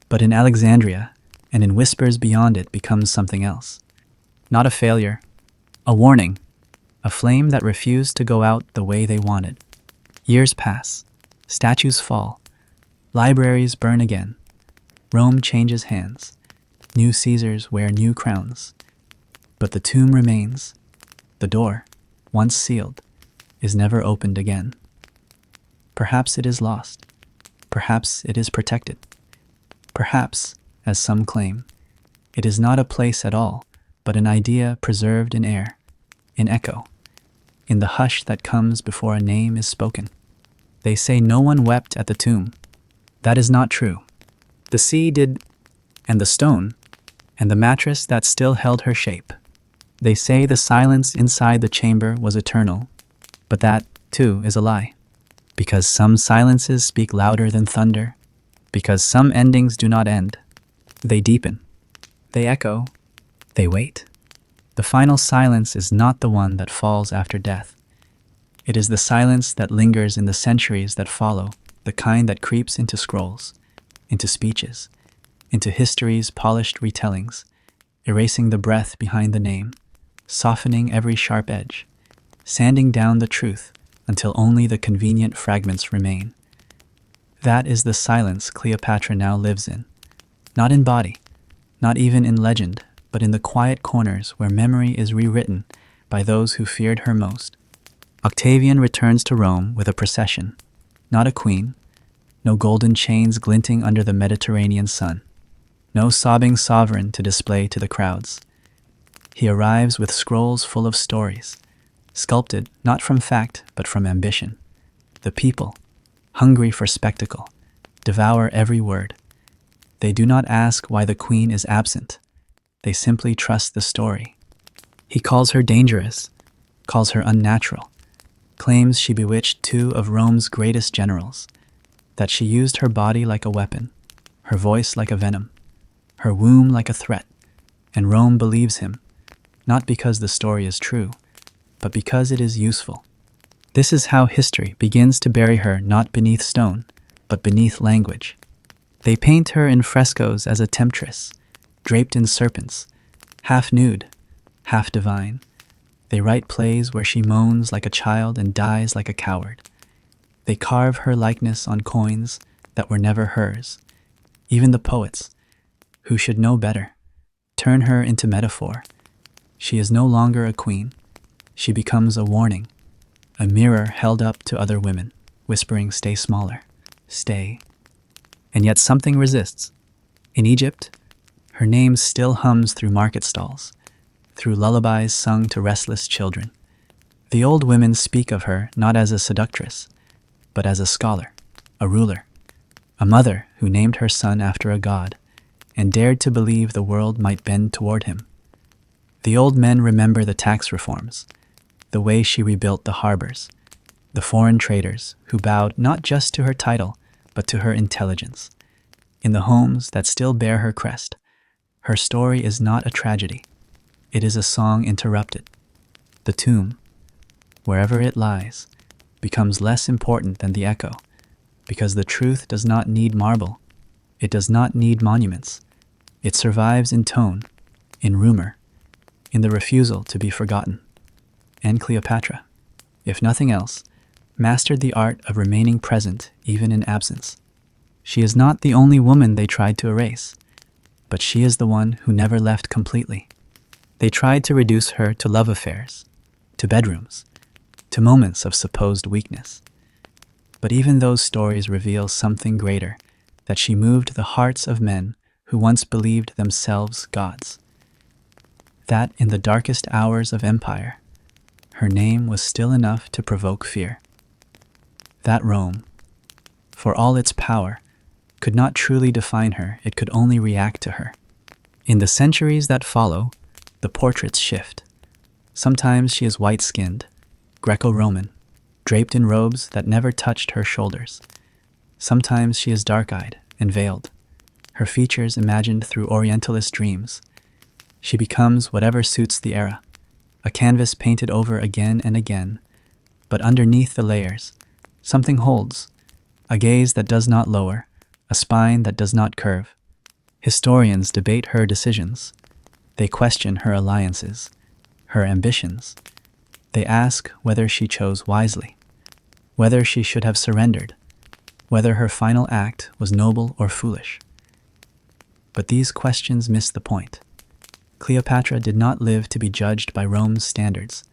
But in Alexandria, and in whispers beyond it, becomes something else. Not a failure, a warning, a flame that refused to go out the way they wanted. Years pass, statues fall, libraries burn again, Rome changes hands, new Caesars wear new crowns. But the tomb remains. The door, once sealed, is never opened again. Perhaps it is lost. Perhaps it is protected. Perhaps, as some claim, it is not a place at all, but an idea preserved in air, in echo, in the hush that comes before a name is spoken. They say no one wept at the tomb. That is not true. The sea did, and the stone, and the mattress that still held her shape. They say the silence inside the chamber was eternal, but that, too, is a lie. Because some silences speak louder than thunder, because some endings do not end. They deepen, they echo, they wait. The final silence is not the one that falls after death. It is the silence that lingers in the centuries that follow, the kind that creeps into scrolls, into speeches, into history's polished retellings, erasing the breath behind the name, softening every sharp edge, sanding down the truth until only the convenient fragments remain. That is the silence Cleopatra now lives in, not in body, not even in legend, but in the quiet corners where memory is rewritten by those who feared her most. Octavian returns to Rome with a procession, not a queen, no golden chains glinting under the Mediterranean sun, no sobbing sovereign to display to the crowds. He arrives with scrolls full of stories, sculpted not from fact but from ambition. The people, hungry for spectacle, devour every word. They do not ask why the queen is absent. They simply trust the story. He calls her dangerous, calls her unnatural, claims she bewitched 2 of Rome's greatest generals, that she used her body like a weapon, her voice like a venom, her womb like a threat, and Rome believes him, not because the story is true, but because it is useful. This is how history begins to bury her not beneath stone, but beneath language. They paint her in frescoes as a temptress, draped in serpents, half nude, half divine. They write plays where she moans like a child and dies like a coward. They carve her likeness on coins that were never hers. Even the poets, who should know better, turn her into metaphor. She is no longer a queen. She becomes a warning, a mirror held up to other women, whispering, "Stay smaller, stay." And yet something resists. In Egypt, her name still hums through market stalls, through lullabies sung to restless children. The old women speak of her not as a seductress, but as a scholar, a ruler, a mother who named her son after a god and dared to believe the world might bend toward him. The old men remember the tax reforms, the way she rebuilt the harbors, the foreign traders who bowed not just to her title, but to her intelligence. In the homes that still bear her crest, her story is not a tragedy. It is a song interrupted. The tomb, wherever it lies, becomes less important than the echo, because the truth does not need marble. It does not need monuments. It survives in tone, in rumor, in the refusal to be forgotten. And Cleopatra, if nothing else, mastered the art of remaining present even in absence. She is not the only woman they tried to erase, but she is the one who never left completely. They tried to reduce her to love affairs, to bedrooms, to moments of supposed weakness. But even those stories reveal something greater, that she moved the hearts of men who once believed themselves gods. That in the darkest hours of empire, her name was still enough to provoke fear. That Rome, for all its power, could not truly define her, it could only react to her. In the centuries that follow, the portraits shift. Sometimes she is white-skinned, Greco-Roman, draped in robes that never touched her shoulders. Sometimes she is dark-eyed and veiled, her features imagined through Orientalist dreams. She becomes whatever suits the era, a canvas painted over again and again, but underneath the layers, something holds, a gaze that does not lower, a spine that does not curve. Historians debate her decisions. They question her alliances, her ambitions. They ask whether she chose wisely, whether she should have surrendered, whether her final act was noble or foolish. But these questions miss the point. Cleopatra did not live to be judged by Rome's standards.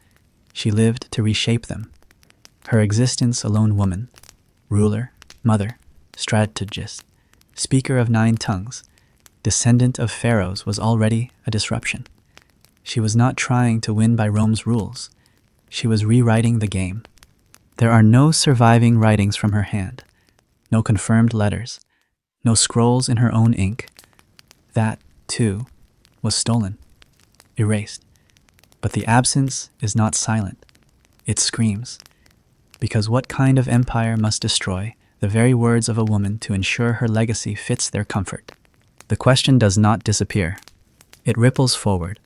She lived to reshape them. Her existence a lone woman, ruler, mother, strategist, speaker of 9 tongues, descendant of pharaohs, was already a disruption. She was not trying to win by Rome's rules. She was rewriting the game. There are no surviving writings from her hand, no confirmed letters, no scrolls in her own ink. That, too, was stolen, erased. But the absence is not silent. It screams. Because what kind of empire must destroy the very words of a woman to ensure her legacy fits their comfort? The question does not disappear. It ripples forward,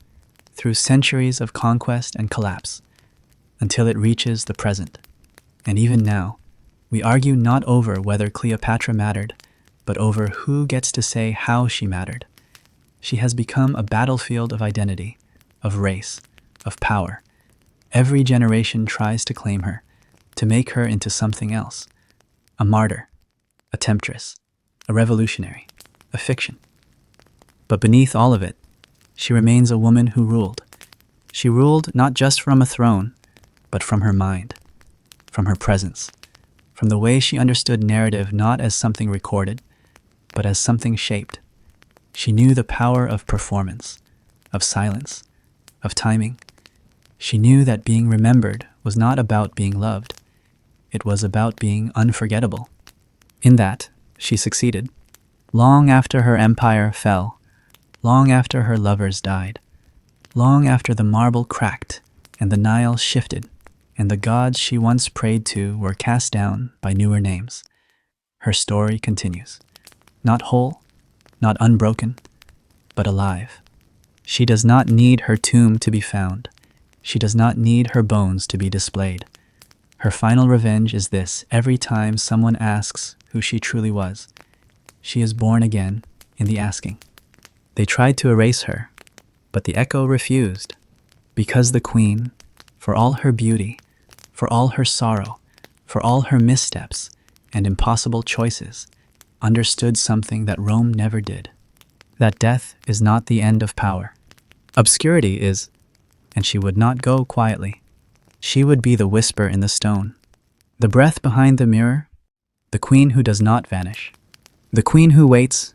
through centuries of conquest and collapse, until it reaches the present. And even now, we argue not over whether Cleopatra mattered, but over who gets to say how she mattered. She has become a battlefield of identity, of race, of power. Every generation tries to claim her, to make her into something else. A martyr, a temptress, a revolutionary, a fiction. But beneath all of it, she remains a woman who ruled. She ruled not just from a throne, but from her mind, from her presence, from the way she understood narrative not as something recorded, but as something shaped. She knew the power of performance, of silence, of timing. She knew that being remembered was not about being loved. It was about being unforgettable. In that, she succeeded. Long after her empire fell, long after her lovers died, long after the marble cracked and the Nile shifted, and the gods she once prayed to were cast down by newer names, her story continues. Not whole, not unbroken, but alive. She does not need her tomb to be found. She does not need her bones to be displayed. Her final revenge is this: every time someone asks who she truly was, she is born again in the asking. They tried to erase her, but the echo refused, because the queen, for all her beauty, for all her sorrow, for all her missteps and impossible choices, understood something that Rome never did: that death is not the end of power. Obscurity is, and she would not go quietly. She would be the whisper in the stone, the breath behind the mirror, the queen who does not vanish, the queen who waits